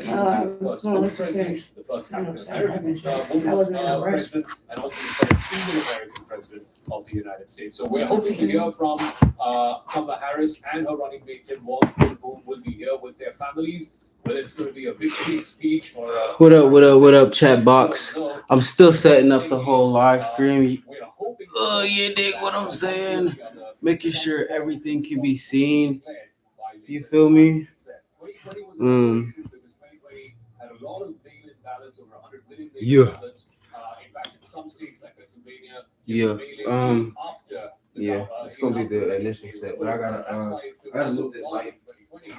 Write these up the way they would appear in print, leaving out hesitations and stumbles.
the first Black president, the first African American woman president, and also the first female American president of the United States. So we're hoping to hear from Kamala Harris and her running mate Tim Walz, who will be here with their families. Whether it's going to be a victory speech or what up, chat box? I'm still setting up the whole live stream. Oh, you dig what I'm saying? Making sure everything can be seen. You feel me? Yeah. Some states like Pennsylvania, yeah. Yeah. It's gonna be the initial set, but I gotta move this light. For the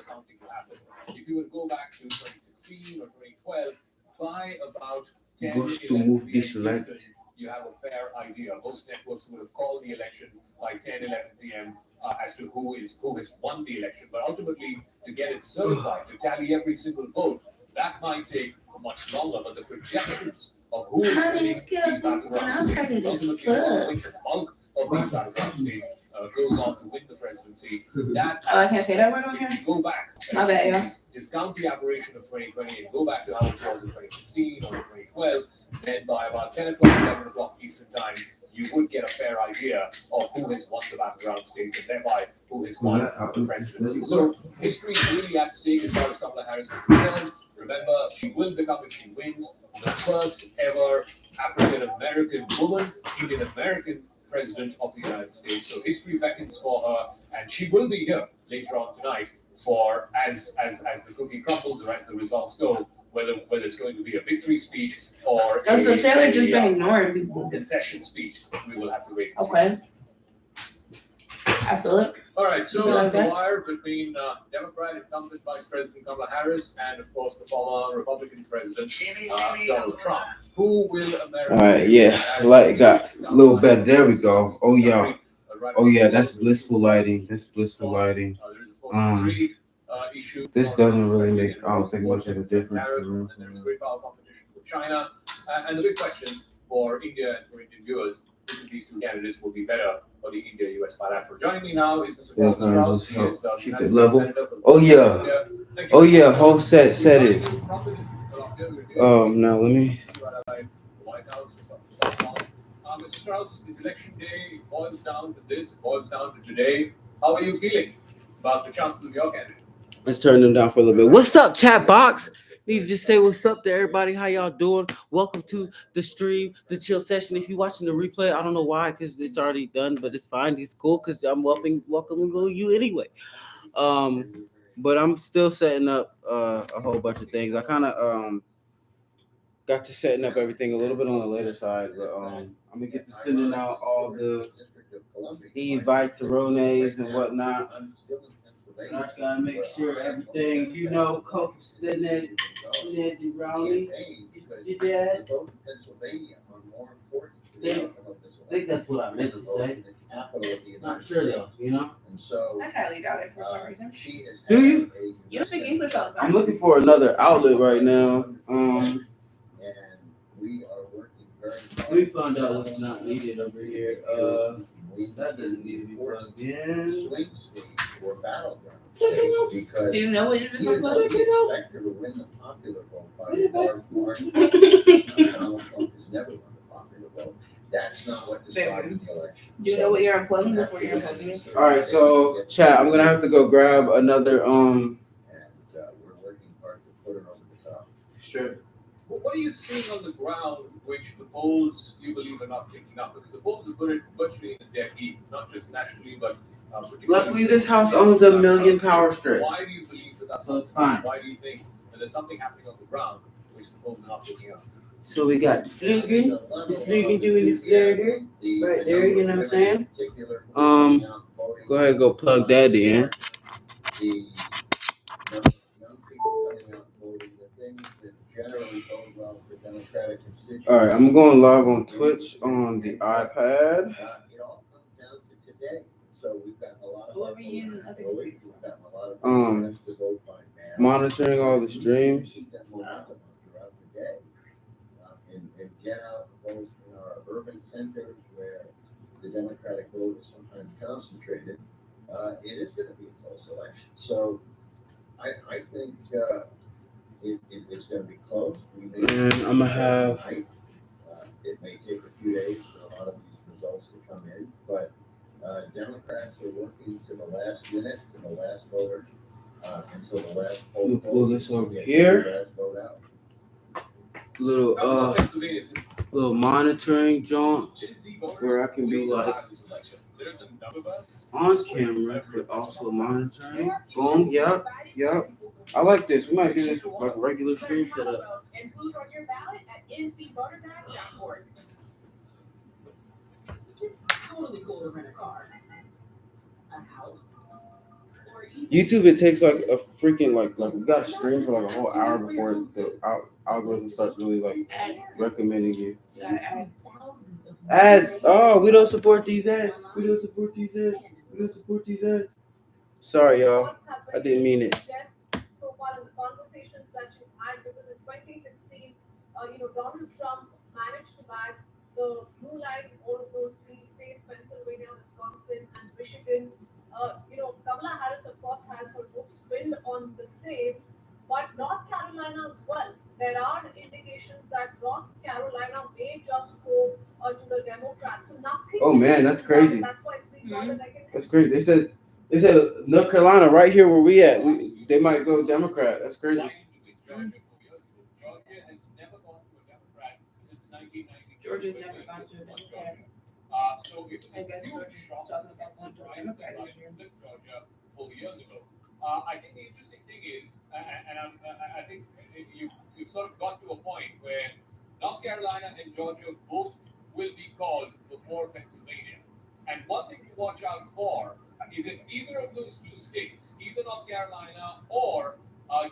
counting to happen. If you would go back to 2016 or 2012, by about 10, Gosto move this light. You have a fair idea. Most networks would have called the election by 10, 11 p.m. As to who has won the election. But ultimately, to get it certified, to tally every single vote, that might take much longer. But the projections of who is winning these battleground states, ultimately, which bulk of these battleground states goes on to win the presidency. That I can't say that word on here. Go back. My bad, yeah. Discount the aberration of 2020 and go back to how it was in 2016 or 2012. Then by about 10 o'clock, 11 o'clock Eastern time, you would get a fair idea of who has won the battleground states and thereby who has won the presidency. So history is really at stake as far as Kamala Harris is concerned. Remember, she will become, if she wins, the first ever African American woman, Indian American president of the United States. So history beckons for her, and she will be here later on tonight for as the cookie crumbles or as the results go, whether it's going to be a victory speech or so Taylor just been ignoring people. Concession speech. We will have to wait. Okay. I feel it. All right, so the wire between Democrat incumbent Vice President Kamala Harris and, of course, the former Republican President Donald Trump. Who will America? All right, yeah, light got a little better. There we go. Oh yeah, that's blissful lighting. That's blissful lighting. This doesn't really make, I don't think, much of a difference. There's great power competition with China, and the big question for India and for Indian viewers, which of these two candidates will be better for the India-US bilateral? Joining me now is Mr. Strauss. He is keep it level. Oh yeah, whole set it. Now let me. Mr. Strauss, it's election day. It boils down to this. It boils down to today. How are you feeling about the chances of your candidate? Let's turn them down for a little bit. What's up, chat box? Need to just say what's up to everybody. How y'all doing? Welcome to the stream, the chill session. If you're watching the replay, I don't know why, because it's already done, but it's fine. It's cool because I'm welcoming you anyway. But I'm still setting up a whole bunch of things. I kind of got to setting up everything a little bit on the later side, but I'm gonna get to sending out all the invites, Rones and whatnot. I just gotta make sure everything, copacetic, Brownie, your dad. I think that's what I meant to say. Not sure though, I highly doubt it for some reason. Do you? You don't speak English all the time. I'm looking for another outlet right now. Let me find out what's not needed over here. That doesn't need to be plugged in. Do you know what you're just unplugging? That's not what the election. Do you know what you're unplugging before you're unplugging it? All right, so chat, I'm gonna have to go grab another And we're working hard to put it over the top. strip. Well, what are you seeing on the ground which the polls you believe are not picking up? Because the polls have put it virtually in their heat, not just nationally, but luckily this house owns 1 million power strips. Why do you believe that that's so it's fine? Why do you think that there's something happening on the ground which the polls are not picking up? So we got the Flugen doing the flirter right there, you know what I'm saying? Go ahead and go plug that in. All right, I'm going live on Twitch on the iPad. It all comes down to today. So we've got a lot of What were you using? I think monitoring all the streams. And get out both in our urban centers where the Democratic vote is sometimes concentrated. It is going to be a close election. So I think I'm gonna have. It may take a few days for a lot of these results to come in, but Democrats are working to the last minute, to the last voter, until the last poll. We'll pull this over Get here. the last vote out. Little monitoring joint where I can be like on camera, but also monitoring. Boom. Yep. I like this. We might do this like a regular stream setup. And who's on your ballot at ncvoterguide.org. It's totally cool to rent a car, a house, or even YouTube, it takes like a freaking like we got to stream for like a whole hour before the algorithm starts really like recommending you. thousands of Ads. Oh, we don't support these ads. Sorry, y'all. I didn't mean it. So far in the conversations that you had, because in 2016, Donald Trump managed to bag the blue line, all of those three states, Pennsylvania, Wisconsin, and Michigan. Kamala Harris, of course, has her hopes pinned on the same, but North Carolina as well. There are indications that North Carolina may just go to the Democrats. So nothing. Oh man, that's crazy. That's why it's being called That's crazy. They said North Carolina right here where we at. They might go Democrat. That's crazy. Georgia has never gone to a Democrat since 1992. Georgia's never gone to a Democrat. So it was I guess Georgia's talking about going to a Democrat this year. flipped Georgia 4 years ago. I think the interesting thing is, I think you've sort of got to a point where North Carolina and Georgia both will be called before Pennsylvania. And one thing to watch out for is if either of those two states, either North Carolina or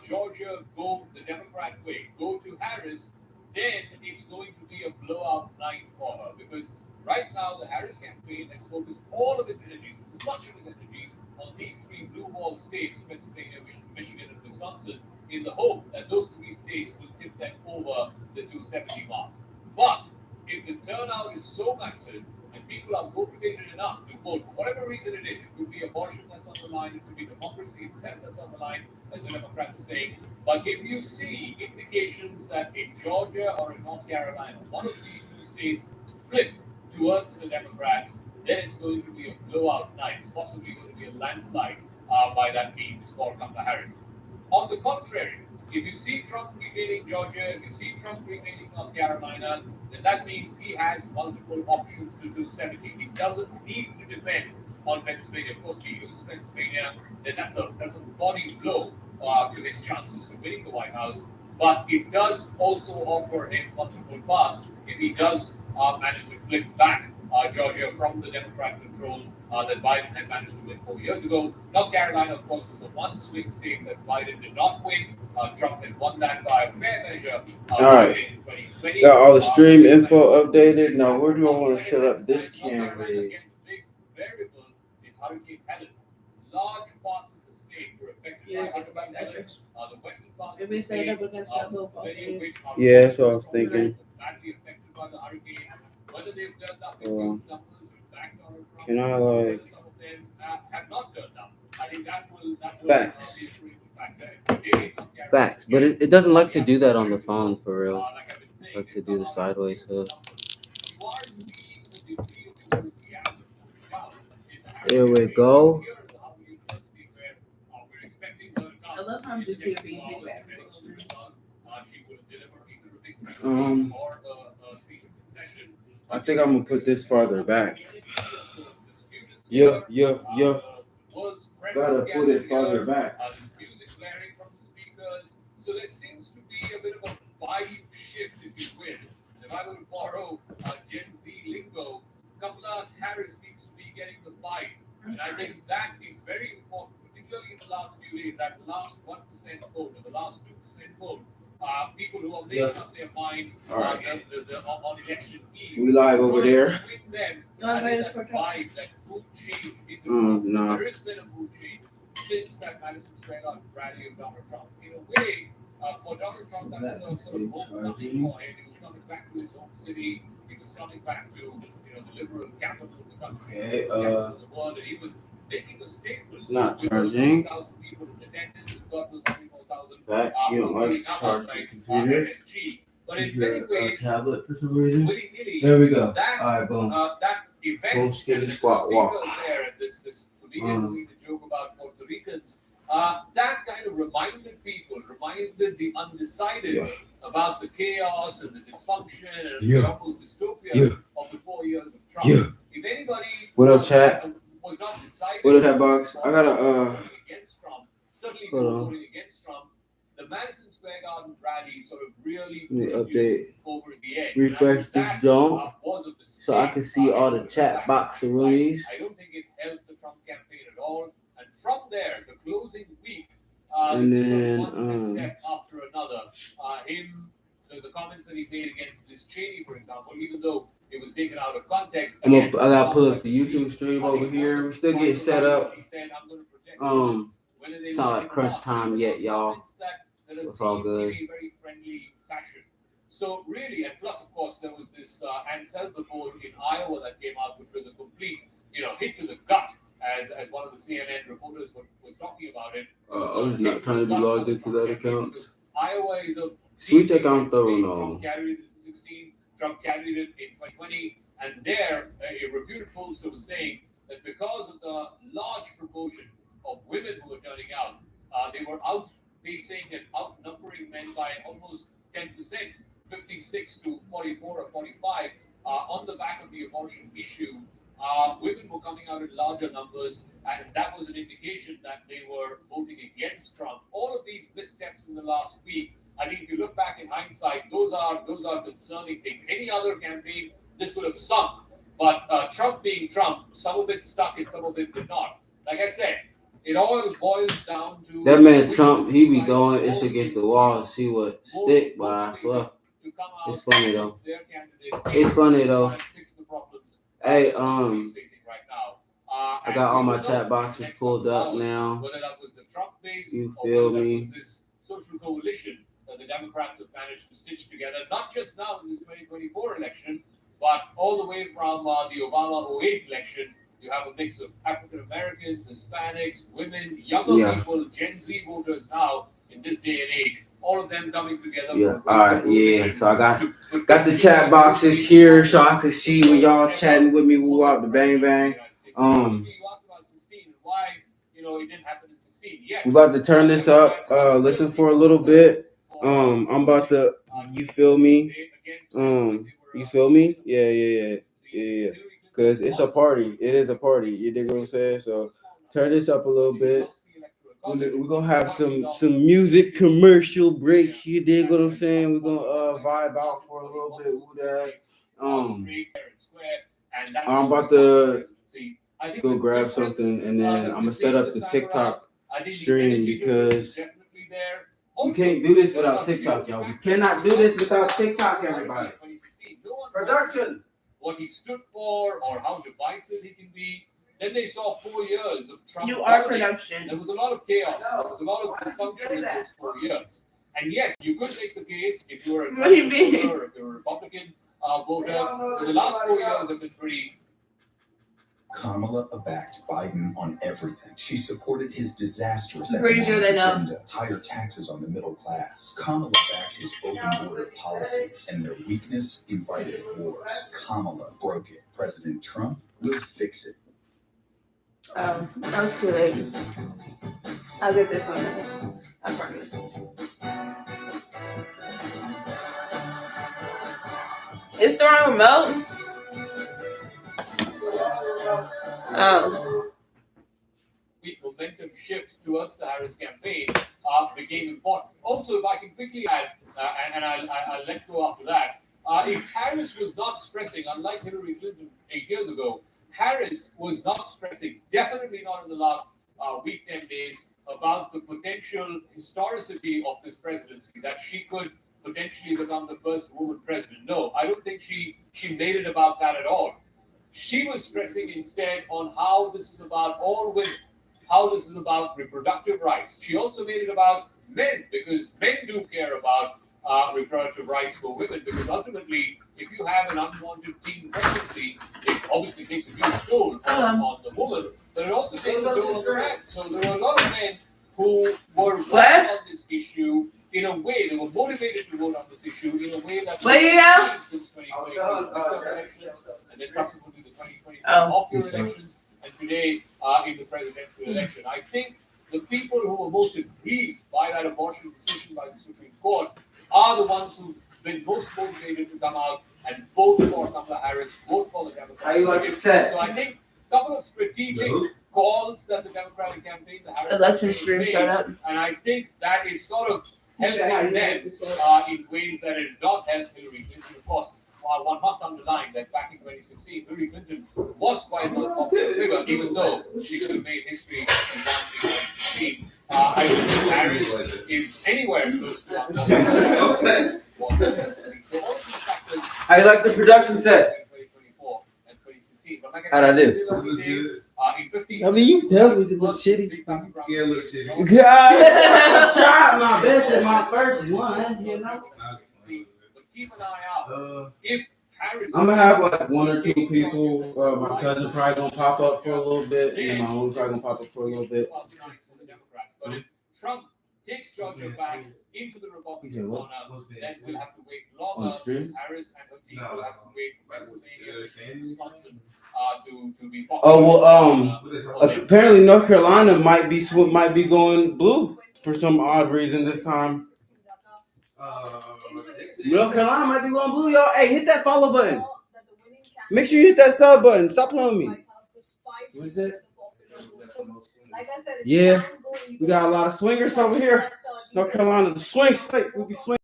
Georgia, go the Democrat way, go to Harris, then it's going to be a blowout night for her. Because right now, the Harris campaign has focused all of its energies, much of its energies, on these three blue wall states, Pennsylvania, Michigan, and Wisconsin, in the hope that those three states will tip them over the 270 mark. But if the turnout is so massive and people are motivated enough to vote for whatever reason it is, it could be abortion that's on the line, it could be democracy itself that's on the line, as the Democrats are saying. But if you see indications that in Georgia or in North Carolina, one of these two states flip towards the Democrats, then it's going to be a blowout night. It's possibly going to be a landslide by that means for Kamala Harris. On the contrary, if you see Trump retaining Georgia, if you see Trump retaining North Carolina, then that means he has multiple options to 270. He doesn't need to depend on Pennsylvania. Of course, if he loses Pennsylvania, then that's a body blow to his chances to winning the White House. But it does also offer him multiple paths if he does manage to flip back Georgia from the Democrat control that Biden had managed to win 4 years ago. North Carolina, of course, was the one swing state that Biden did not win. Trump had won that by a fair measure All right. in 2020. Got all the stream info updated. Now, where do I want to set up this camera? Again, the big variable is Hurricane Helen. Large parts of the state were affected Yeah, by think about Hurricane that Helen. first. The western parts If of we the say state, that we're gonna start little many of which are Yeah, that's what I was thinking. badly affected by the hurricane. Whether they've done nothing, huge numbers to back Donald Trump, Can I whether like some of them have not done that. I think that will Facts. be a critical factor. Today, North Carolina, facts? But it doesn't like to do that on the phone for real. like I've been saying, Like to do the sideways stuff. you are seeing the degree of enthusiasm moving down in the There we hurricane. go. Here at the Harvard University, where we're expecting her to come I love how I'm in just the here next being 2 big hours, bad depending on bitch. the results. She will deliver either a big speech Um, or a speech of concession. I think I'm gonna put this farther back. The students Yeah. the world's press Gotta put it gathered farther here, back. the music blaring from the speakers. So there seems to be a bit of a vibe shift, if you will. If I were to borrow Gen Z lingo, Kamala Harris seems to be getting the vibe. And I think that is very important, particularly in the last few days, that last 1% vote or the last 2% vote. People who are making up their mind All right. on election eve. We live over there. Swing them, You wanna I buy think this that for vibe, that mood change is important. No. There has been a mood change since that Madison Square Garden rally of Donald Trump. In a way, for Donald Trump, that was a sort of homecoming for him. He was coming back to his home city. He was coming back to the liberal capital of the country, Okay, capital of the world, and he was making a statement. It's not With those charging. 20,000 people in attendance, and God knows how many more thousand Fact, you don't like people to charge outside, your computer. MSG. But in many ways, tablet for some reason. willy-nilly, There we go. that All right, boom. that event Boom, skitty, and the squat, walk. speakers there and this comedian who made the joke about Puerto Ricans, that kind of reminded the undecideds about the chaos and the dysfunction and the almost dystopia of the 4 years of Trump. If anybody What up, chat? was not decided What up, chat box? I gotta voting against Trump, certainly hold on. voting against Trump, the Madison Square Garden rally sort of really Let me pushed update. you over the edge. Refresh And this jump was a mistake. so I can see all the chat box roonies. I don't think it helped the Trump campaign at all. And from there, the closing week, And there's then, one misstep after another. The comments that he made against Liz Cheney, for example, even though it was taken out of context. I gotta pull up the YouTube stream over here. We're still getting set up. He said, I'm going to protect It's not like crunch time yet, y'all. It's all good. Very friendly fashion. So really, and plus, of course, there was this Ann Seltzer poll in Iowa that came out, which was a complete, hit to the gut, as one of the CNN reporters was talking about it. I was not trying to be logged into that account. Iowa is a Switch account though, no. Trump carried it in 2016. Trump carried it in 2020, and there a reputed pollster was saying that because of the large proportion of women who were turning out, they were outpacing and outnumbering men by almost 10%, 56 to 44 or 45, on the back of the abortion issue. Women were coming out in larger numbers, and that was an indication that they were voting against Trump. All of these missteps in the last week, I think if you look back in hindsight, those are concerning things. Any other campaign, this would have sunk. But Trump being Trump, some of it stuck and some of it did not. Like I said, it all boils down to that man Trump. He be going it's against the wall to see what stick. But I swear, it's funny though. It's funny though. Hey, I got all my chat boxes pulled up now. Whether that was the Trump base, You or feel whether me? that was this social coalition that the Democrats have managed to stitch together, not just now in this 2024 election, but all the way from the Obama 08 election. You have a mix of African Americans, Hispanics, women, younger people, Gen Z voters now in this day and age. All of them coming together. Yeah. All right. Yeah. So I got the chat boxes here so I can see when y'all chatting with me. Woo up the bang bang. You asked about 16 and why it didn't happen in 16. Yes. We about to turn this up. Listen for a little bit. I'm about to. You feel me? You feel me? Yeah. Cause it's a party. It is a party. You dig what I'm saying? So turn this up a little bit. We're gonna have some music commercial breaks. You dig what I'm saying? We're gonna vibe out for a little bit. Who that? I'm about to go grab something and then I'm gonna set up the TikTok stream because you can't do this without TikTok, y'all. We cannot do this without TikTok, everybody. Production. What he stood for or how divisive he can be. Then they saw 4 years of Trump. You are production. There was a lot of chaos. There was a lot of dysfunction in those 4 years. And yes, you could make the case if you were a Trump voter or if you were a Republican voter. The last 4 years have been pretty. Kamala backed Biden on everything. She supported his disastrous I'm pretty sure they know. agenda, higher taxes on the middle class. Kamala backed his open border policy, and their weakness invited wars. Kamala broke it. President Trump will fix it. Oh, that was too late. I'll get this one. I promise. It's the wrong remote. Oh. Momentum shift towards the Harris campaign became important. Also, if I can quickly add, and I'll let's go after that. If Harris was not stressing, unlike Hillary Clinton 8 years ago, Harris was not stressing, definitely not in the last week, 10 days, about the potential historicity of this presidency, that she could potentially become the first woman president. No, I don't think she made it about that at all. She was stressing instead on how this is about all women, how this is about reproductive rights. She also made it about men, because men do care about reproductive rights for women, because ultimately, if you have an unwanted teen pregnancy, it obviously takes a huge toll on the woman, but it also takes a toll on the man. So there were a lot of men who were working on this issue in a way. They were motivated to vote on this issue issue in a way that What do you know? since 2022 midterm elections, and then subsequently the 2024 Oh. off-year elections, and today in the presidential election. I think the people who were most aggrieved by that abortion decision by the Supreme Court are the ones who've been most motivated to come out and vote for Kamala Harris, vote for the Democratic How you like ticket. it set? So I think a couple of strategic calls that the Democratic campaign, the Harris Election campaign stream made, shut up. and I think that is sort of helping them in ways that it did not help Hillary Clinton. Of course, one must underline that back in 2016, Hillary Clinton was quite an unpopular figure, even though she could have made history in 2016. I don't think Harris is anywhere close to unpopular. So all these factors How you like the production set? 2024 and 2016. But like How'd I do? In 15 I mean, you tell me to look shitty. Yeah, look shitty. God, I tried my best at my first one, you know. But keep an eye out. If Harris, I'm gonna have like one or two people. My cousin probably gonna pop up for a little bit, and my home probably gonna pop up for a little bit. But if Trump takes Georgia back into the Republican corner, then we'll have to wait longer. Because Harris and her team will have to wait for Pennsylvania, Wisconsin, to be popular. Oh well, apparently North Carolina might be going blue for some odd reason this time. North Carolina might be going blue, y'all. Hey, hit that follow button. Make sure you hit that sub button. Stop playing with me. What is it? Yeah, we got a lot of swingers over here. North Carolina, the swing state. We be swinging,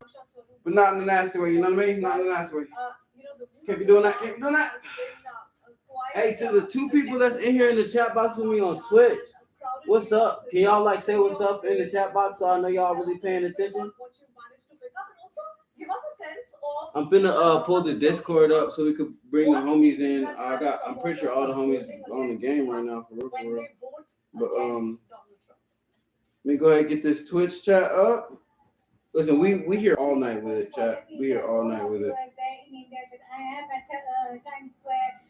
but not in a nasty way. You know what I mean? Not in a nasty way. Can't be doing that. Can't be doing that. Hey, to the two people that's in here in the chat box with me on Twitch, what's up? Can y'all like say what's up in the chat box so I know y'all really paying attention? I'm finna pull the Discord up so we could bring the homies in. I'm pretty sure all the homies on the game right now for real. But let me go ahead and get this Twitch chat up. Listen, we here all night with it, chat. We here all night with it. I am at Times Square,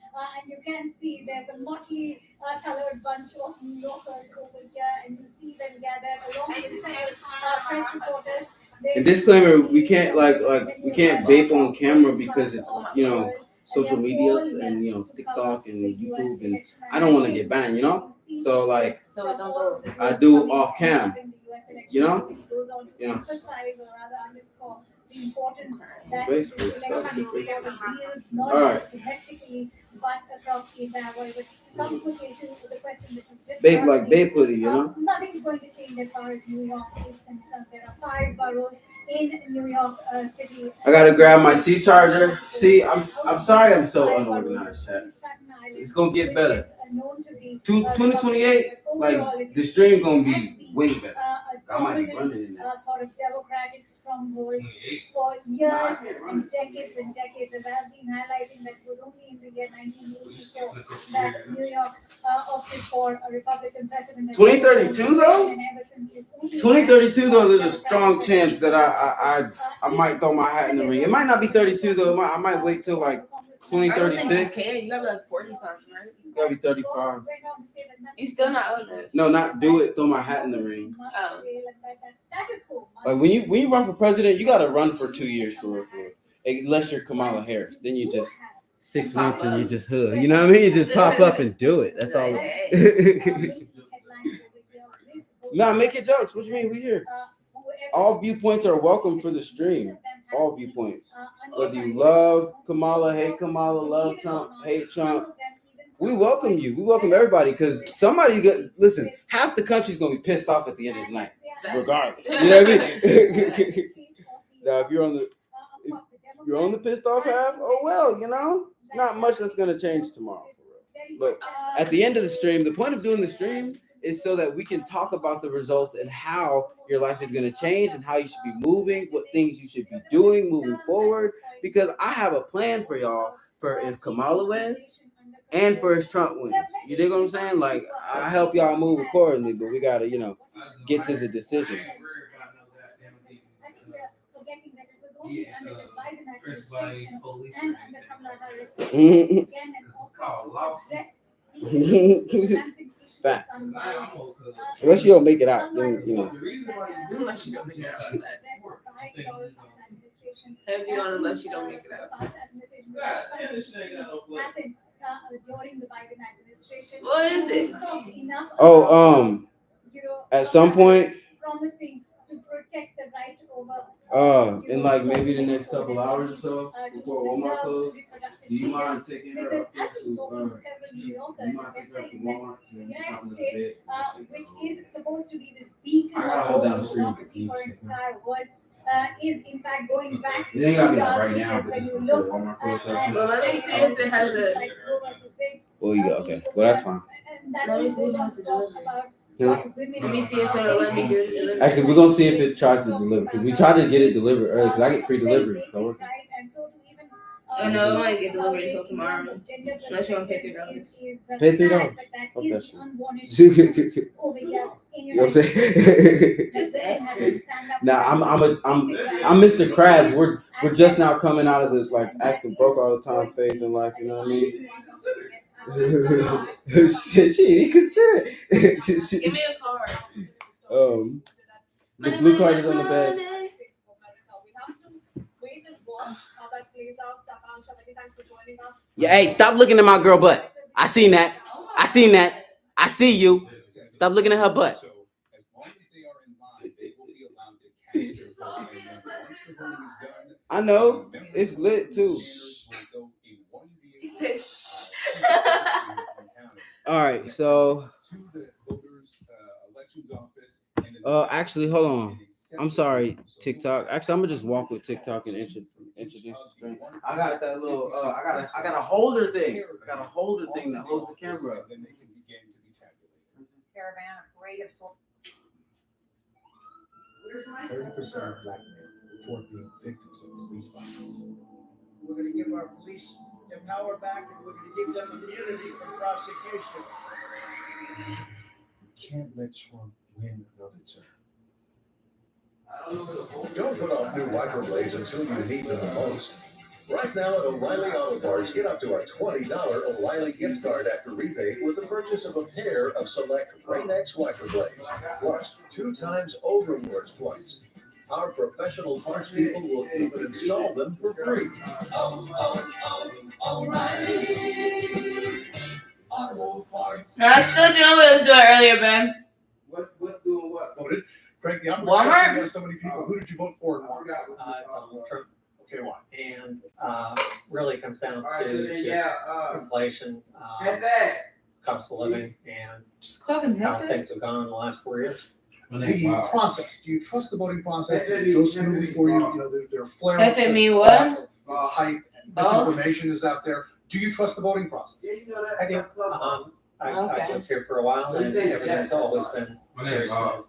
and you can see there's a motley colored bunch of New Yorkers over here, and you see them gathered along with press reporters. And disclaimer: we can't we can't vape on camera because it's social medias and TikTok and YouTube, and I don't want to get banned, So I do off cam, The importance that Facebook, the election Facebook. deals not All right. just domestically but across the entire world. But come quickly to the question that you just Babe, asked like me. babe putty, Nothing's going to change as far as New York is concerned. There are 5 boroughs in New York City. I gotta grab my C charger. See, I'm sorry I'm so unorganized, chat. It's gonna get better. 2028, like the stream gonna be way better. I might be running in that. Sort of democratic stronghold for years and decades, as I've been highlighting, that it was only in the year 1984 that New York opted for a Republican president. 2032 though? And ever since you only 2032 though, there's a strong chance that I might throw my hat in the ring. It might not be 32 though. I might wait till like 2036. You gotta be like 40 something, right? You gotta be 35. You still not old enough. No, not do it. Throw my hat in the ring. Oh. Like when you run for president, you gotta run for 2 years for real. Unless you're Kamala Harris, then you just 6 months and you just hood. You know what I mean? You just pop up and do it. That's all. Nah, make it jokes. What you mean? We here. All viewpoints are welcome for the stream. All viewpoints. Whether you love Kamala, hate Kamala, love Trump, hate Trump. We welcome you. We welcome everybody because listen, half the country's gonna be pissed off at the end of the night, regardless. You know what I mean? Now, if you're on the pissed off half, oh well, not much that's gonna change tomorrow. But at the end of the stream, the point of doing the stream is so that we can talk about the results and how your life is going to change and how you should be moving, what things you should be doing moving forward. Because I have a plan for y'all for if Kamala wins and for if Trump wins. You dig what I'm saying? Like, I help y'all move accordingly, but we got to, get to the decision. Facts. Unless you don't make it out, then protect our past administration. Heavy on unless you don't make it out. Past administration, happened during the Biden administration. What is it? We talked enough Oh, about, at some point, promising to protect the right over in like maybe the next couple hours or so before Walmart closes, do you mind taking her because up there I've been talking to several New Yorkers, and they're saying that the United States, which is supposed to be this beacon I gotta hold down the of stream. democracy for an entire world, is in fact going back It ain't gotta be like dark right now, ages but when just you before look Walmart closes. Well, let me see if it has a. like Roe versus Wade. Well, yeah, okay. Well, that's fine. And that Let me will see if it go has a talk delivery. about Yeah. women. Let me see if it'll let me do it. deliver. Actually, we're gonna see if it tries to deliver because we tried to get it delivered early because I get free delivery. So we're Oh no, it might get delivered until tomorrow. Unless you want to pay $3. Pay $3. Fuck that shit. you know what I'm saying? Just the extra. Nah, I'm Mr. Krabs. We're just now coming out of this like acting broke all the time phase in life. You know what I mean? Shit, she didn't consider it. Give me a card. The blue card is on the bed. We have to wait and watch how that plays out. Akansha, many thanks for joining us. Yeah, hey, stop looking at my girl butt. I seen that. I seen that. I see you. Stop looking at her butt. So, as long as they are in line, they will be allowed to cast their vote. And then once the voting is done, I know. It's lit too. He said, shh. All right, so to the voters' elections office. And then actually, hold on. I'm sorry, TikTok. Actually, I'm gonna just walk with TikTok and introduce the stream. I got that little. I got a holder thing. I got a holder thing that holds the camera up. Then they can begin to be tabulated. Caravan of creative sort. 30% of black men report being victims of police violence. We're going to give our police their power back, and we're going to give them immunity from prosecution. You can't let Trump win another term. Don't put off new wiper blades until you need them the most. Right now at O'Reilly Auto Parts, get up to a $20 O'Reilly gift card after rebate with the purchase of a pair of select Rain-X wiper blades, plus 2 times O Rewards points. Our professional parts people will even install them for free. O'Reilly Auto Parts. No, I still doing what I was doing earlier, Ben. What's doing what? Voted. Frankly, I'm Walmart? impressed you got so many people. Who did you vote for? Donald Trump. Okay, why? And really comes down All right, so to then, just inflation, cost of living, and Just call him how Hefe. things have gone in the last 4 years. The process. Do you trust the voting process? Did it go smoothly for you? You know, there are flare-ups. Hefe mean what? Hype, Balls? misinformation is out there. Do you trust the voting process? I do. I've lived here for a while, and everything's always been very smooth.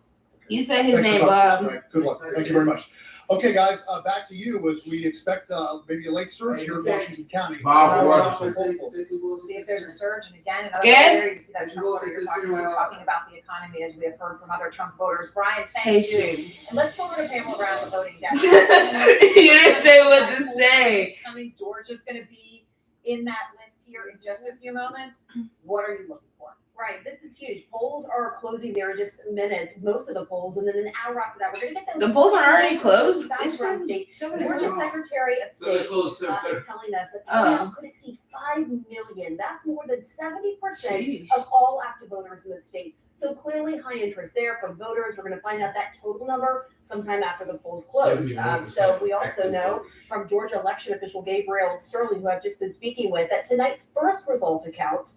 You said his Thanks for name, talking to us Bob. tonight. Good luck. Thank you very much. Okay, guys, back to you as we expect maybe a late surge here in Washington County. Bob, We're what? also hopeful. We'll see if there's a surge, and again, another Good. area, you see that Trump voter you're talking about the economy, as we have heard from other Trump voters. Brian, thank you. And let's go over to Pamela Brown, the voting desk. You didn't say what to say. Coming, Georgia's gonna be in that list here in just a few moments. What are you looking for? Right, this is huge. Polls are closing there in just minutes, most of the polls, and then an hour after that, we're gonna get those. The polls are already closed? It's Background from state. somebody Georgia else. Secretary of State is telling us that turnout could exceed 5 million. That's more than 70% of all active voters in the state. So clearly high interest there from voters. We're gonna find out that total number sometime after the polls close. So we also know from Georgia election official Gabriel Sterling, who I've just been speaking with, that tonight's first results account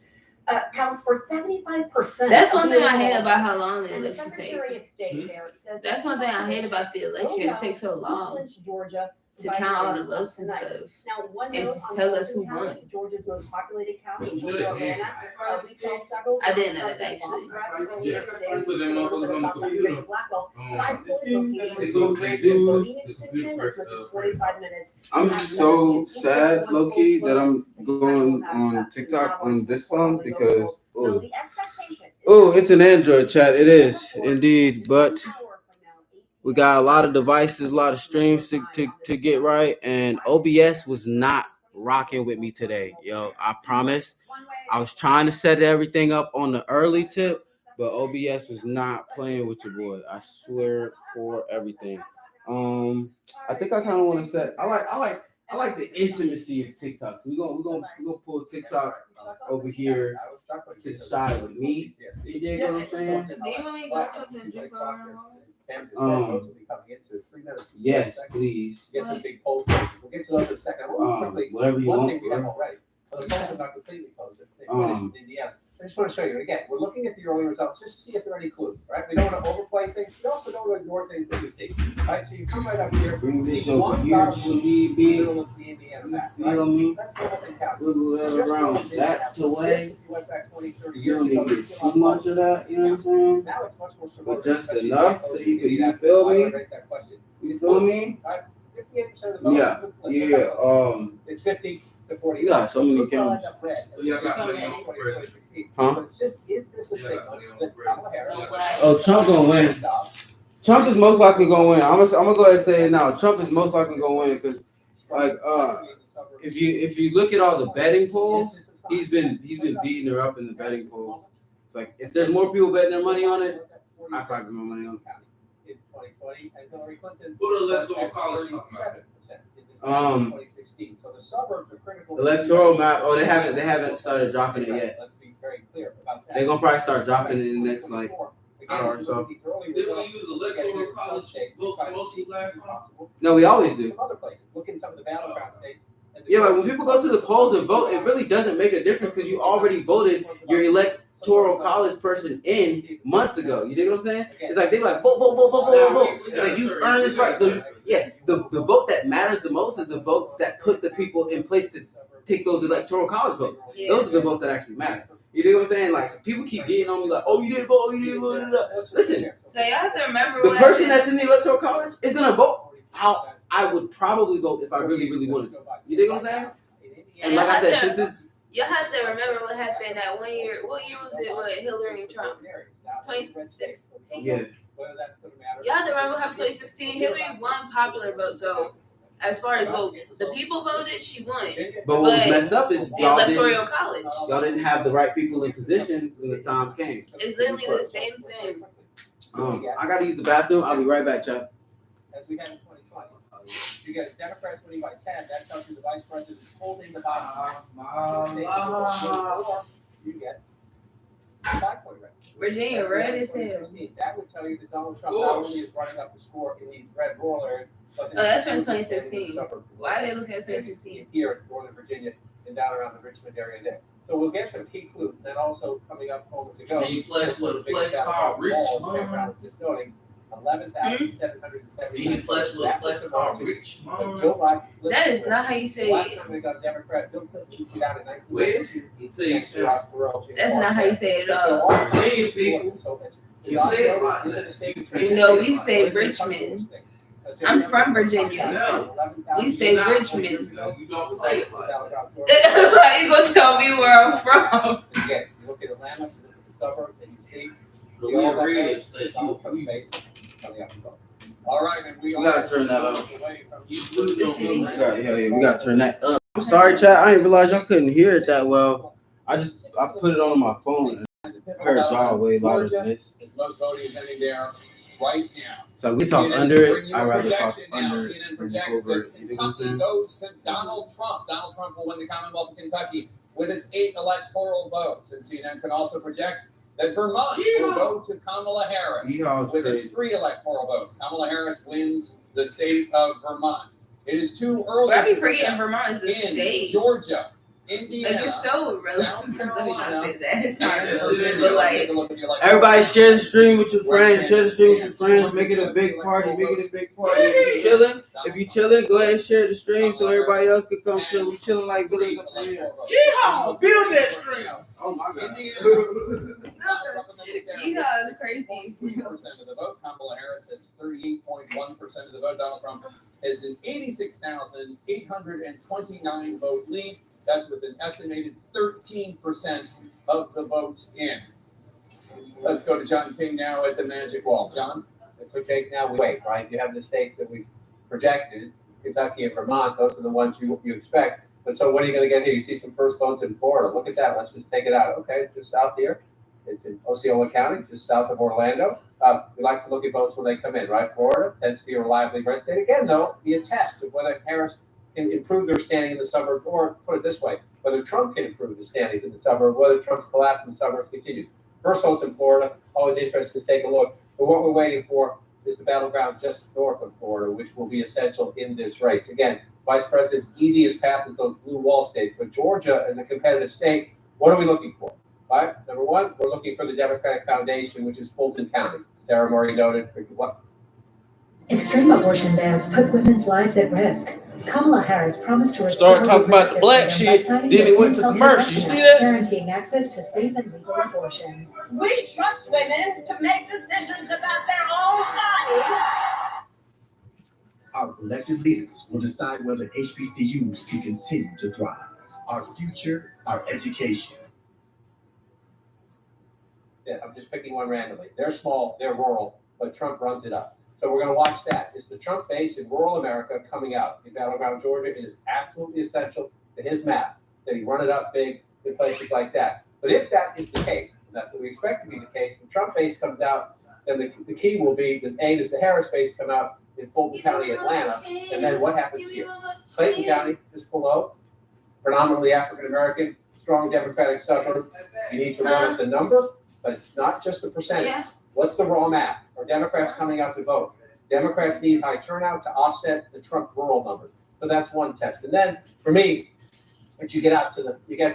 counts for 75%. That's one thing I hate about how long the And the election takes. Secretary of State there says That's one thing I hate about the election. It takes so long Georgia to count all the votes and stuff. Now, one And note just on tell us Fulton who won. County, Georgia's most populated county, in Atlanta. We saw several. I didn't know that, actually. Earlier today, I put them motherfuckers on the computer. Blackwell. Um, 5 polling locations they were go- granted they do voting the extension computer as much as first, 45 minutes. I'm so sad, low key, that I'm going on TikTok on this phone because So the expectation is it's an Android chat. It is indeed, but we got a lot of devices, a lot of streams to get right, and OBS was not rocking with me today, yo. I promise. I was trying to set everything up on the early tip, but OBS was not playing with your boy. I swear for everything. I think I kind of want to set. I like the intimacy of TikTok. So we're gonna pull TikTok over here to the side with me. You dig what I'm saying? Do you want me to go something Drip Yes, please. Get some big polls. We'll get to those in a second. Quickly, whatever you one want. thing we have already. So the polls are not completely closed. They finished in Indiana. I just want to show you again. We're looking at the early results just to see if there are any clues. Right? We don't want to overplay things. We also don't want to ignore things that we see. Right? So you come right up here. Bring this see over one here, powerful so need be. middle of the Indiana map. You feel me? That's the whole thing counts. Wiggle that around that to way. If you went back 20, 30 You years don't ago, need to get too much of that. You know what I'm saying? now it's much more But suburban, just especially enough if so you you can. Indiana. You feel Why do I me? raise that question? You feel me? 58% of the vote. Yeah. Yeah. It's 50 to 40. You got so many Look how cameras. that red. Yeah, I got It's money on 20, red. 2016. Huh? But it's just, is this a signal that Kamala Harris? Oh, Trump gonna win. Trump is most likely gonna win. I'm gonna go ahead and say it now. Trump is most likely gonna win because, like, if you look at all the betting polls, he's been beating her up in the betting polls. It's like if there's more people betting their money on it, I probably put my money on it. In 2020, and Hillary Clinton Who the was electoral at college talking about? 37% in December 2016. So the suburbs are critical. Electoral map. Oh, they haven't started dropping it yet. Let's be very clear about that. They're gonna probably start dropping it in the next like hour or so. They don't use electoral college votes for most people last time. No, we always do. Some other places. Look in some of the battleground states. Yeah, like when people go to the polls and vote, it really doesn't make a difference because you already voted your electoral college person in months ago. You dig what I'm saying? It's like they're like vote. It's like you earn this right. So the vote that matters the most is the votes that put the people in place to take those electoral college votes. Those are the votes that actually matter. You dig what I'm saying? Like so people keep getting on me like, oh, you didn't vote, Listen, So y'all have to remember the what person that's in the electoral college is gonna vote how I would probably vote if I really wanted to. You dig what I'm saying? And like I said, since this. You have to remember what happened that 1 year. What year was it with Hillary and Trump? 2016. Yeah. You have to remember what happened 2016. Hillary won popular vote, so as far as vote, the people voted, she won. But what was messed up is the electoral college. Y'all didn't have the right people in position when the time came. It's literally the same thing. I gotta use the bathroom. I'll be right back, chat. As we had in 2020. You get Democrats winning by 10, that tells you the vice president is holding the Biden. You get 5-point red. Virginia, red as hell. That would tell you that Donald Trump not only is running up the score in these red rural areas, but that's from 2016. Why are they looking at 2016? Here it's Northern Virginia and down around the Richmond area there. So we'll get some key clues. Then also coming up moments ago. And you place with a place called Richmond. Just noting 11,770. You place with a place called Richmond. That is not how you say last it. time we got Democrat Bill Clinton beat out in 1992. That's not how you say it at all. Virginia people. You say it like that. No, we say Richmond. I'm from Virginia. No. We say Richmond. No, you don't say it like that. How you gonna tell me where I'm from? Again, you look at Atlanta, you look at the suburbs, and you see We are red state. Donald Trump's face coming up. All right, and we gotta turn that up. You lose on We gotta turn that up. I'm sorry, chat. I didn't realize y'all couldn't hear it that well. I put it on my phone and heard y'all way louder than this. Its most voting is ending there right now. So we talk under it. I'd rather talk under it CNN than projects over that it. You dig what I'm Kentucky saying? goes to Donald Trump. Donald Trump will win the Commonwealth of Kentucky with its 8 electoral votes. And CNN can also project that Vermont will go to Kamala Harris with its 3 electoral votes. Kamala Harris wins the state of Vermont. It is too early Why are we to forgetting project Vermont is a in state? Georgia, Indiana, Like, you're so South irrelevant. Let me not Carolina, say that. It's not and irrelevant, Virginia. but Let's like, take a look at the electoral Everybody votes. share the stream with your friends. Share the stream with your friends. Make it a big party. Make it a big party. If you chilling, go ahead and share the stream so everybody else can come chill. We chilling like villains up in here. Yeehaw! Feel that stream. Oh my god. you guys are crazy. 8.3% of the vote. Kamala Harris has 38.1% of the vote. Donald Trump has an 86,829 vote lead. That's with an estimated 13% of the vote in. Let's go to John King now at the Magic Wall. John? It's okay. Now we wait, right? You have the states that we've projected, Kentucky and Vermont. Those are the ones you expect. But so what are you going to get here? You see some first votes in Florida. Look at that. Let's just take it out. Okay, it's just south here. It's in Osceola County, just south of Orlando. We like to look at votes when they come in, right? Florida tends to be a reliably red state. Again, though, the test of whether Harris can improve their standing in the suburbs, or put it this way, whether Trump can improve the standings in the suburbs, whether Trump's collapse in the suburbs continues. First votes in Florida, always interested to take a look. But what we're waiting for is the battleground just north of Florida, which will be essential in this race. Again, Vice President's easiest path is those blue wall states, but Georgia is a competitive state. What are we looking for? All right, number one, we're looking for the Democratic Foundation, which is Fulton County. Sarah Murray noted. What? Extreme abortion bans put women's lives at risk. Kamala Harris promised to Start restore talking about the black shit, then he went to commercial. You see that? Guaranteeing access to safe and legal abortion. We trust women to make decisions about their own bodies. Our elected leaders will decide whether HBCUs can continue to thrive. Our future, our education. Yeah, I'm just picking one randomly. They're small, they're rural, but Trump runs it up. So we're going to watch that. Is the Trump base in rural America coming out? In battleground Georgia, it is absolutely essential to his map that he run it up big in places like that. But if that is the case, and that's what we expect to be the case, the Trump base comes out, then the key will be, does the Harris base come out in Fulton County, Atlanta, and then what happens here? Clayton County, just below, predominantly African-American, strong Democratic suburb. You need to run up the number, but it's not just the percentage. Yeah. What's the raw math? Are Democrats coming out to vote? Democrats need high turnout to offset the Trump rural numbers. So that's one test. And then for me, once you get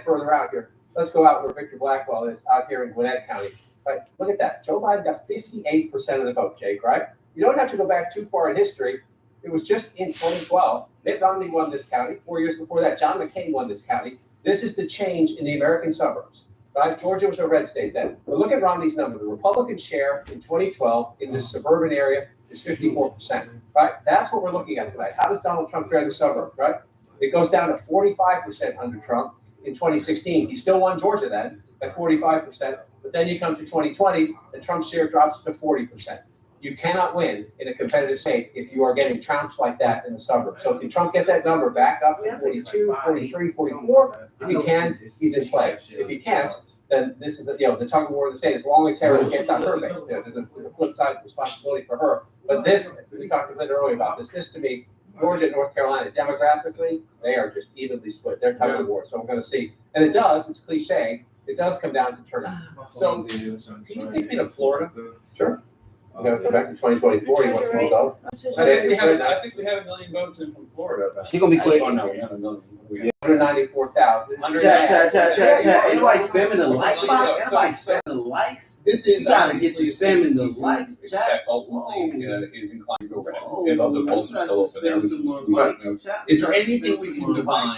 further out here, let's go out where Victor Blackwell is, out here in Gwinnett County. Right? Look at that. Joe Biden got 58% of the vote, Jake, right? You don't have to go back too far in history. It was just in 2012. Mitt Romney won this county. 4 years before that, John McCain won this county. This is the change in the American suburbs. Right? Georgia was a red state then. But look at Romney's number. The Republican share in 2012 in this suburban area is 54%. Right? That's what we're looking at tonight. How does Donald Trump fare in the suburbs? Right? It goes down to 45% under Trump in 2016. He still won Georgia then at 45%. But then you come to 2020, and Trump's share drops to 40%. You cannot win in a competitive state if you are getting trounced like that in the suburbs. So can Trump get that number back up to 42, 43, 44? If he can, he's in play. If he can't, then this is the tug of war of the state. As long as Harris gets out her base, there's a flip side responsibility for her. But this, we talked a little earlier about this. This to me, Georgia and North Carolina, demographically, they are just evenly split. They're tug of war. So we're going to see, and it does. It's cliche. It does come down to turnout. So can you take me to Florida? Sure. We're going to go back to 2024. You want some results? I think we have a million votes in from Florida. She gonna be quick. Oh, no, we have a million. 194,000. Chat. Ain't nobody spamming the like box. Ain't nobody spamming the likes. This is you gotta get to spamming the likes. Expect ultimately is inclined to go red. And other polls are still open there. Is there anything we can divine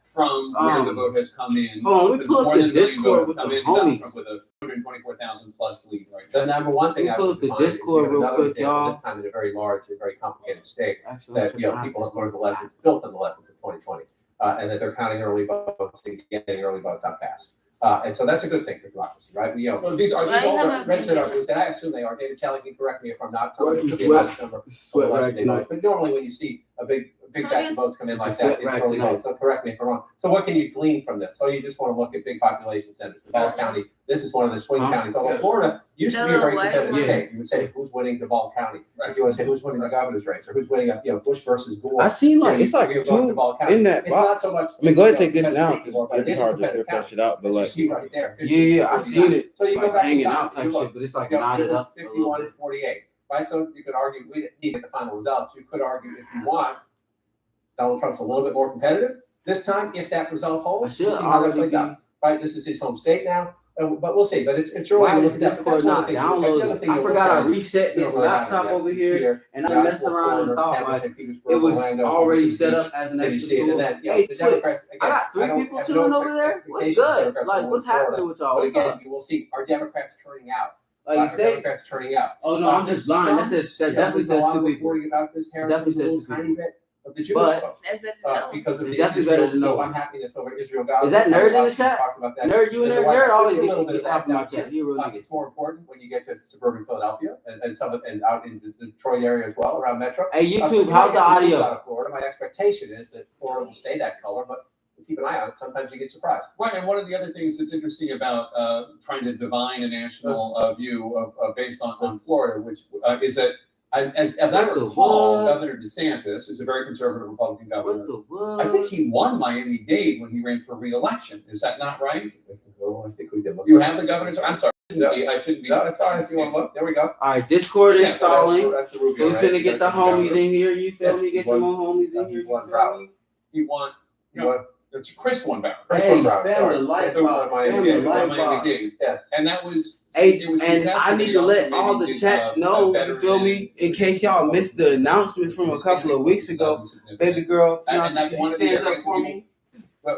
from where the vote has come in? Let me pull up the Discord with the homies. With a 124,000 plus lead right The number one thing I pull up the Discord real quick, y'all. This time in a very large and very complicated state that people have learned the lessons, built on the lessons of 2020. And that they're counting early votes and getting early votes out fast. And so that's a good thing for democracy, right? These are all red state arguments that I assume they are. David Challey can correct me if I'm not. But normally when you see a big batch of votes come in like that, it's early votes. So correct me if I'm wrong. So what can you glean from this? So you just want to look at big population centers. Duval County, this is one of the swing counties. Although Florida used to be a very competitive state. You would say who's winning Duval County. If you want to say who's winning the governor's race or who's winning Bush versus Gore. I seen it's like two in that box. It's not so much. I mean, go ahead and take this now because it's hard to rip that shit out. But like, right there, I seen it. So you go back hanging out type shit, but it's like knotted up. 51-48. Right, so you could argue we didn't need the final results. You could argue if you want, Donald Trump's a little bit more competitive this time. If that result holds, we'll see how that plays out. Right, this is his home state now, but we'll see. But it's really Discord not downloaded. I forgot I reset this laptop over here, and I messed around and thought like it was already set up as an extra tool. Hey, Twitch, I got 3 people tuning over there. What's good? Like, what's happening with y'all? What's up? You will see. Are Democrats turning out? Like you say, Democrats turning out. Oh no, I'm just lying. That definitely says 2 people. About this, Harris definitely says 2 people. Of the Jewish vote, because of the unhappiness over Israel. Is that Nerd in the chat? Nerd, you and Nerd always get out in my chat. It's more important when you get to suburban Philadelphia and out in the Detroit area as well, around Metro. Hey, YouTube, how's the audio? Out of Florida, my expectation is that Florida will stay that color, but keep an eye on it. Sometimes you get surprised. Right, and one of the other things that's interesting about trying to divine a national view of based on Florida, which is that as I recall, Governor DeSantis is a very conservative Republican governor. I think he won Miami-Dade when he ran for re-election. Is that not right? Well, I think we did. You have the governor's. I'm sorry. I shouldn't be. No, it's all right. You want to look? There we go. All right, Discord Yeah, installing. That's the Rubio, We right? finna get the homies in here. You feel Yes, me? Get he some won. more homies in here. You won feel Broward. me? He won. You want? Chris won Broward. Chris Hey, won Broward, spam sorry. the like So, box. Miami, Spam yeah, the you won like Miami box. Dade, yes. And that was. Hey, it was and suggested I that need he to also let all maybe the did, chats know, better you feel me? In case y'all missed the announcement from a couple of weeks ago. Baby girl, And that's could one you of the stand up areas for that me?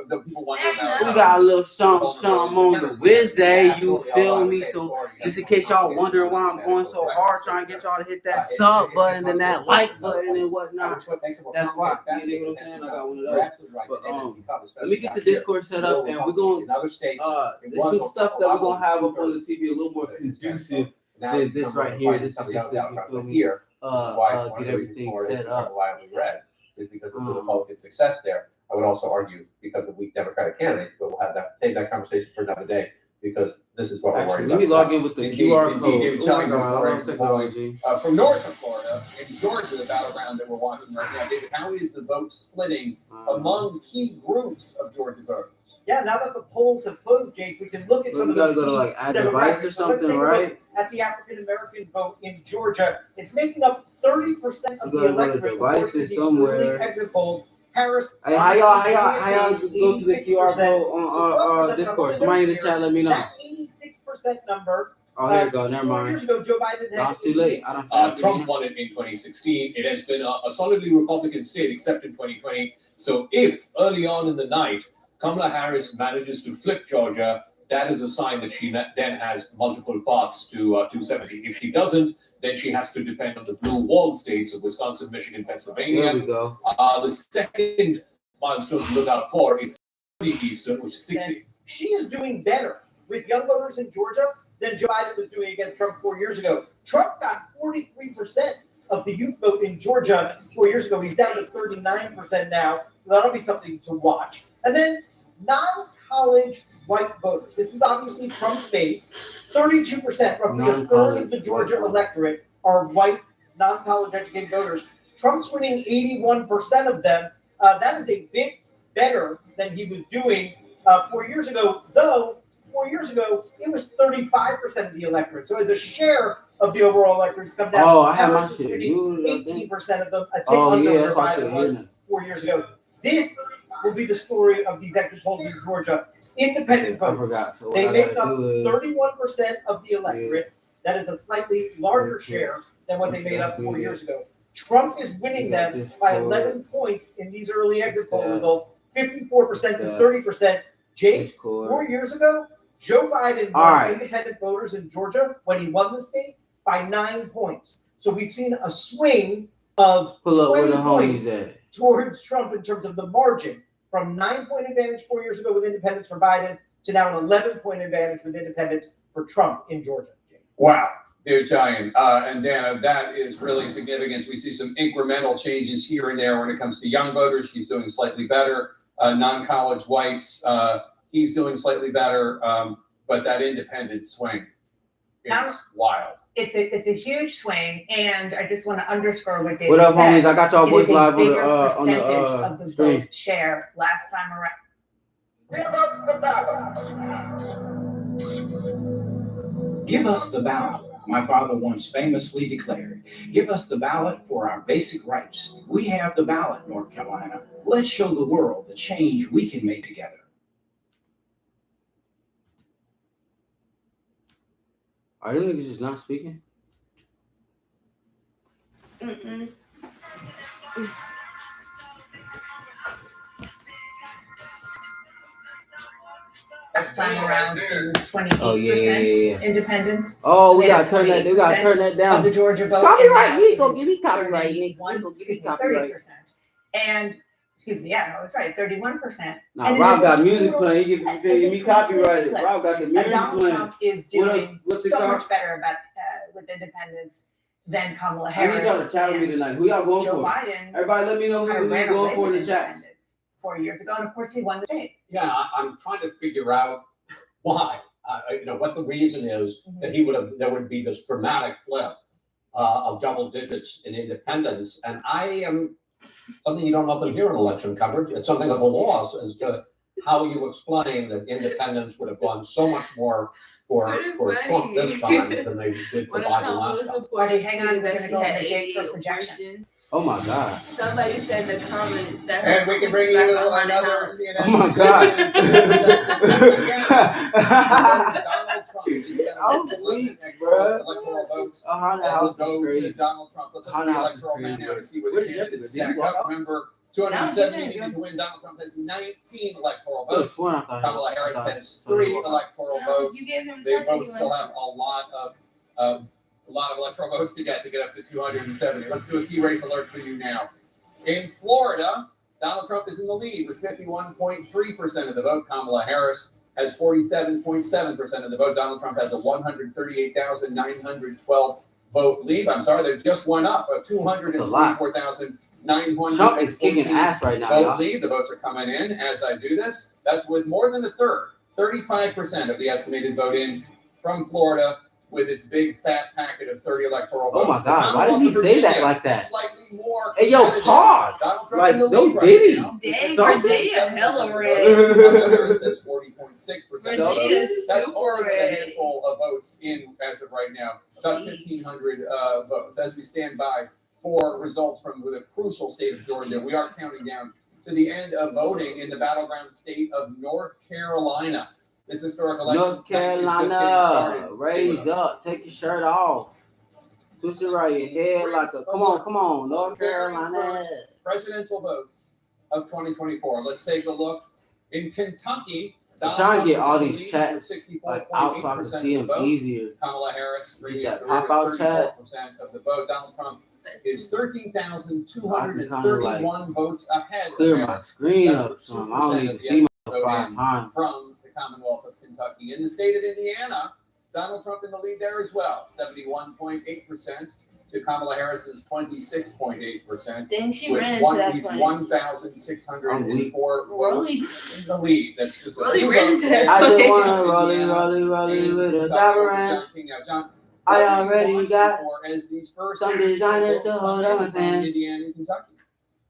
the people wonder about. We got a little Sean on the whiz, you feel me? So just in case y'all wonder why I'm going so hard, trying to get y'all to hit that sub button and that like button and whatnot. That's why. You know what I'm saying? I got one of those. But let me get the Discord set up, and we're going. There's some stuff that we're gonna have up on the TV a little more conducive than this right here. This is just to, you feel me? Get everything set up. Is because of the Republican success there. I would also argue because of weak Democratic candidates, but we'll have that save that conversation for another day because this is what we're worried Actually, about. let me log in with the QR code. Oh my God, I love David technology. From north of Florida, in Georgia, the battleground that we're watching right now. David, how is the vote splitting among key groups of Georgia voters? Yeah, now that the polls have closed, Jake, we can look at some of those gotta go to like add device or So let's something, take a look right? at the African American vote in Georgia. It's making up 30% of You the gotta go to electorate. devices according to these somewhere. early exit polls. Harris. Hey, how y'all go to the QR code on Discord? Somebody in the chat let me know. That 86% number. Oh, here you go. Never 4 mind. years ago, Joe Biden had. No, it's too late. I don't. Trump won it in 2016. It has been a solidly Republican state except in 2020. So if early on in the night, Kamala Harris manages to flip Georgia, that is a sign that she then has multiple paths to 270. If she doesn't, then she has to depend on the blue wall states of Wisconsin, Michigan, Pennsylvania. There we go. The second milestone to look out for is Eastern, which is 60. She is doing better with young voters in Georgia than Joe Biden was doing against Trump 4 years ago. Trump got 43% of the youth vote in Georgia 4 years ago. He's down to 39% now. So that'll be something to watch. And then non-college white voters. This is obviously Trump's base. 32%, roughly a third of the Georgia electorate are white, non-college educated voters. Trump's winning 81% of them. That is a bit better than he was doing 4 years ago, though 4 years ago, it was 35% of the electorate. So as a share of the overall electorate, it's come down. Oh, I have my Harris is shit. winning 18% of them, a tick Oh, under yeah, where that's why I Biden couldn't was hear that. 4 years ago. This will be the story of these exit polls in Georgia. Independent I voters. forgot. So what They I make gotta up do is 31% of the electorate. That is a slightly larger share than what they made up 4 years ago. Trump is winning them by 11 points in these early exit poll results, 54% to 30%. Jake, 4 years ago, Joe Biden won independent voters in Georgia when he won the state by 9 points. So we've seen a swing of 20 points towards Trump in terms of the margin, from 9-point advantage 4 years ago with independents for Biden to now an 11-point advantage with independents for Trump in Georgia. Wow, they're Italian. And Dan, that is really significant. We see some incremental changes here and there when it comes to young voters. She's doing slightly better. Non-college whites, he's doing slightly better. But that independent swing is wild. It's a huge swing, and I just want to underscore what David What up, said. homies? I got y'all voice live on Percentage the of the stream. vote share last time around. Give us the ballot, my father once famously declared. Give us the ballot for our basic rights. We have the ballot, North Carolina. Let's show the world the change we can make together. Are them niggas just not speaking? Mm-mm. Last time around, it was 28% independents. Oh, we gotta turn that. We gotta turn that down. Of the Georgia vote. Copyright. He go give me copyright. He go give me 30%. copyright. And excuse me, yeah, no, that's right, 31%. Nah, And Rob it got is music total- playing. He give me copyrighted. Rob got the music Donald playing. Trump is doing so much better about with independents than Kamala I need Harris. y'all to chat with me tonight. Who y'all going Joe for? Biden Everybody, let me know who you ran going away for in with the chat. independents. 4 years ago, and of course he won the state. Yeah, I'm trying to figure out why. What the reason is that there would be this dramatic flip of double digits in independence, and I am something you don't often hear in election coverage. It's something of a loss as to how you explain that independents would have gone so much more for Trump this time than they did for Biden last time. Hang on, we're gonna go over the date for projection. Oh my God. Somebody said in the comments that. And we can bring you another CNN. Oh my God. Donald Trump. I'm weak, Electoral votes. House Go is crazy. to Donald Trump. Let's look at the electoral map now to see where the candidates stack up. Remember, 270 needed to win. Donald Trump has 19 electoral votes. Kamala Harris has 3 electoral votes. They both still have a lot of electoral votes to get up to 270. Let's do a key race alert for you now. In Florida, Donald Trump is in the lead with 51.3% of the vote. Kamala Harris has 47.7% of the vote. Donald Trump has a 138,912 vote lead. I'm sorry, they just went up, 224,900. Trump is kicking ass right now. Vote lead. The votes are coming in as I do this. That's with more than a third, 35% of the estimated vote in from Florida, with its big fat packet of 30 electoral votes. Oh my God, why did he say that like that? Slightly more. Hey, yo, pause. Like, no diddy. Dang, Virginia, hella red. Harris says 40.6%. Virginia's That's super only with a red. handful of votes in as of right now. About 1,500 votes. As we stand by for results from the crucial state of Georgia, we are counting down to the end of voting in the battleground state of North Carolina. This historic election North Carolina, raise up, take your shirt off, twist it around your head like a, come on, North Carolina. Presidential votes of 2024. Let's take a look. In Kentucky, I'm trying to get all these with chats like out so I can see them easier. Kamala Harris, That pop out chat. 34% of the vote. Donald Trump is 13,231 votes ahead. Clear of my Harris. screen That's up, with son. 2% I don't of even the see vote myself 5 in times. from the Commonwealth of Kentucky. In the state of Indiana, Donald Trump in the lead there as well, 71.8% to Kamala Harris's 26.8%. Dang, she ran into that He's place. 1,604 votes in the lead. That's just a few ran votes. into that I just place. wanna rollie with a dabber ranch. John, I already got as these first some designer to hold up my pants. Indiana and Kentucky.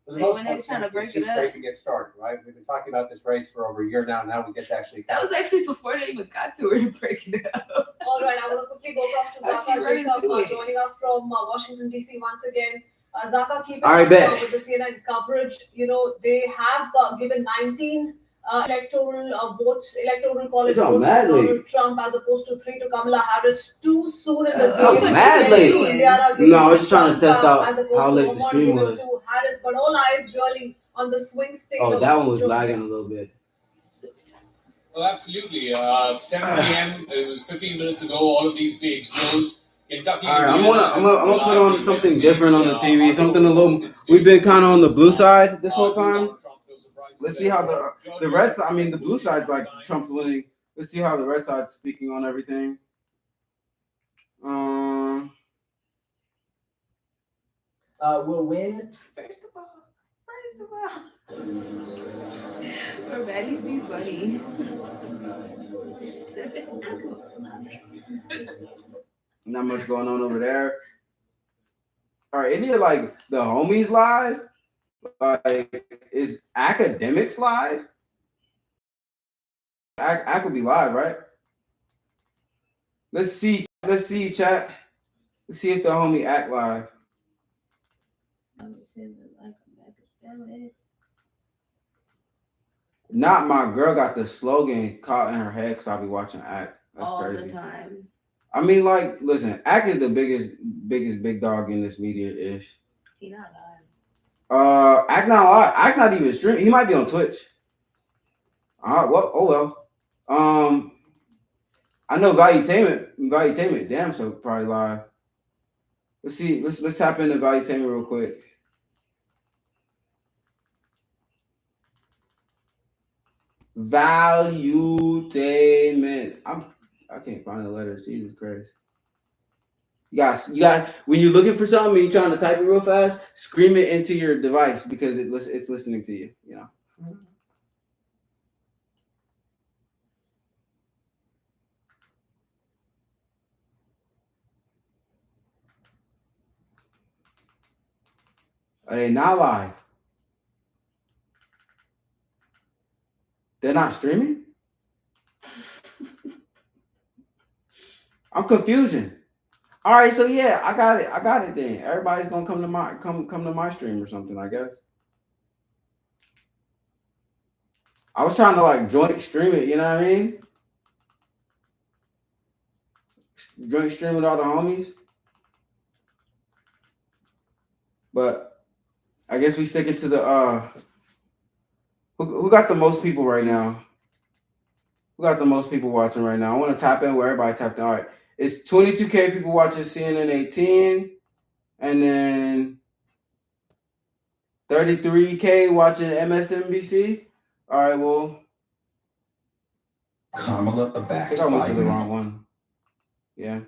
For the Like, most when they part, were trying to break it's it just up. great to get started, right? We've been talking about this race for over a year now. Now we get to actually. That was actually before they even got to her to break it up. All right, I will quickly go across to Actually, Zaka right Jacob, into it. joining us from Washington, D.C. once again. Zaka, keep All right, up bet. with the CNN coverage. You know, they have given 19 electoral votes, electoral college It's on votes to Mad League. Donald Trump as opposed to 3 to Kamala Harris. Too soon in the That was Mad League. No, I was just trying to test out how late the stream was. To Harris, but all eyes really on the swing state. Oh, of that one was Georgia. lagging a little bit. Oh, absolutely. 7 p.m. It was 15 minutes ago. All of these states closed. Kentucky. All right, I'm gonna put on something different on the TV. Something a little. We've been kind of on the blue side this whole time. Let's see how the red side. I mean, the blue side's like Trump's winning. Let's see how the red side's speaking on everything. Will win. First of all. Or baddies be funny. Not much going on over there. All right, any of like the homies live? Like, is academics live? I could be live, right? Let's see, chat. Let's see if the homie act live. I'm feeling like I'm academic. Not my girl got the slogan caught in her head because I'll be watching act. That's all crazy. the time. I mean, like, listen, act is the biggest big dog in this media ish. He not lying. Act not live. Act not even streaming. He might be on Twitch. Well, oh well. I know Valuetainment. Damn, so probably live. Let's see. Let's tap into Valuetainment real quick. Valuetainment. I can't find the letters. Jesus Christ. You got when you're looking for something and you're trying to type it real fast, scream it into your device because it's listening to you. You know. Are they not live? They're not streaming? I'm confusion. All right, so yeah, I got it then. Everybody's gonna come to my stream or something, I guess. I was trying to like joint stream it, you know what I mean? Joint stream with all the homies. But I guess we stick it to the who got the most people right now? Who got the most people watching right now? I want to tap in where everybody tapped in. All right. It's 22K people watching CNN 18, and then 33K watching MSNBC. All right, well. Kamala I backed think I went to the Biden. wrong one. Yeah.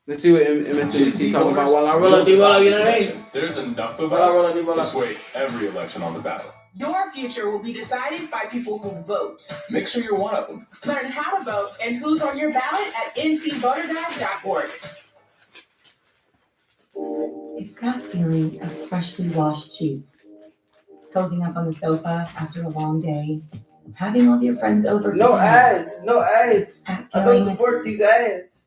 Let's see what MSNBC talking about while I roll up, you know what I mean? There's enough of While I roll up, us to sway every election on the ballot. Your future will be decided by people who vote. Make sure you're one of them. Learn how to vote and who's on your ballot at ncvoterguide.org. It's that feeling of freshly washed sheets, cozying up on the sofa after a long day, having all of your friends over. No ads. No ads. I don't support these ads.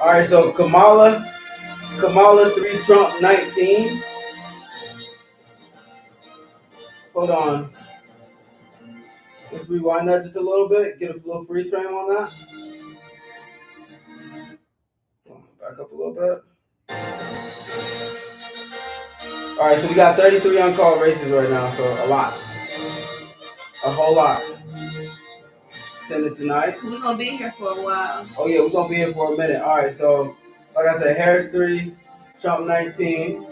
All right, so Kamala 3, Trump 19. Hold on. Let's rewind that just a little bit. Get a little freeze frame on that. Back up a little bit. All right, so we got 33 uncalled races right now, so a lot. A whole lot. Send it tonight. We're going to be here for a while. Oh, yeah, we're going to be here for a minute. All right, so like I said, Harris 3, Trump 19.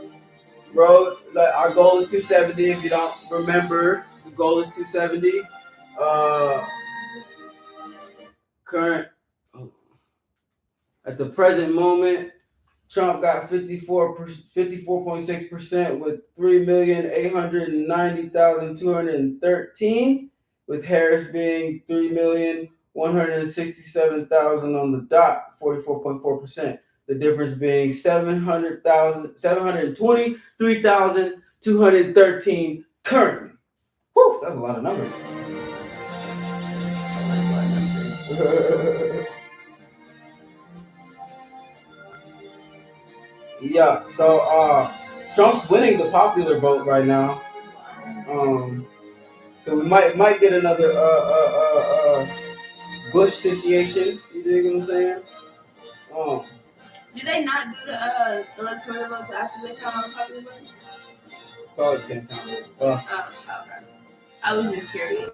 Road, our goal is 270. If you don't remember, the goal is 270. Current, at the present moment, Trump got 54.6% with 3,890,213, with Harris being 3,167,000 on the dot, 44.4%. The difference being 723,213 currently. Whew, that's a lot of numbers. Yeah, so Trump's winning the popular vote right now. So we might get another Bush situation. You dig what I'm saying? Do they not do the electoral votes after they come out of popular votes? Probably the same time. Okay. I was just curious.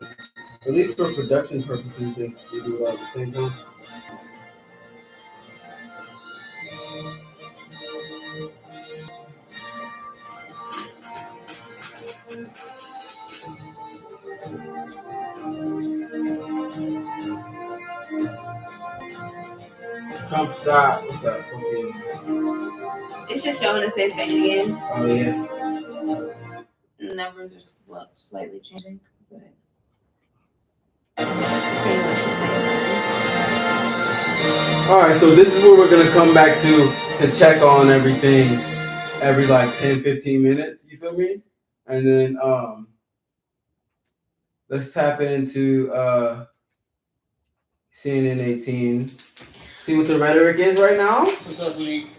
At least for production purposes, they do it all at the same time. Trump's got, what's up? It's just showing the same thing again. Oh, yeah. Numbers are slightly changing. But pretty much the same. All right, so this is where we're going to come back to check on everything every like 10, 15 minutes. You feel me? And then let's tap into CNN 18. See what the rhetoric is right now? So certainly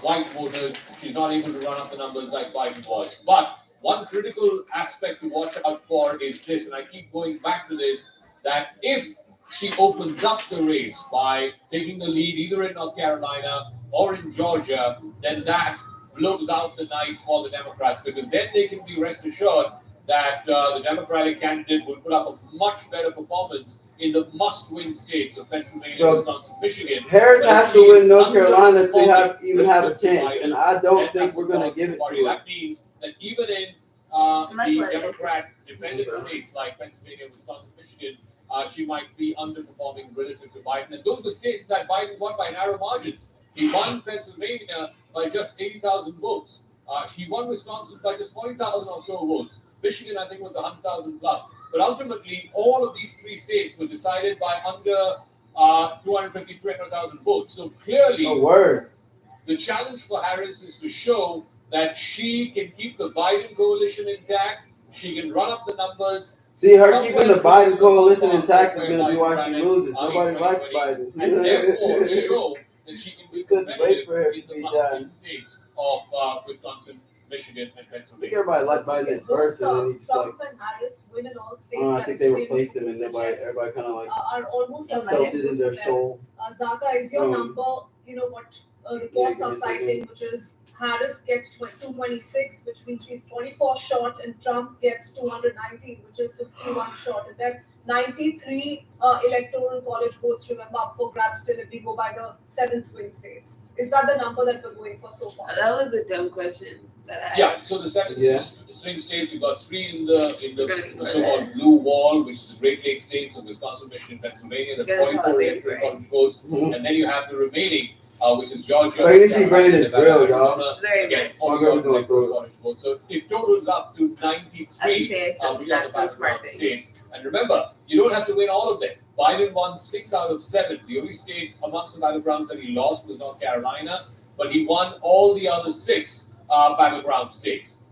white voters, she's not able to run up the numbers like Biden was. But one critical aspect to watch out for is this, and I keep going back to this, that if she opens up the race by taking the lead either in North Carolina or in Georgia, then that blows out the night for the Democrats, because then they can be rest assured that the Democratic candidate will put up a much better performance in the must-win states of Pennsylvania, Wisconsin, Michigan. Harris has to win North Carolina to even have a chance, and I don't think we're going to give it to her. That means that even in what it is. Democrat-dependent states like Pennsylvania, Wisconsin, Michigan, she might be underperforming relative to Biden. And those are the states that Biden won by narrow margins. He won Pennsylvania by just 80,000 votes. He won Wisconsin by just 40,000 or so votes. Michigan, I think, was 100,000 plus. But ultimately, all of these three states were decided by under 250, 300,000 votes. So clearly, the challenge for Harris is to show that she can keep the Biden coalition intact. She can run up the numbers. See, her keeping the Biden coalition intact is going to be why she loses. Nobody likes Biden. And therefore show that she can be competitive in the must-win states of Wisconsin, Michigan, and I think Pennsylvania. everybody liked Biden at first, and then he just like, Trump and Harris win in all states. I think they replaced him, and everybody kind of like are almost felt it in their soul. Zaka, is your number, what reports are citing, which is Harris gets 226, which means she's 44 short, and Trump gets 219, which is 51 short. And then 93 electoral college votes, remember, up for grabs still if we go by the 7 swing states. Is that the number that we're going for so far? That was a dumb question that I Yeah, so the 7 swing states, you've got 3 in the so-called blue wall, which is the Great Lakes states of Wisconsin, Michigan, Pennsylvania. That's 44 electoral college votes. And then you have the remaining, which is Georgia. Pregnancy brain is real, y'all. Again, 41 electoral college votes. So it totals up to 93, which are the battleground states. And remember, you don't have to win all of them. Biden won 6 out of 7. The only state amongst the battlegrounds that he lost was North Carolina, but he won all the other 6 battleground states.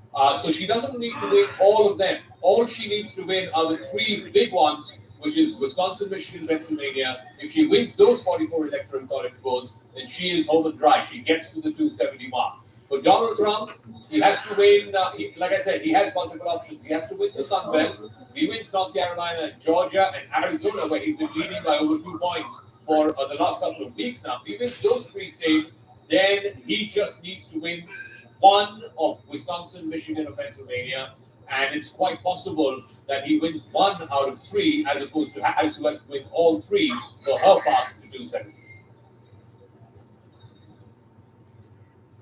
So she doesn't need to win all of them. All she needs to win are the 3 big ones, which is Wisconsin, Michigan, Pennsylvania. If she wins those 44 electoral college votes, then she is home and dry. She gets to the 270 mark. But Donald Trump, he has to win, like I said, he has multiple options. He has to win the Sun Belt. He wins North Carolina, Georgia, and Arizona, where he's been leading by over 2 points for the last couple of weeks now. If he wins those 3 states, then he just needs to win 1 of Wisconsin, Michigan, or Pennsylvania. And it's quite possible that he wins 1 out of 3, as opposed to Harris, who has to win all 3 for her path to 270.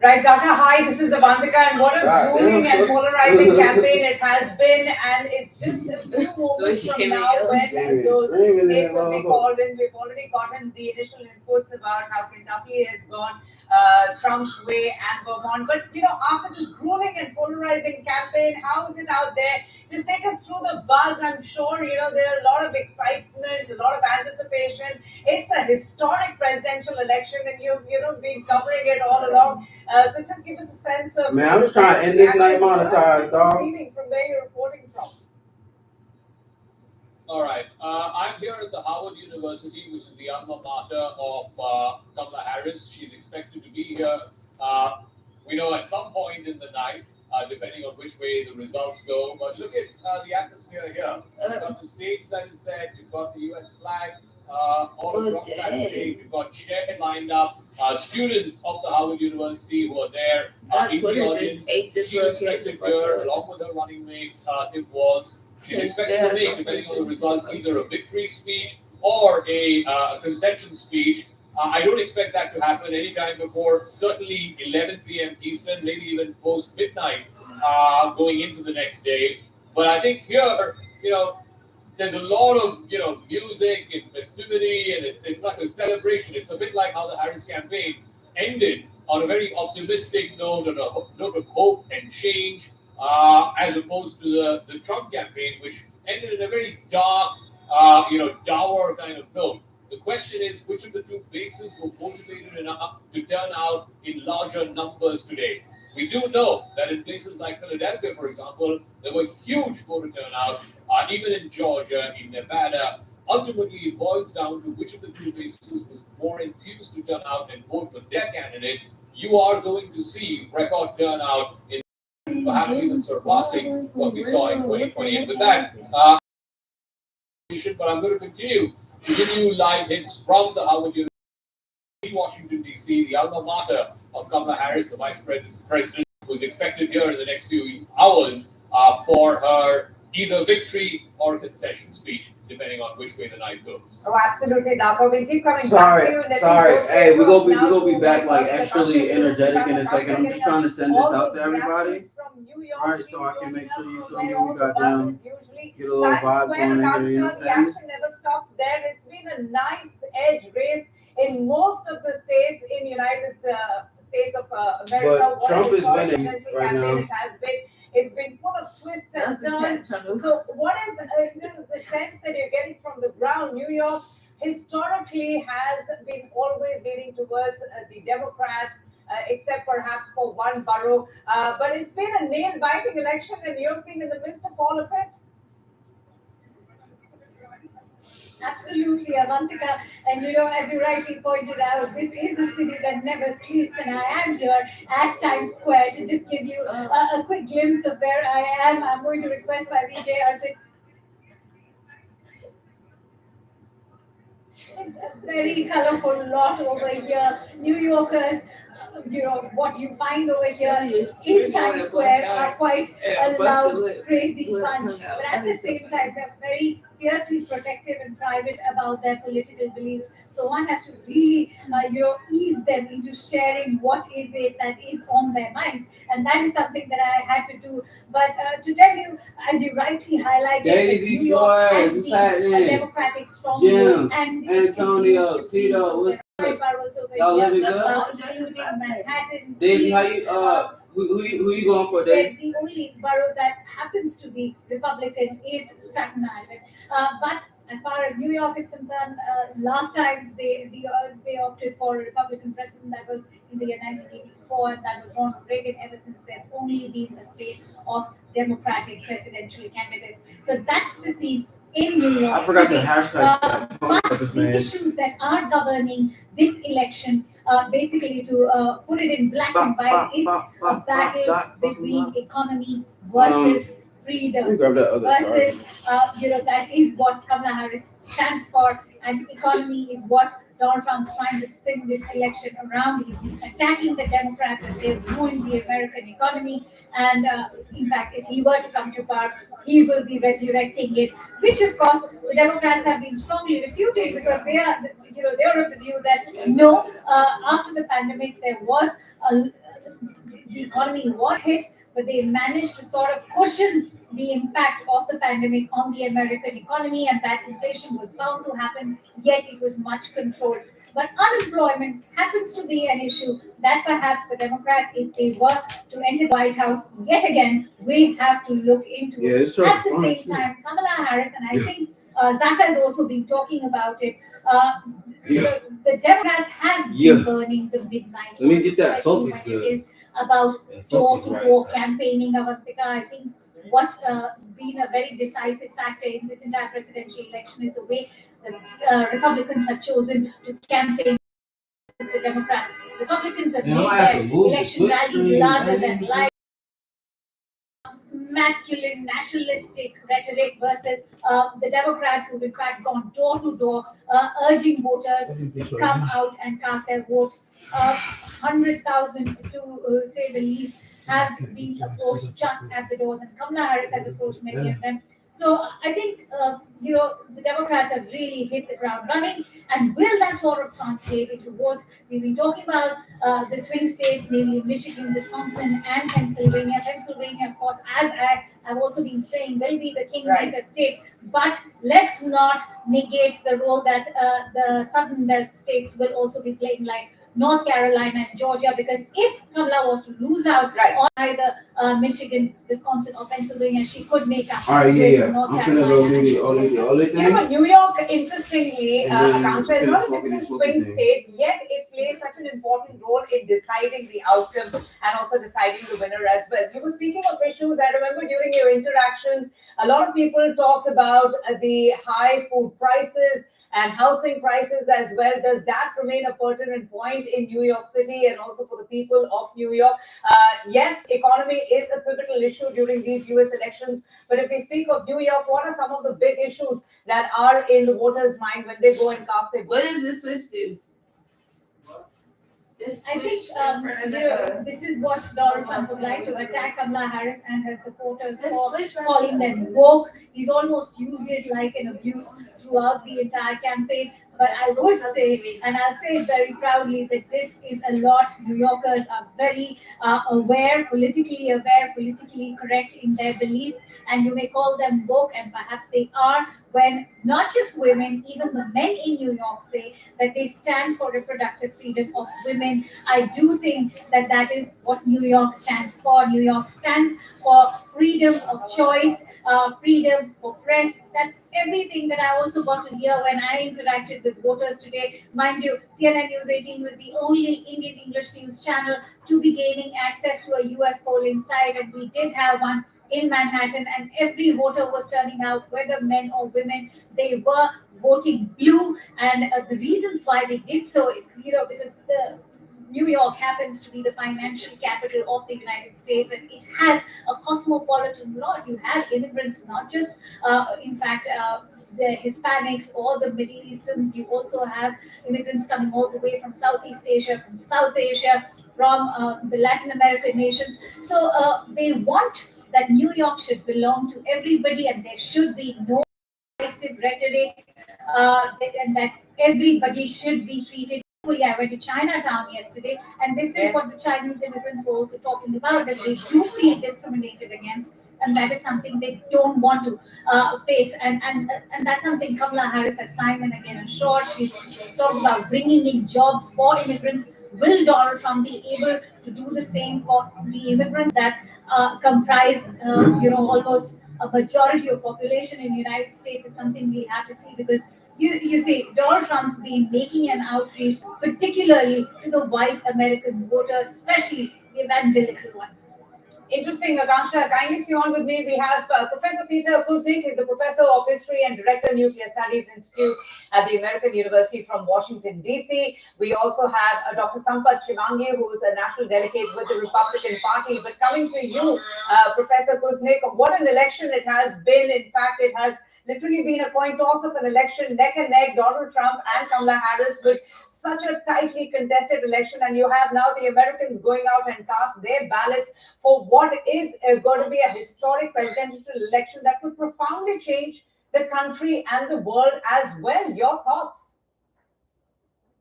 Right, Zaka, hi, this is Avantika, and what a grueling and polarizing campaign it has been, and it's just a few moments from now when those states will be called in. We've already gotten the initial inputs about how Kentucky has gone Trump's way and Vermont, but after this grueling and polarizing campaign, how is it out there? Just take us through the buzz. I'm sure there's a lot of excitement, a lot of anticipation. It's a historic presidential election, and you've been covering it all along. So just give us a sense of. Man, I'm just trying to end this night monetized, dog. Feeling from where you're reporting from. All right. I'm here at the Howard University, which is the alma mater of Kamala Harris. She's expected to be here, we know, at some point in the night, depending on which way the results go. But look at the atmosphere here. You've got the stage that is set. You've got the U.S. flag all across that stage. You've got chairs lined up. Students of the Howard University who are there in the audience. She's expected here, along with her running mate, Tim Walz. She's expected to make, depending on the result, either a victory speech or a concession speech. I don't expect that to happen anytime before, certainly 11 p.m. Eastern, maybe even post midnight going into the next day. But I think here, there's a lot of music and festivity, and it's like a celebration. It's a bit like how the Harris campaign ended on a very optimistic note, on a note of hope and change. As opposed to the Trump campaign, which ended in a very dark, dour kind of note. The question is, which of the 2 bases were motivated enough to turn out in larger numbers today? We do know that in places like Philadelphia, for example, there were huge voter turnout, even in Georgia, in Nevada. Ultimately, it boils down to which of the 2 bases was more enthused to turn out and vote for their candidate. You are going to see record turnout in perhaps even surpassing what we saw in 2020. And with that, but I'm going to continue to give you live hits from the Howard University in Washington, D.C., the alma mater of Kamala Harris, the vice president, who's expected here in the next few hours for her either victory or concession speech, depending on which way the night goes. Oh, absolutely, Zaka. We'll keep coming back to you. Sorry. Hey, we're gonna be back like extremely energetic in a second. I'm just trying to send this out to everybody. New York. Alright, so I can make sure you feel me. We got them. Usually Get a little Times vibe Square, going and in here. I'm sure the action never stops there. It's been a knife's edge race in most of the states in United States of America. But Trump is winning right now. It has been. It's been full of twists and turns. So, what is the sense that you're getting from the ground? New York historically has been always leaning towards the Democrats, except perhaps for one borough. But it's been a nail-biting election, and you've been in the midst of all of it. Absolutely, Avantika. And as you rightly pointed out, this is the city that never sleeps, and I am here at Times Square to just give you a quick glimpse of where I am. I'm going to request my VJ Arpit. It's a very colorful lot over here. New Yorkers, what you find over here in Times Square are quite a loud, crazy bunch. But at the same time, they're very fiercely protective and private about their political beliefs. So one has to really, ease them into sharing what is it that is on their minds. And that is something that I had to do. But to tell you, as you rightly highlighted, Daisy New York has Flores, been a Democratic stronghold, Jim, and Antonio, Tito, what's y'all living good? Including Manhattan. Daisy, how you who you going for, Daisy? The only borough that happens to be Republican is Staten Island. But as far as New York is concerned, last time they opted for a Republican president. That was in the year 1984, and that was Ronald Reagan. Ever since, there's only been a slate of Democratic presidential candidates. So that's the scene in New York. I forgot to hashtag but the issues that are governing this election, basically to put it in black and white, it's a battle between economy versus freedom versus, that is what Kamala Harris stands for, and economy is what Donald Trump's trying to spin this election around. He's attacking the Democrats and they've ruined the American economy. And in fact, if he were to come to power, he will be resurrecting it, which of course the Democrats have been strongly refuting, because they are, they're of the view that no, after the pandemic there was the economy was hit, but they managed to sort of cushion the impact of the pandemic on the American economy, and that inflation was bound to happen, yet it was much controlled. But unemployment happens to be an issue that perhaps the Democrats, if they were to enter the White House yet again, will have to look into it. At the same time, Kamala Harris, and I think Zaka has also been talking about it, the Democrats have been burning the midnight. Let me get that focus when good. it is about door-to-door campaigning. Avantika, I think what's been a very decisive factor in this entire presidential election is the way the Republicans have chosen to campaign against the Democrats. Republicans have made their election rallies larger than life. Masculine, nationalistic rhetoric versus the Democrats who've in fact gone door to door, urging voters to come out and cast their vote. 100,000 to say the least have been approached just at the doors, and Kamala Harris has approached many of them. So I think the Democrats have really hit the ground running, and will that sort of translate into votes? We've been talking about the swing states, namely Michigan, Wisconsin, and Pennsylvania. Pennsylvania, of course, as I have also been saying, will be the kingmaker state. But let's not negate the role that the Southern Belt states will also be playing, like North Carolina and Georgia, because if Kamala was to lose out on either Michigan, Wisconsin, or Pennsylvania, she could make up with North Carolina. But New York, interestingly, Akansha, is not a different swing state, yet it plays such an important role in deciding the outcome and also deciding the winner as well. You were speaking of issues. I remember during your interactions, a lot of people talked about the high food prices and housing prices as well. Does that remain a pertinent point in New York City and also for the people of New York? Yes, economy is a pivotal issue during these US elections. But if we speak of New York, what are some of the big issues that are in the voters' mind when they go and cast their vote? What does this switch do? I think this is what Donald Trump would like to attack Kamala Harris and her supporters for, calling them woke. He's almost used it like an abuse throughout the entire campaign. But I would say, and I'll say it very proudly, that this is a lot. New Yorkers are very aware, politically correct in their beliefs, and you may call them woke, and perhaps they are, when not just women, even the men in New York say that they stand for reproductive freedom of women. I do think that that is what New York stands for. New York stands for freedom of choice, freedom for press. That's everything that I also got to hear when I interacted with voters today. Mind you, CNN News 18 was the only Indian English news channel to be gaining access to a US polling site, and we did have one in Manhattan, and every voter was turning out, whether men or women. They were voting blue, and the reasons why they did so, because the New York happens to be the financial capital of the United States, and it has a cosmopolitan lot. You have immigrants, not just, the Hispanics or the Middle Easterns. You also have immigrants coming all the way from Southeast Asia, from South Asia, from the Latin American nations. So they want that New York should belong to everybody, and there should be no divisive rhetoric, and that everybody should be treated equally. I went to Chinatown yesterday, and this is what the Chinese immigrants were also talking about, that they do feel discriminated against, and that is something they don't want to face. And that's something Kamala Harris has time and again assured. She's talked about bringing in jobs for immigrants. Will Donald Trump be able to do the same for the immigrants that comprise, almost a majority of population in the United States? Is something we have to see, because you see, Donald Trump's been making an outreach, particularly to the white American voter, especially the evangelical ones. Interesting, Akansha. Kindly stay on with me. We have Professor Peter Kuznick. He's the Professor of History and Director, Nuclear Studies Institute at the American University from Washington, D.C. We also have Dr. Sampath Shivangi, who is a national delegate with the Republican Party. But coming to you, Professor Kuznick, what an election it has been. In fact, it has literally been a coin toss of an election, neck and neck, Donald Trump and Kamala Harris, with such a tightly contested election. And you have now the Americans going out and cast their ballots for what is going to be a historic presidential election that could profoundly change the country and the world as well. Your thoughts?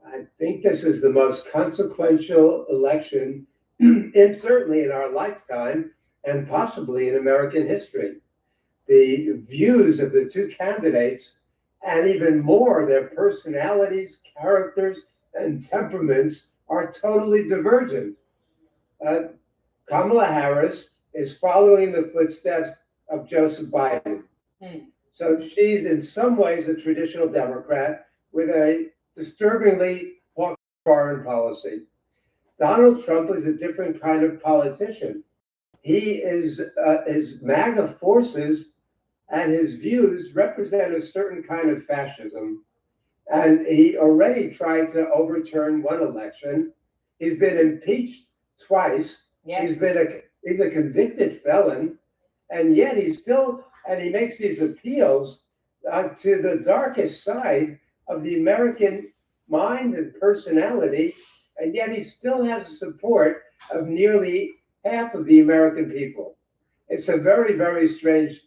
I think this is the most consequential election, and certainly in our lifetime, and possibly in American history. The views of the two candidates, and even more, their personalities, characters, and temperaments, are totally divergent. Kamala Harris is following the footsteps of Joseph Biden. So she's in some ways a traditional Democrat with a disturbingly hawkish foreign policy. Donald Trump is a different kind of politician. He is his MAGA forces and his views represent a certain kind of fascism. And he already tried to overturn one election. He's been impeached twice. Yes. He's a convicted felon, and yet he makes these appeals to the darkest side of the American mind and personality, and yet he still has the support of nearly half of the American people. It's a very, very strange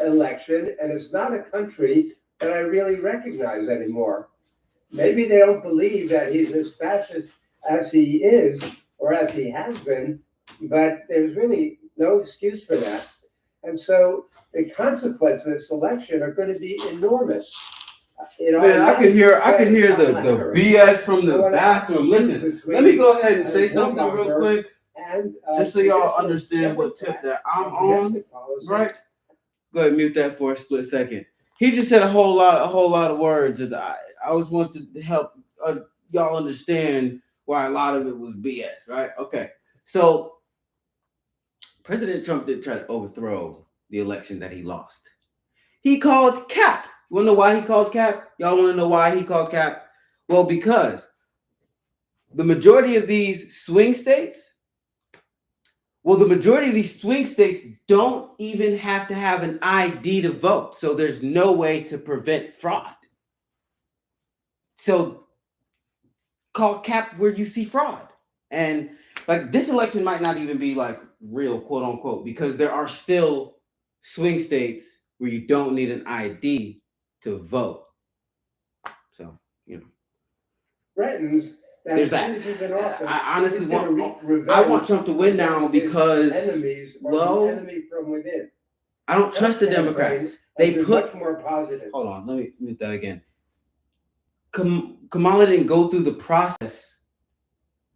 election, and it's not a country that I really recognize anymore. Maybe they don't believe that he's as fascist as he is or as he has been, but there's really no excuse for that. And so the consequences of this election are going to be enormous. Man, I could hear the BS from the bathroom. Listen, let me go ahead and say something real quick, just so y'all understand what tip that I'm on. Right? Go ahead, mute that for a split second. He just said a whole lot of words, and I always wanted to help y'all understand why a lot of it was BS. Right? Okay. So President Trump did try to overthrow the election that he lost. He called cap. You want to know why he called cap? Y'all want to know why he called cap? Well, because the majority of these swing states don't even have to have an ID to vote. So there's no way to prevent fraud. So call cap where you see fraud. And like this election might not even be like real, quote unquote, because there are still swing states where you don't need an ID to vote. So threatens that There's as soon that. as he's in office, I honestly he's gonna want. wreak revenge I want Trump to win now against his because, enemies or well, the enemy from within. I don't trust the Trump's Democrats. campaign They has been put. much more positive. Hold on, let me mute that again. Kamala didn't go through the process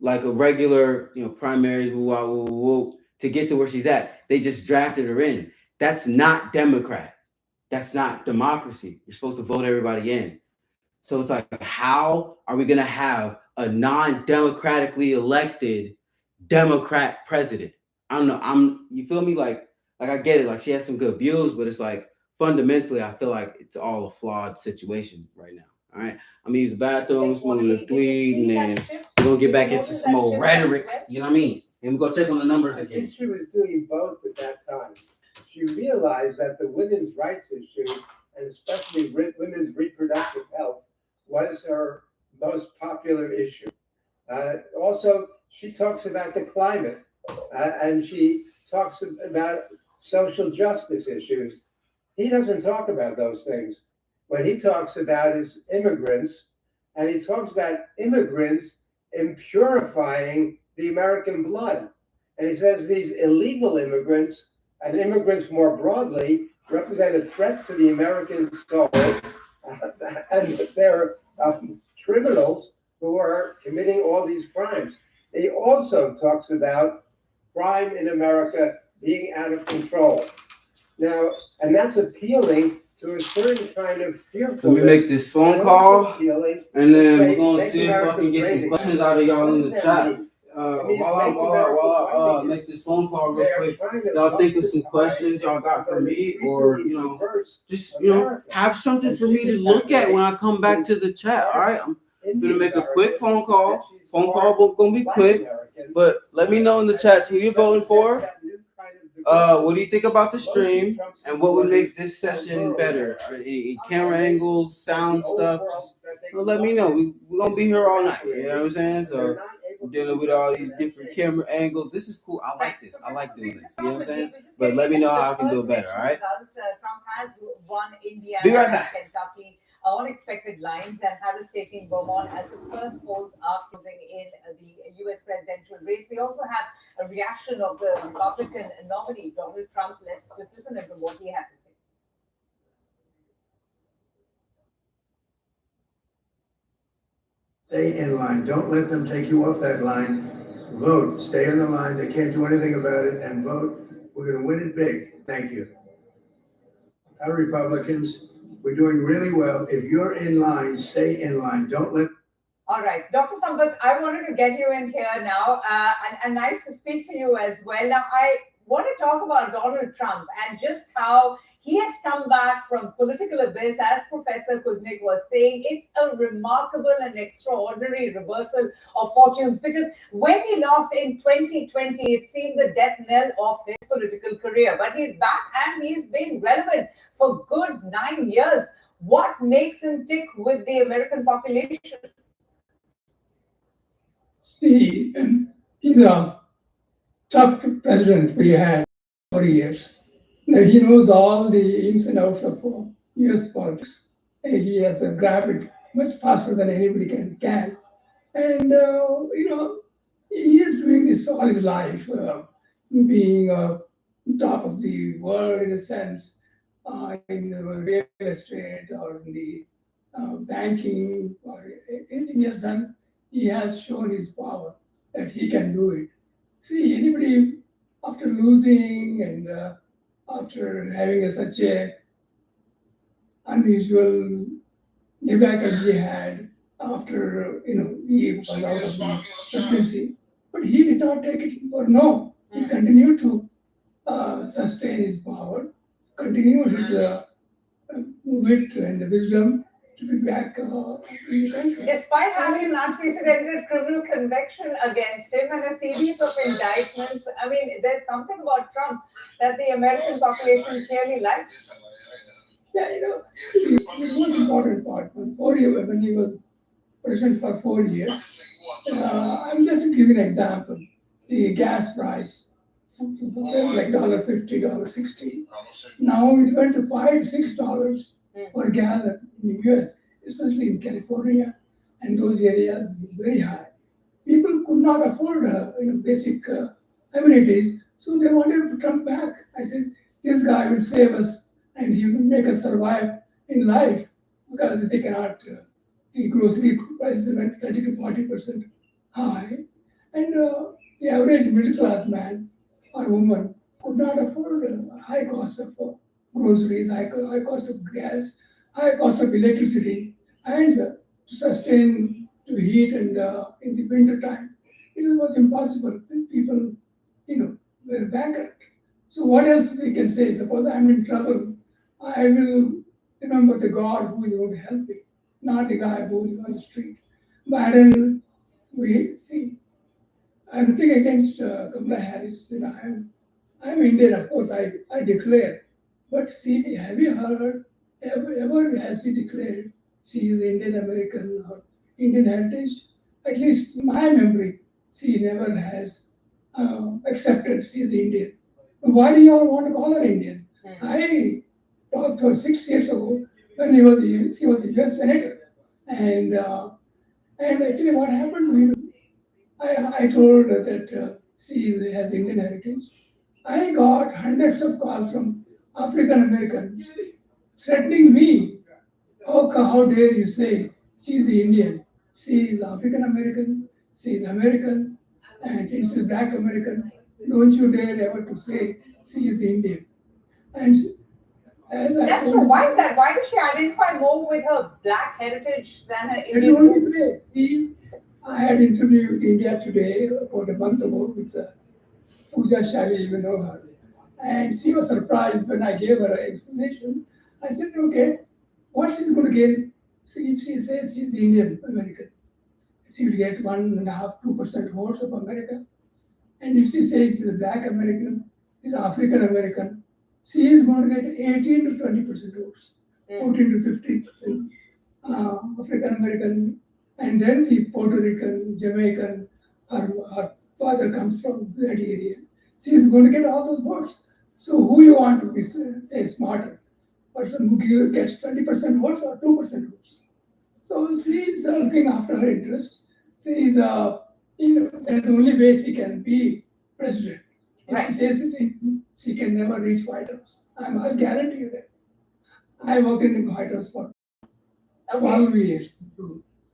like a regular, primaries, to get to where she's at. They just drafted her in. That's not Democrat. That's not democracy. You're supposed to vote everybody in. So it's like, how are we going to have a non-democratically elected Democrat president? I don't know. You feel me? Like I get it. Like she has some good views, but it's like fundamentally, I feel like it's all a flawed situation right now. All right. I'm gonna use the bathroom, smoking a tweed, and then we're gonna get back into some old rhetoric. You know what I mean? And we're gonna check on the numbers I again. think she was doing both at that time. She realized that the women's rights issue, and especially women's reproductive health, was her most popular issue. Also, she talks about the climate, and she talks about social justice issues. He doesn't talk about those things. What he talks about is immigrants, and he talks about immigrants impurifying the American blood. And he says these illegal immigrants and immigrants more broadly represent a threat to the American soul, and they're criminals who are committing all these crimes. He also talks about crime in America being out of control. Now, and that's appealing to a certain kind of fearfulness. Let me make this phone call, and then we're going to see if I can get some questions out of y'all in the chat. While I make this phone call real quick, y'all think of some questions y'all got for me, or just have something for me to look at when I come back to the chat. All right, I'm gonna make a quick phone call. Phone call gonna be quick, but let me know in the chat who you're voting for. What do you think about the stream, and what would make this session better? Any camera angles, sound stuff? Just let me know. We're gonna be here all night. You know what I'm saying? So we're dealing with all these different camera angles. This is cool. I like this. I like doing this. You know what I'm saying? But let me know how I can do it better. All right. Trump has won Indiana Be right back. and Kentucky on expected lines, and Harris taking Vermont as the first polls are closing in the U.S. presidential race. We also have a reaction of the Republican nominee, Donald Trump. Let's just listen to what he had to say. Stay in line. Don't let them take you off that line. Vote. Stay in the line. They can't do anything about it. And vote. We're going to win it big. Thank you. Our Republicans, we're doing really well. If you're in line, stay in line. Don't let. All right, Dr. Sampath, I wanted to get you in here now, and nice to speak to you as well. Now, I want to talk about Donald Trump and just how he has come back from political abyss, as Professor Kuznick was saying. It's a remarkable and extraordinary reversal of fortunes, because when he lost in 2020, it seemed the death knell of his political career. But he's back and he's been relevant for good 9 years. What makes him tick with the American population? See, he's a tough president we had for years. Now, he knows all the ins and outs of U.S. politics. He has grabbed it much faster than anybody can. And, he is doing this all his life, being top of the world in a sense, in the real estate or in the banking or anything he has done. He has shown his power that he can do it. See, anybody after losing and after having such a unusual debacle he had after he was out of the presidency, but he did not take it for no. He continued to sustain his power, continue his wit and wisdom to be back in the country. Despite having an unprecedented criminal conviction against him and a series of indictments, I mean, there's something about Trump that the American population clearly likes. Yeah, the most important part, when he was president for 4 years, I'm just giving an example. The gas price was like $1.50, $1.60. Now it went to $5, $6 per gallon in the US, especially in California and those areas is very high. People could not afford basic amenities, so they wanted Trump back. I said, this guy will save us and he will make us survive in life because they cannot, the grocery prices went 30 to 40% high, and the average middle class man or woman could not afford a high cost of groceries, high cost of gas, high cost of electricity, and to sustain, to heat, and in the winter time, it was impossible. People, were bankrupt. So what else they can say? Suppose I'm in trouble, I will remember the God who is going to help me, not the guy who is on the street. Biden, we see. I'm nothing against Kamala Harris. I'm Indian, of course. I declare. But see, have you heard ever has he declared she is Indian American or Indian heritage? At least my memory, she never has accepted she is Indian. Why do you all want to call her Indian? I talked to her 6 years ago when she was a US senator, and actually what happened? I told her that she has Indian heritage. I got hundreds of calls from African Americans threatening me. Oh, how dare you say she's Indian? She is African American, she is American, and she is Black American. Don't you dare ever to say she is Indian. And as I That's told true. you, Why is that? Why does she identify more with her black heritage than her I Indian told you roots? today, see, I had interview with India Today about a month ago with Pooja Shali, you know her. And she was surprised when I gave her an explanation. I said, okay, what she's going to gain? So if she says she's Indian American, she will get 1.5%, 2% votes of America. And if she says she's a Black American, she's African American, she is going to get 18 to 20% votes, 14 to 15% African American, and then the Puerto Rican, Jamaican, her father comes from that area. She is going to get all those votes. So who you want to be say smarter? Person who gets 20% votes or 2% votes? So she is looking after her interest. She is, that's the only way she can be president. If she says she can never reach White House. I'll guarantee you that. I work in the White House for 12 years.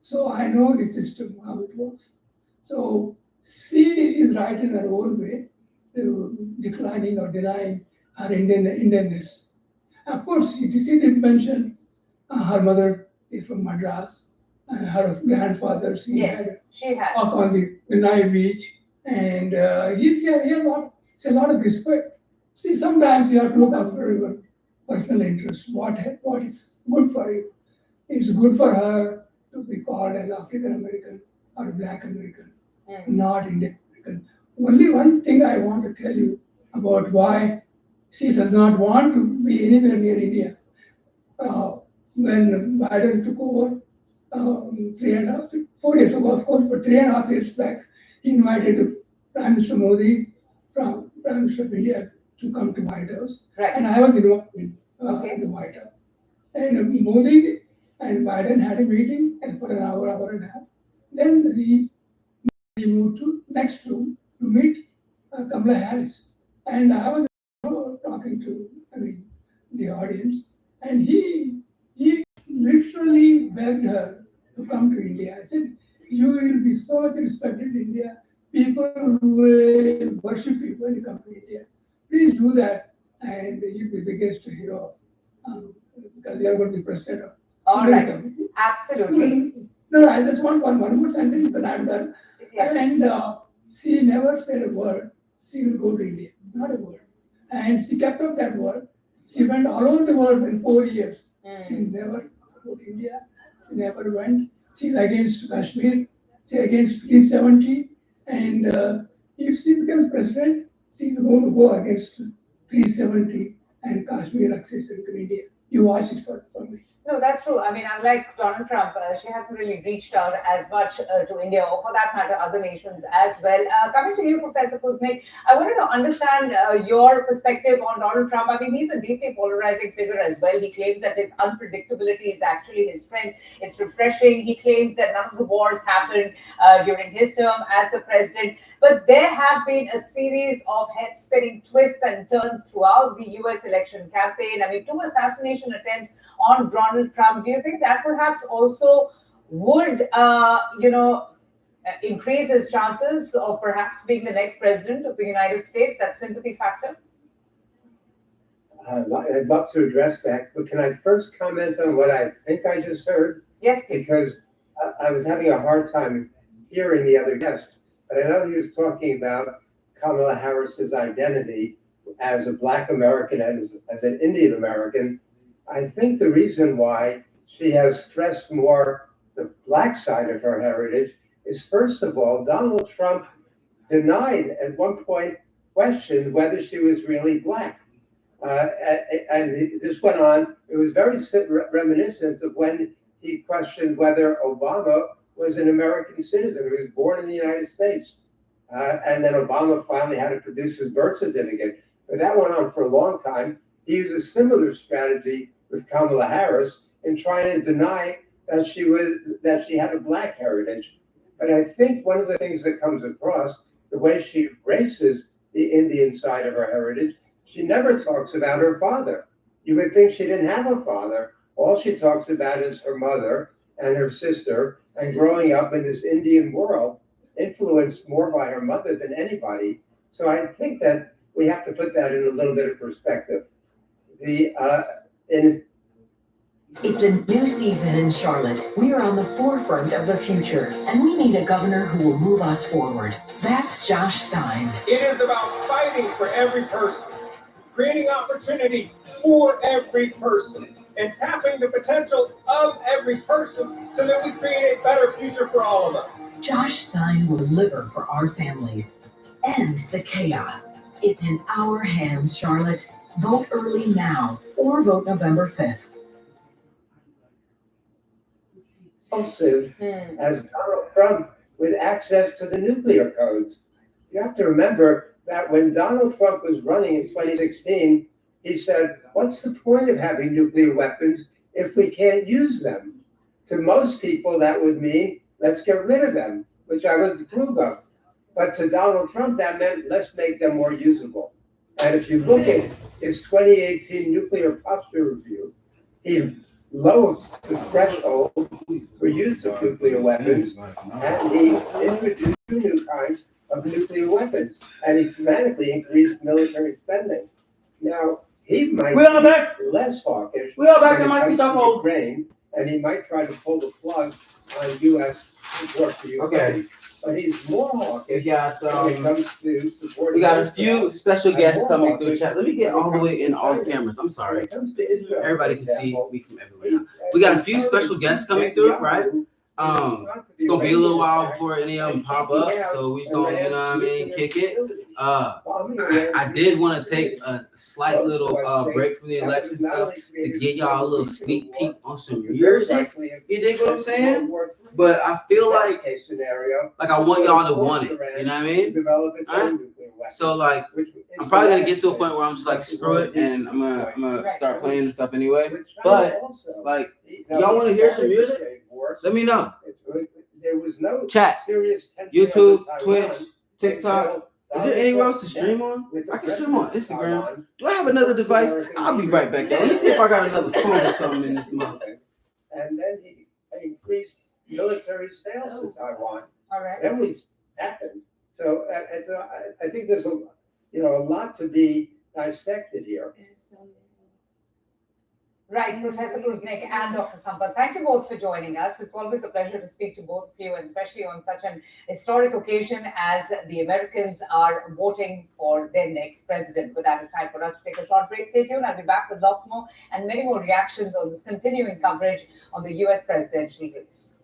So I know the system, how it works. So she is right in her own way, declining or denying her Indianness. Of course, she did mention her mother is from Madras, her grandfather, she Yes, she has. Talk on the Kenai beach, and he has a lot of respect. See, sometimes you have to look after your personal interests. What is good for you? It's good for her to be called as African American or Black American, not Indian American. Only one thing I want to tell you about why she does not want to be anywhere near India. When Biden took over 4 years ago, of course, but 3.5 years back, he invited Prime Minister Modi from Prime Minister of India to come to White House. Right. And I was involved in the White House. And Modi and Biden had a meeting and for an hour and a half. Then he moved to next room to meet Kamala Harris. And I was talking to the audience, and he literally begged her to come to India. I said, you will be so much respected in India. People will worship you when you come to India. Please do that, and you'll be the biggest hero because you are going to be president of All America. right. Absolutely. No, I just want one more sentence that I'm done. Yes. And she never said a word. She will go to India, not a word. And she kept up that word. She went all over the world in 4 years. She never go to India. She never went. She's against Kashmir. She's against 370. And if she becomes president, she's going to go against 370 and Kashmir accession to India. You watch it for me. No, that's true. I mean, unlike Donald Trump, she hasn't really reached out as much to India, or for that matter, other nations as well. Coming to you, Professor Kuznick, I wanted to understand your perspective on Donald Trump. I mean, he's a deeply polarizing figure as well. He claims that his unpredictability is actually his strength. It's refreshing. He claims that none of the wars happened during his term as the president. But there have been a series of head-spinning twists and turns throughout the U.S. election campaign. I mean, 2 assassination attempts on Donald Trump. Do you think that perhaps also would, increase his chances of perhaps being the next president of the United States? That sympathy factor? I'd love to address that, but can I first comment on what I think I just heard? Yes, please. Because I was having a hard time hearing the other guest, but I know he was talking about Kamala Harris's identity as a Black American and as an Indian American. I think the reason why she has stressed more the Black side of her heritage is, first of all, Donald Trump denied at one point, questioned whether she was really Black. And this went on, it was very reminiscent of when he questioned whether Obama was an American citizen who was born in the United States. And then Obama finally had to produce his birth certificate. But that went on for a long time. He used a similar strategy with Kamala Harris in trying to deny that she had a Black heritage. But I think one of the things that comes across, the way she embraces the Indian side of her heritage, she never talks about her father. You would think she didn't have a father. All she talks about is her mother and her sister, and growing up in this Indian world, influenced more by her mother than anybody. So I think that we have to put that in a little bit of perspective. It's a new season in Charlotte. We are on the forefront of the future, and we need a governor who will move us forward. That's Josh Stein. It is about fighting for every person, creating opportunity for every person, and tapping the potential of every person so that we create a better future for all of us. Josh Stein will deliver for our families. End the chaos. It's in our hands, Charlotte. Vote early now or vote November 5th. Impulsive as Donald Trump with access to the nuclear codes. You have to remember that when Donald Trump was running in 2016, he said, what's the point of having nuclear weapons if we can't use them? To most people, that would mean, let's get rid of them, which I would approve of. But to Donald Trump, that meant, let's make them more usable. And if you look at his 2018 nuclear posture review, he lowered the threshold for use of nuclear weapons, and he introduced 2 new kinds of nuclear weapons, and he dramatically increased military spending. Now, he might be less hawkish when it comes to Ukraine, and he might try to pull the plug on U.S. support for Ukraine. Okay. But he's more hawkish when it comes to supporting. We got a few special guests coming through chat. Let me get all the way in all the cameras. I'm sorry. Everybody can see me from everywhere now. We got a few special guests coming through, right? It's gonna be a little while before any of them pop up, so we just gonna, you know what I mean, kick it. I did want to take a slight little break from the election stuff to give y'all a little sneak peek on some music. You dig what I'm saying? But I feel like I want y'all to want it. You know what I mean? All right? So like, I'm probably gonna get to a point where I'm just like, screw it, and I'm gonna start playing the stuff anyway. But like, y'all want to hear some music? Let me know. Chat, YouTube, Twitch, TikTok. Is there anywhere else to stream on? I can stream on Instagram. Do I have another device? I'll be right back. Let me see if I got another phone or something in this month. And then he increased military sales to Taiwan. All right. Then we happened. So I think there's a lot to be dissected here. Right, Professor Kuznick and Dr. Sampath, thank you both for joining us. It's always a pleasure to speak to both of you, and especially on such an historic occasion as the Americans are voting for their next president. But that is time for us to take a short break. Stay tuned. I'll be back with lots more and many more reactions on this continuing coverage on the US presidential race.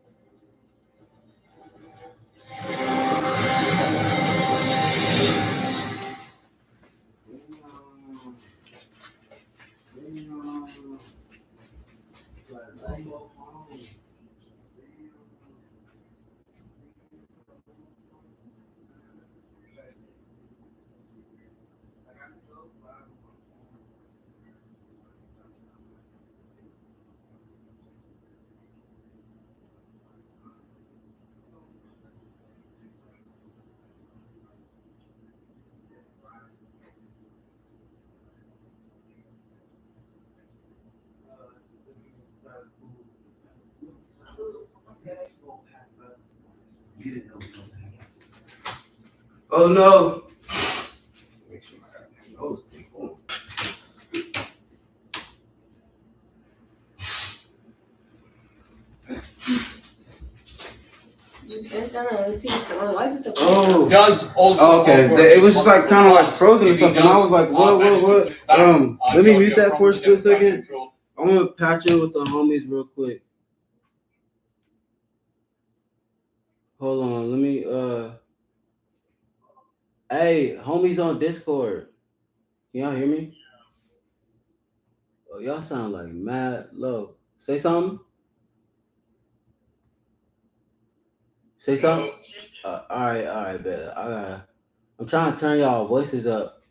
Oh no. Why is it so Oh, Does also okay. offer It was just like kind of like frozen or if he something. I was does, like, what? manage to switch back, Let me mute Georgia that from for a the split Democratic second. control. I want to patch in with the homies real quick. Hold on. Let me. Hey, homies on Discord. Can y'all hear me? Oh, y'all sound like mad low. Say something. Say something. All right, bet. I'm trying to turn y'all voices up.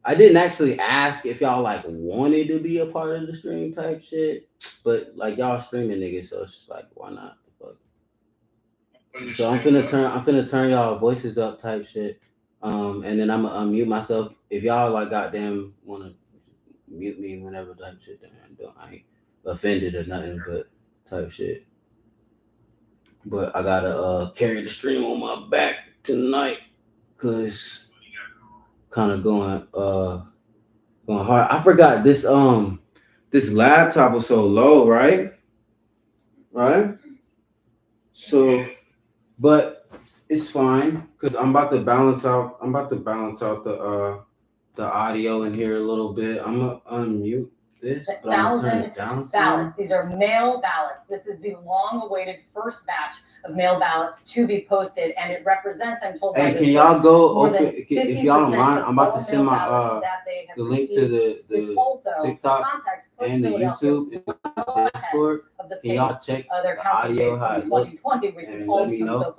I didn't actually ask if y'all like wanted to be a part of the stream type shit, but like y'all streaming niggas, so it's just like why not? Fuck. So I'm finna turn y'all voices up type shit. And then I'm gonna unmute myself. If y'all like goddamn wanna mute me whenever type shit, then I ain't offended or nothing, but type shit. But I gotta carry the stream on my back tonight, cause kind of going hard. I forgot this laptop was so low, right? So, but it's fine because I'm about to balance out the audio in here a little bit. I'm gonna unmute this, but I'm gonna turn it down. Ballots. These are mail ballots. This is the long-awaited first batch of mail ballots to be posted, and it represents, I'm told, hey, can y'all go open if y'all don't mind? I'm about to send my the link to the TikTok and the YouTube in the Discord. Can y'all check the audio how it looks and let me know?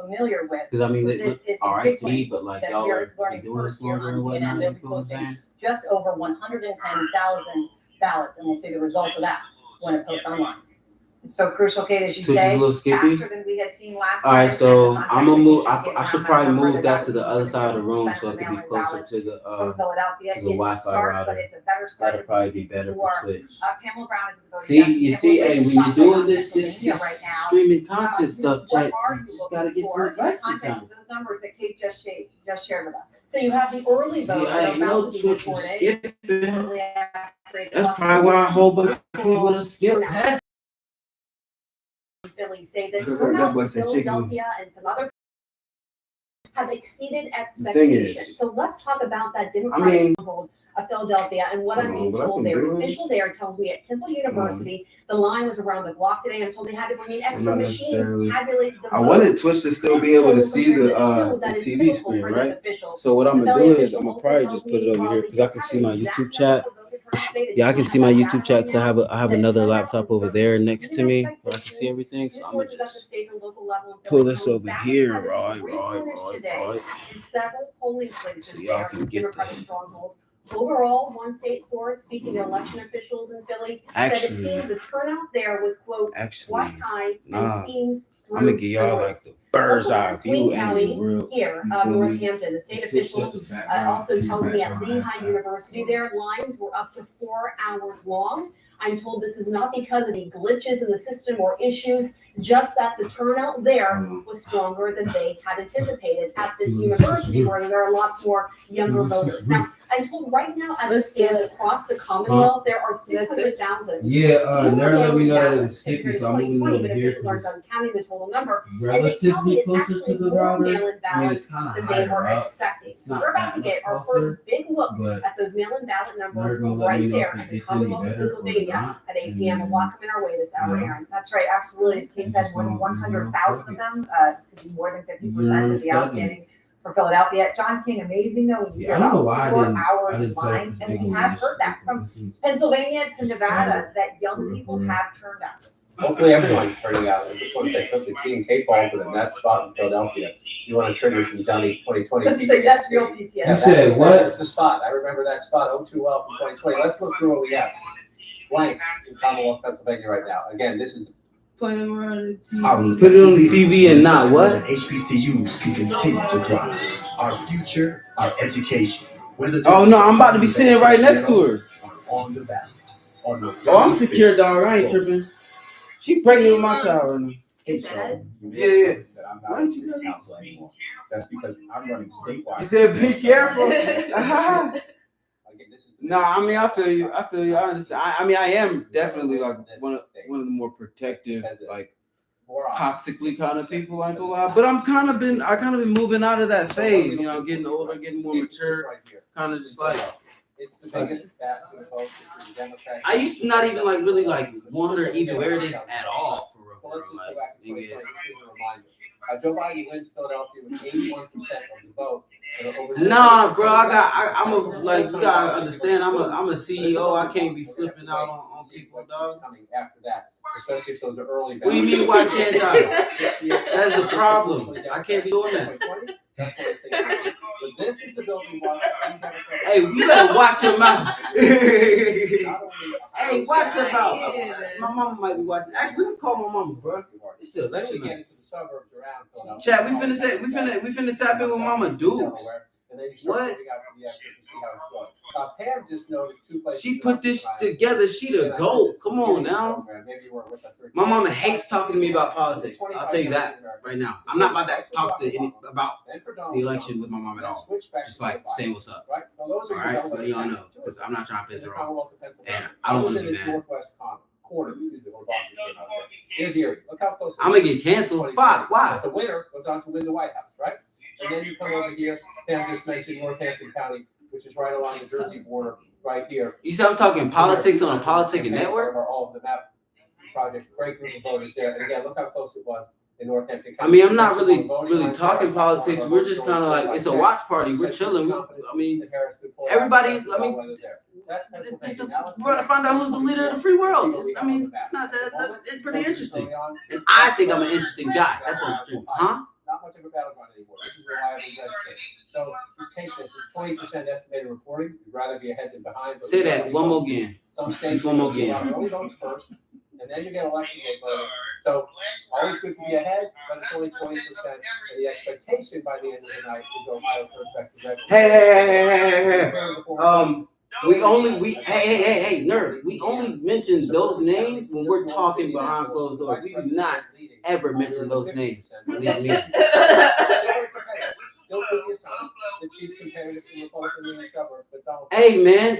Because I mean, it looks alright to me, but like y'all are doing this longer and whatnot. You feel what I'm saying? Just over 110,000 ballots, and we'll see the results of that when it posts online. It's so crucial, Kate, as you Just say, a little skippy. faster than we had seen last All time. right, so I'm gonna move. I I should probably move that to the other side of the room so it can be closer to the Philadelphia. to the Wi-Fi router. It's a better start. That'll probably be better for Twitch. Pamela Brown is the See, you see, hey, when you're doing this streaming content stuff, Jack, you just gotta get some advice sometimes. Those numbers that Kate just shared with us. So you have the early votes that are about to be Twitch was reported. skipping. That's probably why a whole bunch of people to skip past. Philly say that Philadelphia and some other have exceeded expectations. So let's talk about that Democratic stronghold of Philadelphia and what I'm being told there. An official there tells me at Temple University, the line was around the block today. I'm told they had to bring in extra machines to tabulate the votes. I wanted Twitch to still be able to see the TV screen, right? So what I'm gonna do is I'm gonna probably just put it over here because I can see my YouTube chat. Yeah, I can see my YouTube chat because I have another laptop over there next to me where I can see everything. So I'm gonna just pull this over here, right. In several polling places So y'all can get Democratic stronghold. Overall, one state source speaking to election officials in Philly said it seems the turnout there was, quote, quite high and seems I'm gonna give y'all like the bird's eye view angle here, Northampton. The state official also tells me at Lehigh University their lines were up to 4 hours long. I'm told this is not because of any glitches in the system or issues, just that the turnout there was stronger than they had anticipated at this university where there are a lot more younger voters. Now, I'm told right now, as it stands across the Commonwealth, there are 600,000. Yeah, Nara let me know that it was skippy, so I'm moving over here because it's counting the total number, relatively closer to the router. I mean, it's kind of than they were expecting. So we're about to get our first big look at those mail-in ballot numbers right there at the Commonwealth of Pennsylvania at 8 p.m. and walk them in our way this hour, Aaron. That's right, absolutely. As Kate said, 100,000 of them, could be more than 50% of the outstanding for Philadelphia. John King, amazing though. We hear about 4 hours of lines, and we have heard that from Pennsylvania to Nevada that young people have turned out. Hopefully everyone's turning out. I just want to say quickly, seeing Kate Ball with a net spot in Philadelphia, you want to trigger some Johnny 2020. Let's say that's real PTSD. Yeah, you said what? That's the spot. I remember that spot too well from 2020. Let's look through what we have. Blank in Commonwealth, Pennsylvania right now. Again, this is put it on the TV and not what? HBCUs can continue to thrive. Our future, our education. Oh no, I'm about to be sitting right next to her. On the ballot. Oh, I'm secure, dog. I ain't tripping. She pregnant with my child right now. Your dad? Yeah. That I'm not in city council anymore. That's because I'm running statewide. You said be careful. Nah, I mean, I feel you. I understand. I mean, I am definitely like one of the more protective, like toxically kind of people. I ain't gonna lie, but I kind of been moving out of that phase. You know, getting older, getting more mature. Kind of just like. It's the biggest basket of votes for the Democrats. I used to not even like really like want her to even wear this at all for real. Like, nigga. Joe Biden wins Philadelphia with 81% of the vote. Nah, bro, I'm a like you gotta understand. I'm a CEO. I can't be flipping out on people, dog. Coming after that, especially if those are early. What do you mean? Why can't I? That's a problem. I can't be doing that. That's what I think. But this is the bill we want. Hey, you better watch your mouth. Hey, watch your mouth. My mama might be watching. Actually, let me call my mama, bro. It's the election night. Chat, we finna tap in with Mama Dukes. What? Pam just noted 2 places. She put this together. She the GOAT. Come on now. My mama hates talking to me about politics. I'll tell you that right now. I'm not about to talk to about the election with my mom at all. Just like saying what's up. All right, so y'all know, because I'm not trying to piss her off, and I don't want to be mad. I'm gonna get canceled. Why? The winner was on to win the White House, right? And then you come over here. Pam just mentioned Northampton County, which is right along the Jersey border, right here. You said I'm talking politics on a politicking network? All of the map project, great group of voters there. And again, look how close it was in Northampton I County. mean, I'm not really talking politics. We're just kind of like, it's a watch party. We're chilling. I mean, everybody, I mean, we're going to find out who's the leader of the free world. I mean, it's not that, it's pretty interesting. And I think I'm an interesting guy. That's what I'm streaming. Huh? Not much of a battleground anymore. This is reliably red state. So just take this. It's 20% estimated reporting. You'd rather be ahead than behind. Say that one more again. Some states one more again. Early votes first, and then you get election day voting. So always good to be ahead, but it's only 20%. And the expectation by the end of the night is Ohio turns back to red. Hey. Hey, nerd. We only mention those names when we're talking behind closed doors. We do not ever mention those names. Hey man,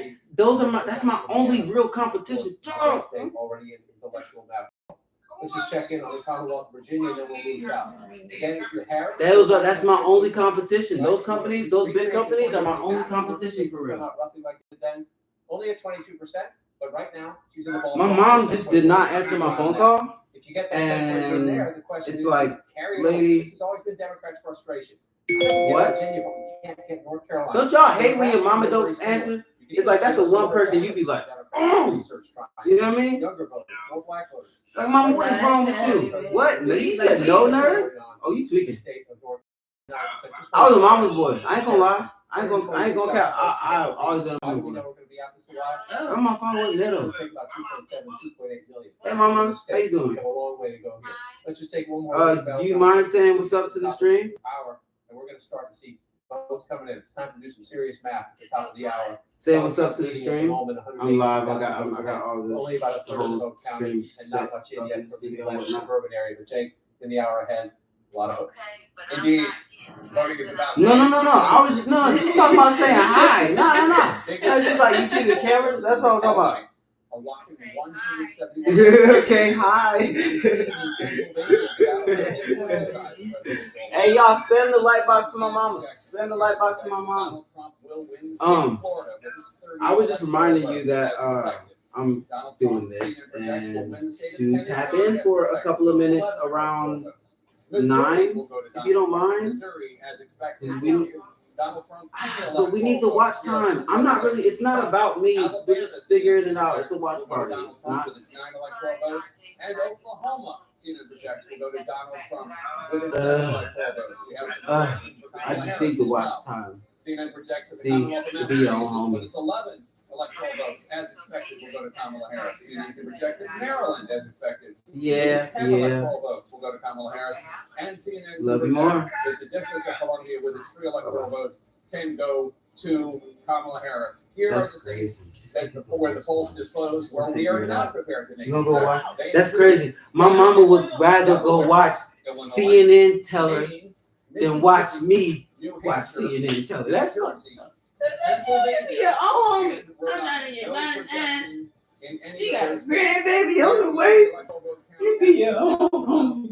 that's my only real competition. Already in intellectual map. Let's just check in on the Commonwealth of Virginia, and then we'll move south. Again, if you're Harris, that's my only competition. Those companies, those big companies, are my only competition for real. Only at 22%, but right now she's in the ball. My mom just did not answer my phone call. If you get that and there, the question it's is, like, lady, this has always been Democrats' frustration. What? Virginia, but we can't get North Carolina. Don't y'all hate when your mama don't answer? It's like that's the one person you be like, oh, you know what I mean? Like, mama, what is wrong with you? What? You said no, nerd? Oh, you tweaking? I was a mama's boy. I ain't gonna lie. I ain't gonna cap. I always been a mama's boy. Oh, my phone wasn't there though. Hey, mama, how you doing? Let's just take one more. Do you mind saying what's up to the stream? And we're gonna start to see votes coming in. It's time to do some serious math at the top of the hour. Say what's up to the stream. I'm live. I got all this. Only about a third of the vote counted, and not much in yet for the suburban area. But Jake, in the hour ahead, a lot of votes. Indeed. Voting is about. No. I was just talking about saying hi. No. It's just like you see the cameras. That's what I'm talking about. A whopping 170. Okay, hi. Hey, y'all, spam the like box for my mama. Spam the like box for my mama. I was just reminding you that I'm doing this, and to tap in for a couple of minutes around 9, if you don't mind. But we need the watch time. I'm not really, it's not about me. We're just figuring it out. It's a watch party. It's not. With its 9 electoral votes, and Oklahoma, CNN projects, will go to Donald Trump with its 7 electoral votes. I just need the watch time. CNN projects that the See, Commonwealth of to be your own Massachusetts, with homie. its 11 electoral votes, as expected, will go to Kamala Harris. CNN projected Maryland, as expected. Yeah, Its 10 electoral votes will go to Kamala Harris. And CNN Love you project more. that the District of Columbia, with its 3 electoral votes, can go to Kamala Harris. Here are the states where the polls disclose where we are not prepared to make. She gonna go watch. That's crazy. My mama would rather go watch CNN tell her than watch me watch CNN tell her. That's not. Pennsylvania. Oh, I'm not in your mind. She got a grandbaby on the way. You be your own home.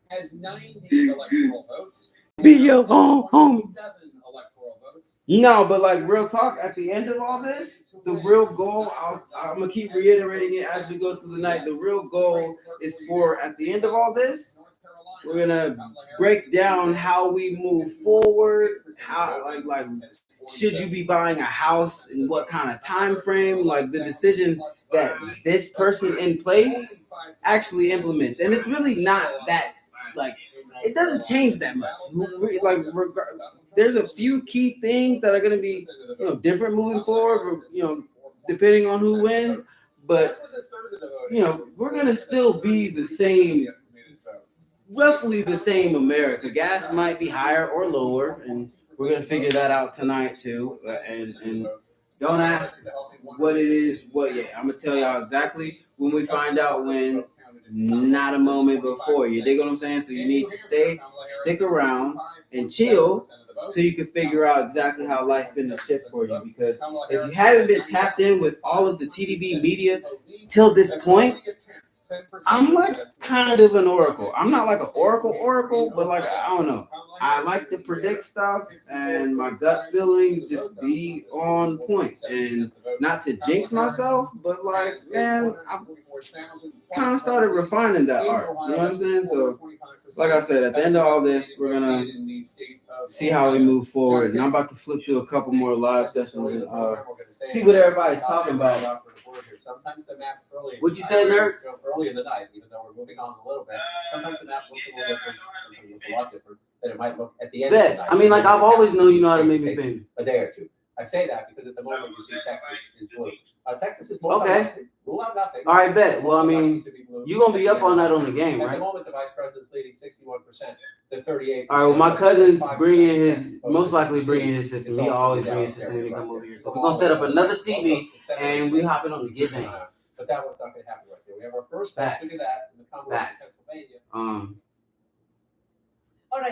Has 90 electoral votes. Be your own home. 7 electoral votes. No, but like real talk, at the end of all this, the real goal, I'm gonna keep reiterating it as we go through the night. The real goal is for at the end of all this, we're gonna break down how we move forward. How like should you be buying a house in what kind of time frame? Like the decisions that this person in place actually implements, and it's really not that like it doesn't change that much. Like there's a few key things that are gonna be different moving forward. Depending on who wins, but we're gonna still be the same. Roughly the same America. Gas might be higher or lower, and we're gonna figure that out tonight too. And don't ask what it is. I'm gonna tell y'all exactly when we find out when. Not a moment before. You dig what I'm saying? So you need to stick around and chill so you can figure out exactly how life finna shift for you. Because if you haven't been tapped in with all of the TDB media till this point, I'm like kind of an oracle. I'm not like an oracle, but like I don't know. I like to predict stuff, and my gut feelings just be on point. And not to jinx myself, but like man, I've kind of started refining that art. You know what I'm saying? So, like I said, at the end of all this, we're gonna see how we move forward. And I'm about to flip through a couple more live sessions and see what everybody's talking about. What'd you say, nerd? Early in the night, even though we're moving on a little bit, sometimes the map looks a little different. Sometimes it looks a lot different than it might look at the end of the night. I mean, like I've always known you know how to make me famous. A day or two. I say that because at the moment you see Texas is blue. Texas is most okay. Unlikely. Rule out nothing. All right, bet. Well, I mean, you're gonna be up on that on the game, right? At the moment, the vice president's leading 61%. The 38%. All right. Well, my cousin's most likely bringing his system. He always brings his system when he come over here. So we're gonna set up another TV and we hopping on the get game. But that one's not gonna happen right there. We have our first match. Look at that in the Commonwealth of Pennsylvania.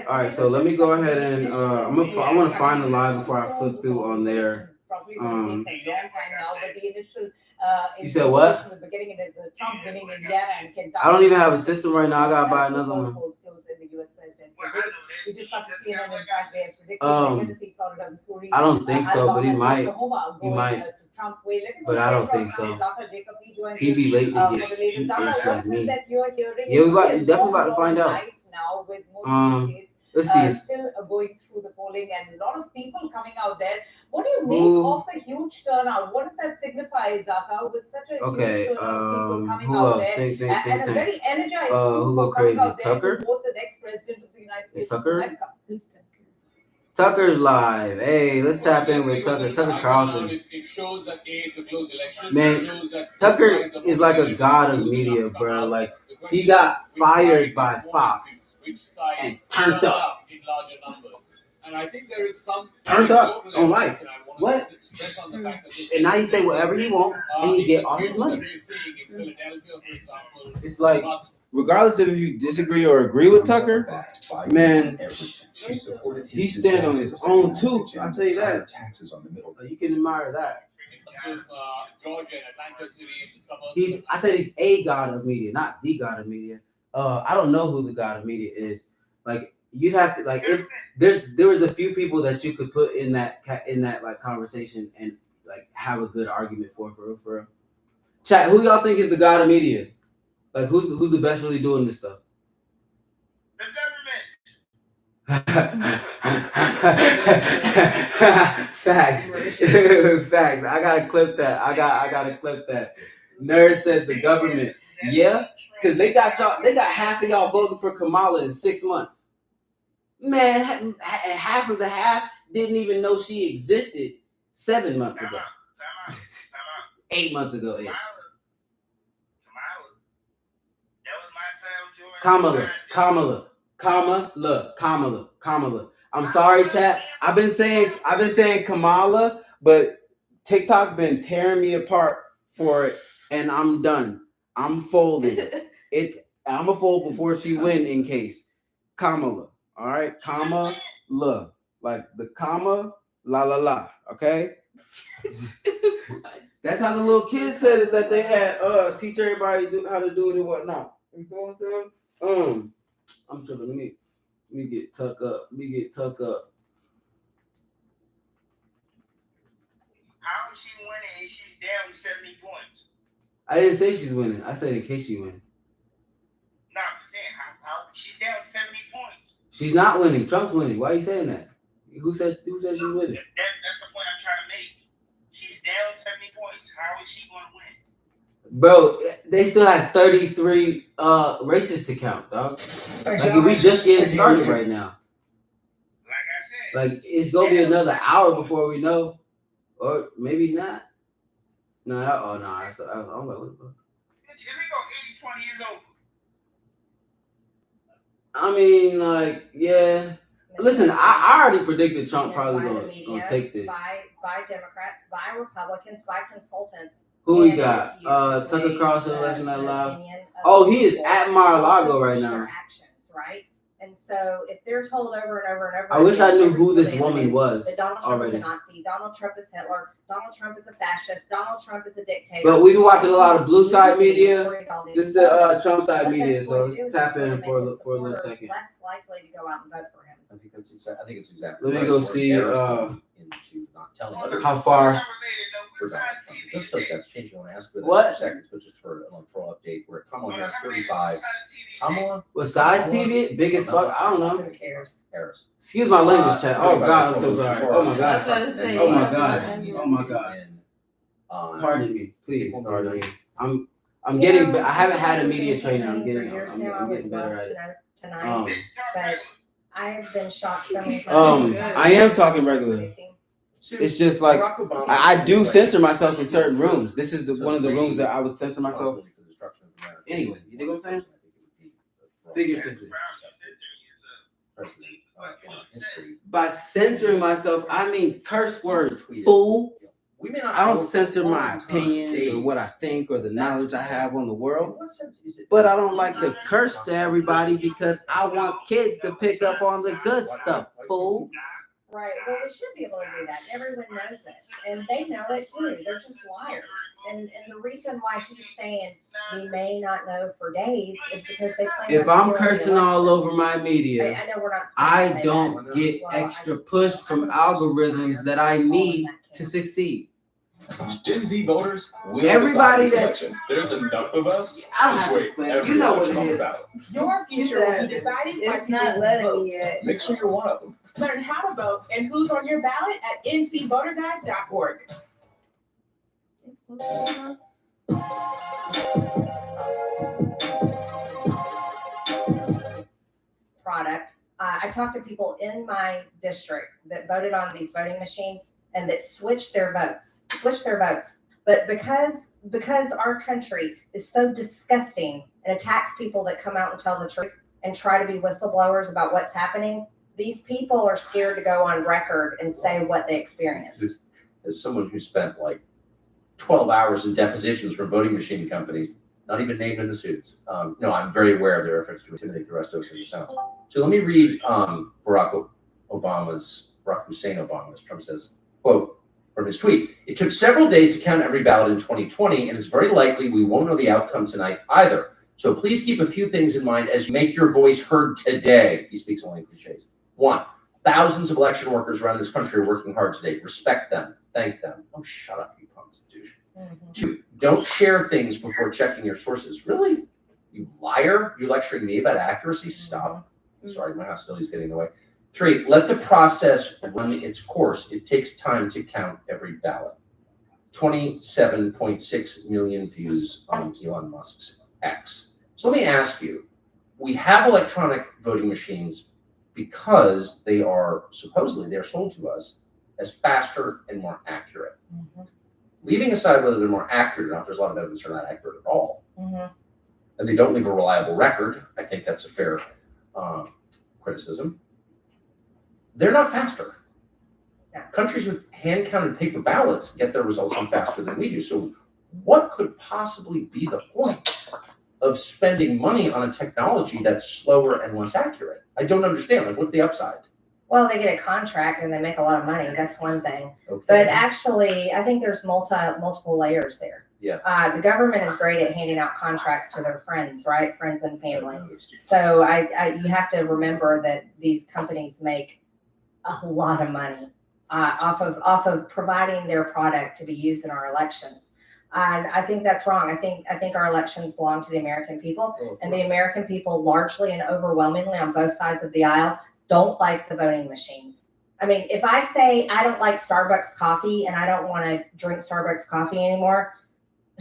All right. So let me go ahead and I want to find the live before I flip through on there. You said what? In the beginning, there's the Trump winning Indiana and Kentucky. I don't even have a system right now. I gotta buy another one. We just got to see, and in fact, they have predicted Tennessee, Florida, Missouri. I don't think so, but he might. He might. But I don't think so. He'd be late to get rich like me. Yeah, we're definitely about to find out. Now with most states let's see. Still going through the polling and a lot of people coming out there. What do you make of the huge turnout? What does that signify, Zaka, with such a huge turnout of people coming out there and a very energized group coming out there Tucker? to vote the next president of the United States? Tucker? Tucker's live. Hey, let's tap in with Tucker Carlson. It shows that it's a close election. Man, Tucker is like a god of media, bro. Like he got fired by Fox and turned up. And I think there is some turned up on life. What? And now he say whatever he want and he get all his money. It's like, regardless of if you disagree or agree with Tucker, man, he stand on his own too. I'll tell you that. You can admire that. I said he's a god of media, not the god of media. I don't know who the god of media is. Like you'd have to like there was a few people that you could put in that like conversation and like have a good argument for real. Chat, who y'all think is the god of media? Like who's the best really doing this stuff? Facts. Facts. I gotta clip that. I gotta clip that. Nerd said the government. Yeah, because they got half of y'all voting for Kamala in 6 months. Man, half of the half didn't even know she existed 7 months ago. 8 months ago ish. Kamala. I'm sorry, chat. I've been saying Kamala, but TikTok been tearing me apart for it, and I'm done. I'm folding. I'm a fold before she win in case. Kamala. All right, comma la, like the comma la la la. Okay. That's how the little kids said it, that they had teach everybody how to do it and whatnot. You know what I'm saying? I'm tripping. Let me get tuck up. Let me get tuck up. How is she winning and she's down 70 points? I didn't say she's winning. I said in case she wins. No, I'm saying how she's down 70 points. She's not winning. Trump's winning. Why are you saying that? Who said she's winning? That's the point I'm trying to make. She's down 70 points. How is she going to win? Bro, they still have 33 races to count, dog. Like we just getting started right now. Like I said. Like it's gonna be another hour before we know, or maybe not. No, I'm like, what the fuck? If we go 80-20 years old. I mean, like, yeah. Listen, I already predicted Trump probably gonna take this. By Democrats, by Republicans, by consultants. Who we got? Tucker Carlson, Election Night Live. Oh, he is at Mar-a-Lago right now. Actions, right? And so if they're told over and over and over, I wish I knew who this woman was that Donald Trump already. is a Nazi, Donald Trump is Hitler, Donald Trump is a fascist, Donald Trump is a dictator. But we've been watching a lot of blue side media. This is the Trump side media, so let's tap in for a little second. Less likely to go out and vote for him. I think it's exactly. Let me go see into not telling how far. Just like that's changing. I want to ask for What? 2 seconds, but just for an electoral update, where Kamala has 35. Kamala? What size TV? Big as fuck? I don't know. Who cares? Harris. Excuse my language, chat. Oh God, I'm so sorry. Oh my God. I was about to say, Oh my God. Oh my God. Pardon me, please. Pardon me. I'm getting. I haven't had a media trainer. I'm getting better at it. Tonight, but I've been shocked so many times. I am talking regular. It's just like I do censor myself in certain rooms. This is one of the rooms that I would censor myself. Anyway, you know what I'm saying? Figuratively. By censoring myself, I mean curse words, fool. I don't censor my opinions or what I think or the knowledge I have on the world, but I don't like to curse to everybody because I want kids to pick up on the good stuff, fool. Right. Well, we should be able to do that. Everyone knows it, and they know it too. They're just liars. And the reason why he's saying we may not know for days is because they plan. If I'm cursing all over my media, I know we're not. I don't get extra push from algorithms that I need to succeed. Gen Z voters will Everybody decide that this election. There's enough of us. I don't Just have to wait. explain. Every You know what election it on the is. ballot. Your future will be decided by It's not letting me yet. Make sure you're one of them. Learn how to vote and who's on your ballot at ncvoterguide.org. Product. I talked to people in my district that voted on these voting machines and that switched their votes. But because our country is so disgusting and attacks people that come out and tell the truth and try to be whistleblowers about what's happening, these people are scared to go on record and say what they experienced. As someone who spent like 12 hours in depositions for voting machine companies, not even named in the suits, I'm very aware of their efforts to intimidate the rest of us in the South. So let me read Barack Hussein Obama's, Trump says, quote, from his tweet, "It took several days to count every ballot in 2020, and it's very likely we won't know the outcome tonight either. So please keep a few things in mind as you make your voice heard today." He speaks only in cliches. 1, thousands of election workers around this country are working hard today. Respect them. Thank them. Oh, shut up, you punks, douche. 2, don't share things before checking your sources. Really? You liar? You're lecturing me about accuracy? Stop. Sorry, my hostility's getting in the way. 3, let the process run its course. It takes time to count every ballot. 27.6 million views on Elon Musk's X. So let me ask you, we have electronic voting machines because they are sold to us as faster and more accurate. Leaving aside whether they're more accurate or not, there's a lot of evidence they're not accurate at all. And they don't leave a reliable record. I think that's a fair criticism. they're not faster. Countries with hand-counted paper ballots get their results in faster than we do. So what could possibly be the point of spending money on a technology that's slower and less accurate? I don't understand. Like, what's the upside? Well, they get a contract and they make a lot of money. That's one thing. Okay. But actually, I think there's multiple layers there. Yeah. The government is great at handing out contracts to their friends, right? Friends and family. So you have to remember that these companies make a lot of money off of providing their product to be used in our elections. And I think that's wrong. I think our elections belong to the American people, and the American people largely and overwhelmingly on both sides of the aisle don't like the voting machines. I mean, if I say I don't like Starbucks coffee and I don't want to drink Starbucks coffee anymore,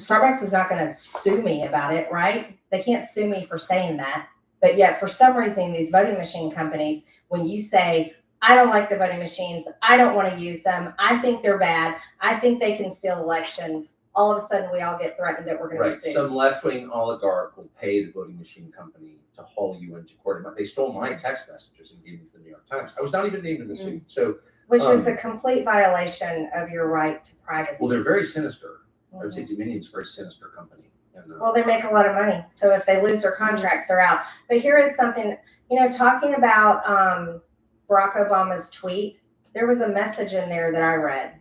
Starbucks is not going to sue me about it, right? They can't sue me for saying that. But yet, for some reason, these voting machine companies, when you say, I don't like the voting machines, I don't want to use them, I think they're bad, I think they can steal elections, all of a sudden we all get threatened that we're going to be sued. Some left-wing oligarch will pay the voting machine company to haul you into court. They stole my text messages and gave them to the New York Times. I was not even named in the suit. So, which is a complete violation of your right to privacy. Well, they're very sinister. I would say Dominion's a very sinister company. And, well, they make a lot of money. So if they lose their contracts, they're out. But here is something, talking about Barack Obama's tweet, there was a message in there that I read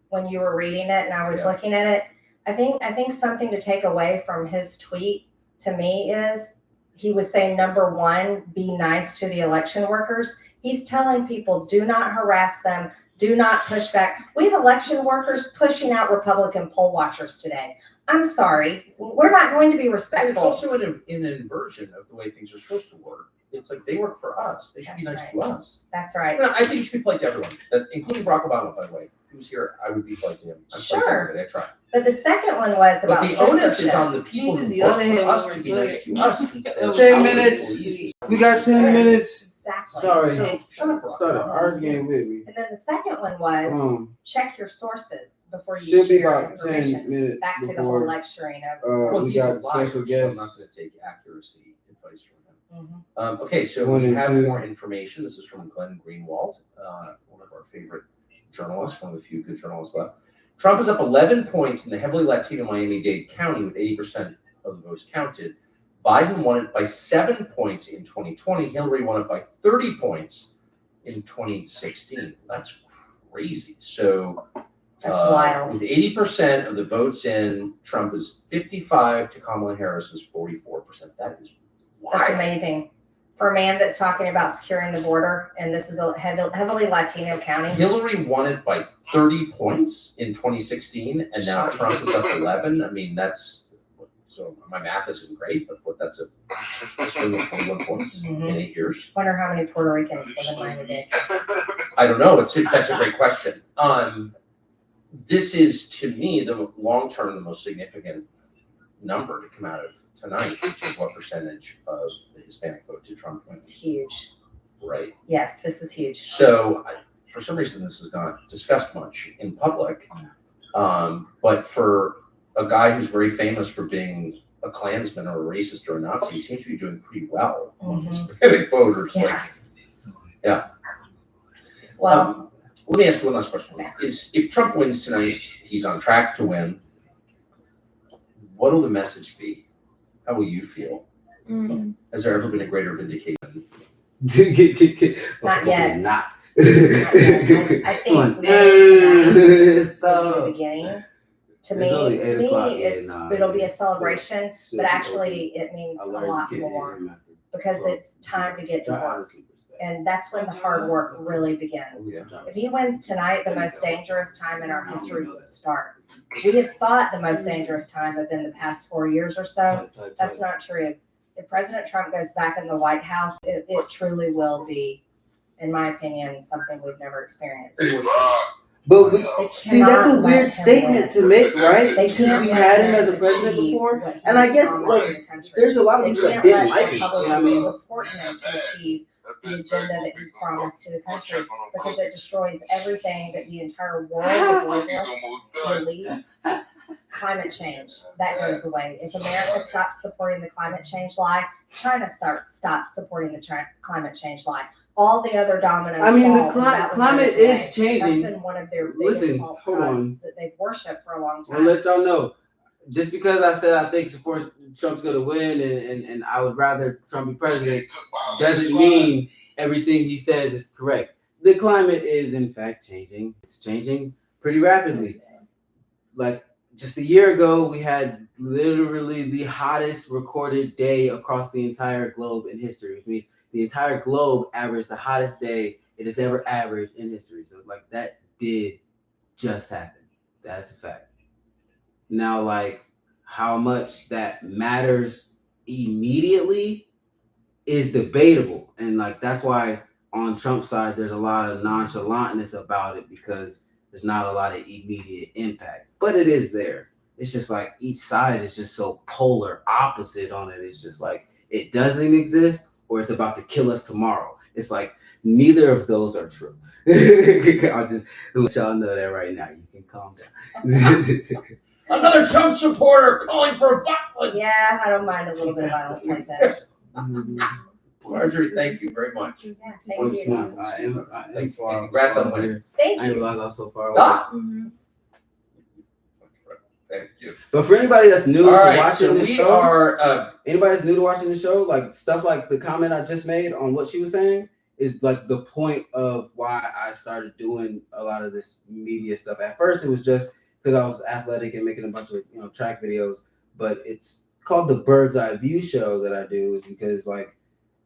when you were reading it and I was looking at it. I think something to take away from his tweet to me is he was saying, number one, be nice to the election workers. He's telling people, do not harass them, do not push back. We have election workers pushing out Republican poll watchers today. I'm sorry, we're not going to be respectful. It's also an inversion of the way things are supposed to work. It's like they work for us. They should be nice to us. That's right. I think you should be polite to everyone, including Barack Obama, by the way. Who's here? I would be polite to him. I'm polite to everybody. I try. But the second one was about the onus is on the people who work for us to be nice to us. 10 minutes. We got 10 minutes. Exactly. Sorry. Started arguing with me. And then the second one was check your sources before you Should be share about 10 information. minutes Back to the before, whole lecturing of. we got special So guests. I'm not going to take accuracy advice from him. Mhm. Okay, so One we and have two. more information. This is from Glenn Greenwald, one of our favorite journalists, one of the few good journalists left. Trump is up 11 points in the heavily Latino Miami-Dade County with 80% of the votes counted. Biden won it by 7 points in 2020. Hillary won it by 30 points in 2016. That's crazy. So that's wild. With 80% of the votes in, Trump is 55 to Kamala Harris is 44%. That is wild. That's amazing. For a man that's talking about securing the border, and this is a heavily Latino county. Hillary won it by 30 points in 2016, and now Trump is up 11. I mean, so my math isn't great, but that's a swing of 21 points in 8 years. Wonder how many Puerto Ricans live in Miami-Dade. I don't know. That's a great question. This is, to me, the long-term, the most significant number to come out of tonight, which is what percentage of the Hispanic vote did Trump win? It's huge. Right. Yes, this is huge. So, for some reason, this is not discussed much in public. But for a guy who's very famous for being a Klansman or a racist or a Nazi, he seems to be doing pretty well among Hispanic voters. Yeah. Well, let me ask you one last question. If Trump wins tonight, he's on track to win. What will the message be? How will you feel? Has there ever been a greater vindication? Not yet. Not. I think the beginning. To me, it'll be a celebration, but actually it means a lot more because it's time to get to work. And that's when the hard work really begins. If he wins tonight, the most dangerous time in our history will start. We have thought the most dangerous time within the past 4 years or so. That's not true. If President Trump goes back in the White House, it truly will be, in my opinion, something we've never experienced. But see, that's a weird statement to make, right? Because we had him as a president before, and I guess there's a lot of people that didn't like him. You know what I mean? Support him to achieve the agenda that he's promised to the country because it destroys everything that the entire world of globalists believes. Climate change, that goes away. If America stops supporting the climate change lie, China stops supporting the climate change lie. all the other dominoes. I mean, the fall, and that would climate get us is away. changing. That's been one of their biggest Listen, false hold gods on. that they've worshipped for a long time. I'll let y'all know. Just because I said I think Trump's going to win and I would rather Trump be president doesn't mean everything he says is correct. The climate is, in fact, changing. It's changing pretty rapidly. Like just a year ago, we had literally the hottest recorded day across the entire globe in history, which means the entire globe averaged the hottest day it has ever averaged in history. So, like, that did just happen. That's a fact. Now, like, how much that matters immediately is debatable. And, like, that's why on Trump's side, there's a lot of nonchalantness about it because there's not a lot of immediate impact. But it is there. It's just like each side is just so polar opposite on it. It's just like it doesn't exist or it's about to kill us tomorrow. It's like neither of those are true. I'll just let y'all know that right now. You can calm down. Another Trump supporter calling for violence. Yeah, I don't mind a little bit of violence like that. Marjorie, thank you very much. Yeah, thank you. I am far. Congrats on winning. Thank I didn't you. realize I was so far away. Ah! Mhm. Thank you. But for anybody that's new All to right, watching so this we show, are. anybody that's new to watching the show, like stuff like the comment I just made on what she was saying is like the point of why I started doing a lot of this media stuff. At first, it was just because I was athletic and making a bunch of track videos, but it's called the Bird's Eye View show that I do is because like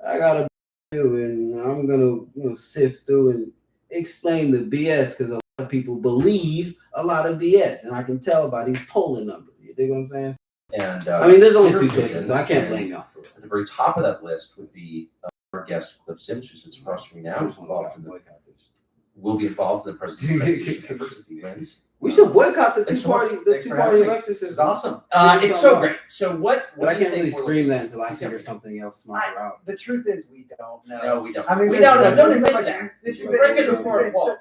I got a view and I'm gonna sift through and explain the BS because a lot of people believe a lot of BS, and I can tell by these polling numbers. You dig what I'm saying? And I mean, there's only two Twitter choices, so I can't blame y'all for it. At the very top of that list would be our guest Cliff Sims, who sits across from me now. Who's involved in will be involved in the president's efforts if he wins. We should boycott the Thanks two-party for having me. election system. It's awesome. It's so great. So what But I do you can't really think we're scream looking that at? until I figure something else smarter out. The truth is, we don't know. No, we don't. I mean, We there's- don't know. Don't there's admit much- that. This is Bring it to the wall.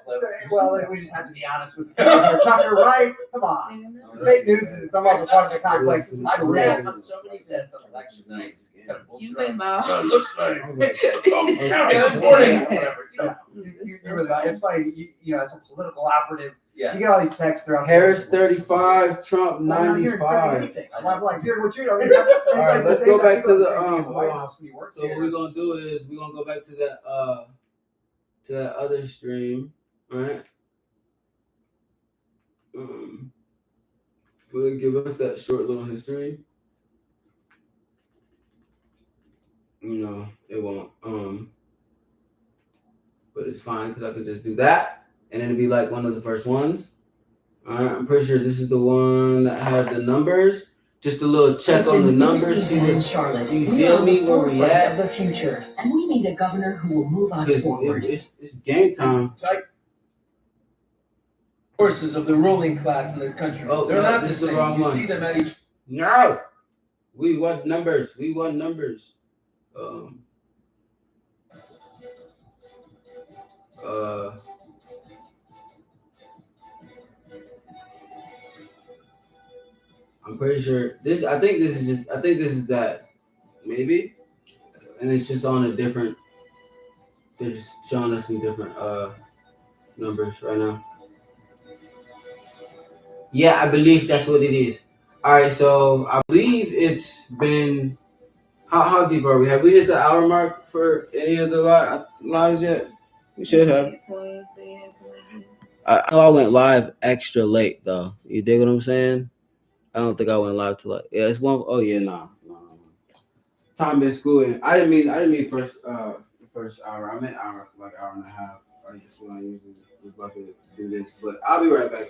Well, we just have to be honest with Tucker, right? Come on. Fake news is some of the part of the complex. This is I've for said real. on so many sets on election night. Kind of bullshit. You win, Mo. It looks like Yeah. county reporting or whatever. You're with that. It's funny, as a political operative, Yeah. you get all these texts throughout. Harris 35, Trump 95. I'm like, here, what you All right, let's go back to the White House when you work So what we're gonna do is we're gonna go back to that other stream, right? Will it give us that short little history? No, it won't. But it's fine because I could just do that, and it'll be like one of the first ones. All right, I'm pretty sure this is the one that had the numbers. Just a little check on the numbers. See in what Charlotte. you We feel are me the where we forefront at? of the future, and we need a governor who will move us Because forward. it's game time. Forces of the ruling class in this country. Oh, They're no, not this the is the same. wrong You one. see them at each. No, we want numbers. We want numbers. I'm pretty sure this. I think this is that. Maybe, and it's just on a different. They're just showing us some different numbers right now. Yeah, I believe that's what it is. All right, so I believe it's been. How deep are we? Have we hit the hour mark for any of the lives yet? We should have. I know I went live extra late though. You dig what I'm saying? I don't think I went live till it's one. Oh yeah, no. Time been schooling. I didn't mean first hour. I meant hour, like hour and a half. I just when I usually was about to do this, but I'll be right back.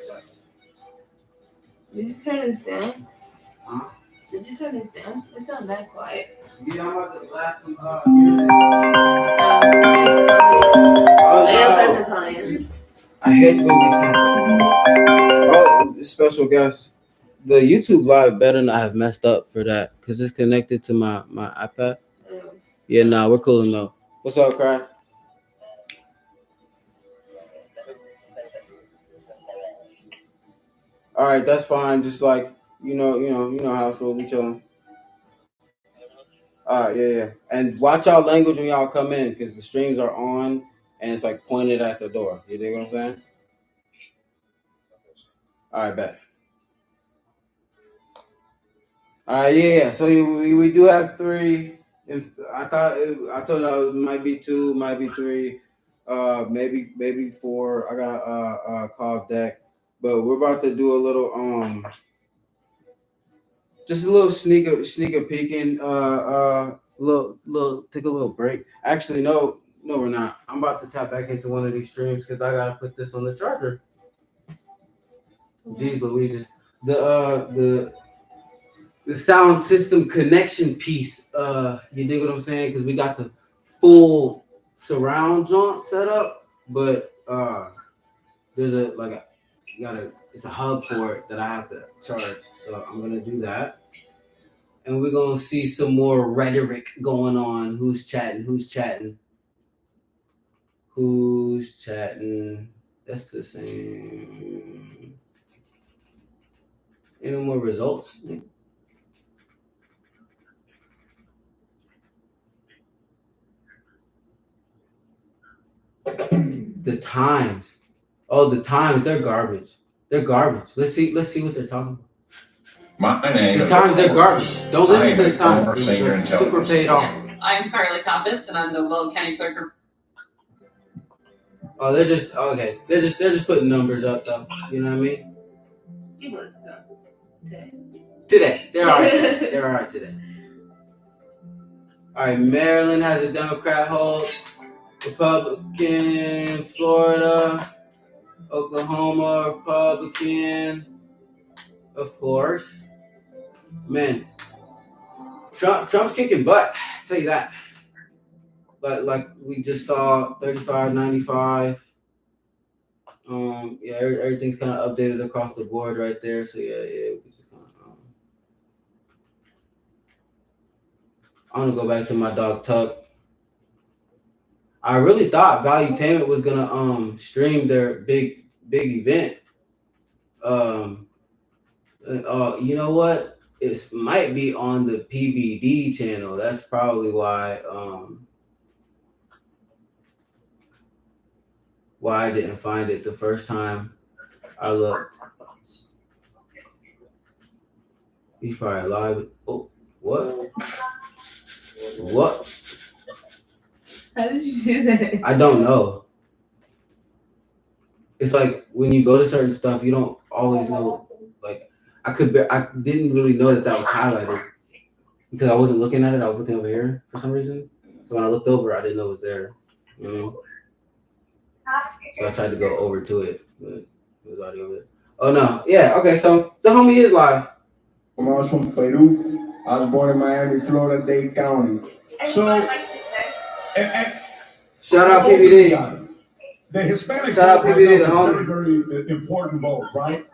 Did you turn this down? Huh? Did you turn this down? It's not that quiet. Yeah, I'm about to blast some. I hate when this happens. Oh, special guest. The YouTube live better not have messed up for that because it's connected to my iPad. Yeah, nah, we're cool enough. What's up, Craig? All right, that's fine. Just like you know, house rule, we chilling. All right, yeah. And watch out language when y'all come in because the streams are on and it's like pointed at the door. You dig what I'm saying? All right, bet. All right, yeah. So we do have 3. If I told you it might be 2, might be 3, maybe 4. I got a call deck, but we're about to do a little just a little sneaker peeking, little take a little break. Actually, no, we're not. I'm about to tap back into one of these streams because I gotta put this on the charger. Jeez Louise, the sound system connection piece. You dig what I'm saying? Because we got the full surround joint set up, but there's it's a hub for it that I have to charge. So I'm gonna do that. And we're gonna see some more rhetoric going on. Who's chatting? That's the same. Ain't no more results. The times. Oh, the times, they're garbage. Let's see what they're talking about. My name The is times, they're garbage. Don't listen to the times. former senior They're super intelligence paid off. I'm Carly Compass, and I'm the Will County Clerk. Oh, they're just okay. They're just putting numbers up though. You know what I mean? He was Today. They're all right. They're all right today. All right, Maryland has a Democrat hold. Republican. Florida. Oklahoma, Republican. Of course. Man, Trump's kicking butt. I'll tell you that. But like we just saw 35, 95. Yeah, everything's kind of updated across the board right there. So yeah, we just kind of, I'm gonna go back to my dog Tuck. I really thought Valuetainment was gonna stream their big event. You know what? It might be on the PBD channel. That's probably why I didn't find it the first time I looked. He's probably live. Oh, what? How did you do that? I don't know. It's like when you go to certain stuff, you don't always know. Like I didn't really know that was highlighted because I wasn't looking at it. I was looking over here for some reason. So when I looked over, I didn't know it was there. So I tried to go over to it, but it was already over there. Oh no, yeah, okay. So the homie is live. I was from Peru. I was born in Miami, Florida, Dade County. So, shout out PBD. The Hispanic Shout out vote PBD, is the a homie. very, very important vote, right?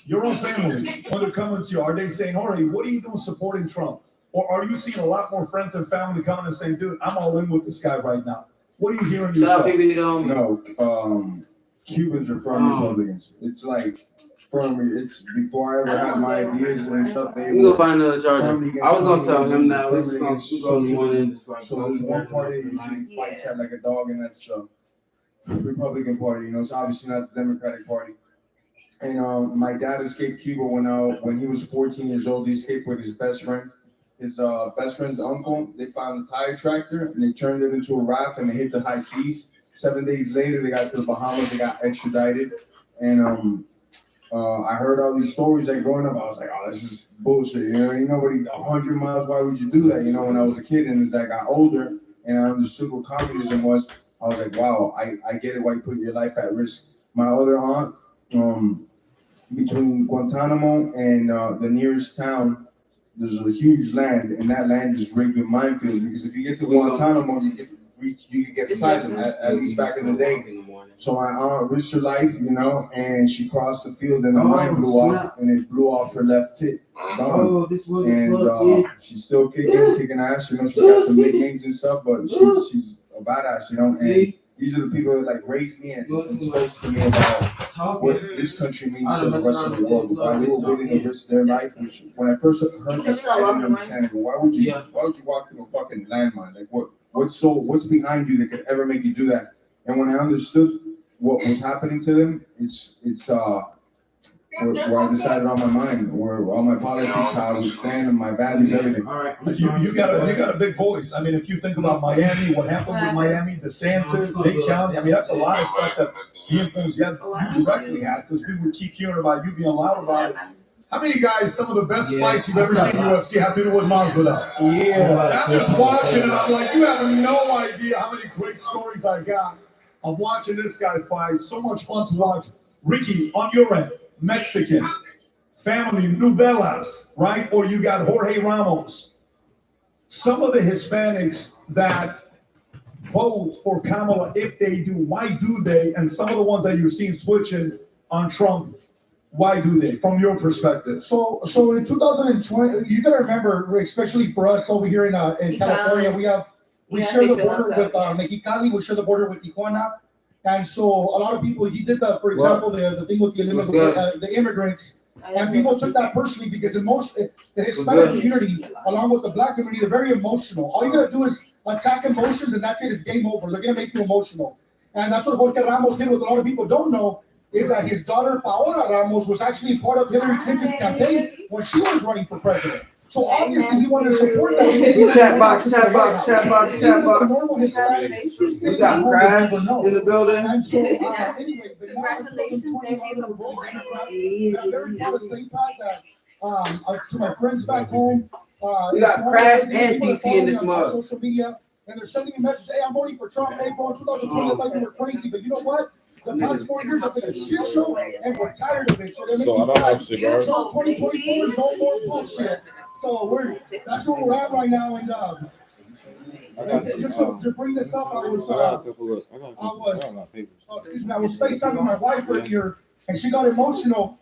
Your own family, when they're coming to you, are they saying, Jorge, what are you doing supporting Trump? Or are you seeing a lot more friends and family coming and saying, dude, I'm all in with this guy right now? What are you hearing yourself? No, Cubans are firm Republicans. It's like firm. It's before I ever had my ideas and stuff. You go find another charger. I was gonna tell him that we gonna one in just like so one party usually fights at like a dog, and that's the Republican Party. You know, it's obviously not the Democratic Party. And my dad escaped Cuba when he was 14 years old. He escaped with his best friend. His best friend's uncle. They found a tire tractor and they turned it into a raft and they hit the high seas. 7 days later, they got to the Bahamas. They got extradited. And I heard all these stories like growing up. I was like, oh, this is bullshit. You know, nobody 100 miles. Why would you do that? You know, when I was a kid, and as I got older and I understood what communism was, I was like, wow, I get it. Why you put your life at risk? My other aunt, between Guantanamo and the nearest town, there's a huge land, and that land is rigged with minefields. Because if you get to Guantanamo, you can get asylum. At least back in the day. So my aunt risked her life, you know, and she crossed the field, and the mine blew off, and it blew off her left tit. Gone. And she's still kicking ass. You know, she's got some nicknames and stuff, but she's a badass, you know. And These are the people that like raised me and spoke to me about what this country means to the rest of the world. Why they were willing to risk their life. Which, when I first heard this, I didn't understand it. Why would you walk through a fucking landmine? Like what's behind you that could ever make you do that? And when I understood what was happening to them, it's where I decided on my mind, where all my politics, how I would stand, and my values, everything. All right, you got a big voice. I mean, if you think about Miami, what happened with Miami, DeSantis, Dade County, I mean, that's a lot of stuff that the influence you directly had, because we would keep hearing about you being loud about it. How many guys, some of the best fights you've ever seen in UFC have to do with Masvidal? Yeah. I'm just watching and I'm like, you have no idea how many great stories I got of watching this guy fight. So much fun to watch. Ricky, on your end, Mexican, family, Novelas, right? Or you got Jorge Ramos. Some of the Hispanics that vote for Kamala, if they do, why do they? And some of the ones that you're seeing switching on Trump, why do they, from your perspective? So in 2020, you gotta remember, especially for us over here in California, we share the border with Mexicali, we share the border with Tijuana. And so a lot of people, he did that, for example, the thing with the immigrants, and people took that personally because the Hispanic community, along with the Black community, they're very emotional. All you gotta do is attack emotions, and that's it. It's game over. They're gonna make you emotional, and that's what Jorge Ramos did. What a lot of people don't know is that his daughter Paola Ramos was actually part of Hillary Clinton's campaign when she was running for president. So obviously he wanted to support that. Chat box. We got Crash in the building. And so anyway, congratulations, to my friends back home. We got Crash and DC in this mug. Social media, and they're sending me messages. Hey, I'm voting for Trump. Hey, bro, 2020 looked like you were crazy, but you know what? The past 4 years have been a shit show, and we're tired of it. So I don't have cigars. 2024 is no more bullshit. So that's where we're at right now, and just to bring this up, I was FaceTiming my wife earlier, and she got emotional,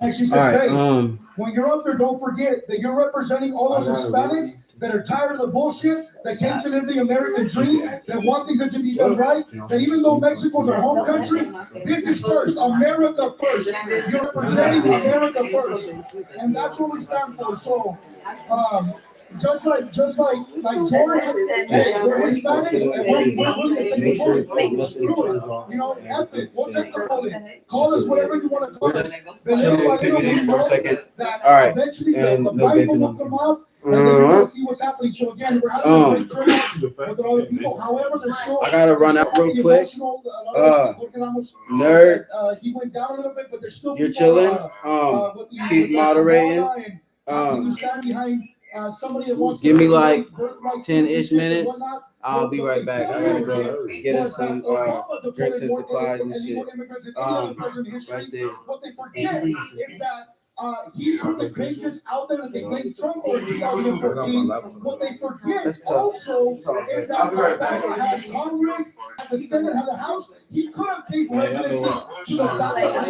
and she said, "Hey, when you're up there, don't forget that you're representing all those Hispanics that are tired of the bullshit, that came to live the American dream, that want things that can be done right, that even though Mexico's our home country, this is first, America first. You're representing America first, and that's what we stand for. So, just like George, we're Hispanic, and we're going to take the bullet. You know, F it, we'll take the bullet. Call us whatever you want to call us. But All right, eventually the Bible will come up. And then you're gonna see what's happening. So again, we're having a great turnout with other people. However, there's still I gotta run out real quick. Nerd, he went down a little bit, but there's still you're chilling. Keep moderating. Give me like 10-ish minutes. I'll be right back. I gotta go get us some drinks and supplies and shit. Right there. What they forget is that he put the pages out there that they blamed Trump for in 2014. What they forget also is that had Congress, had the Senate, had the House, he could have paid residency to the doctor.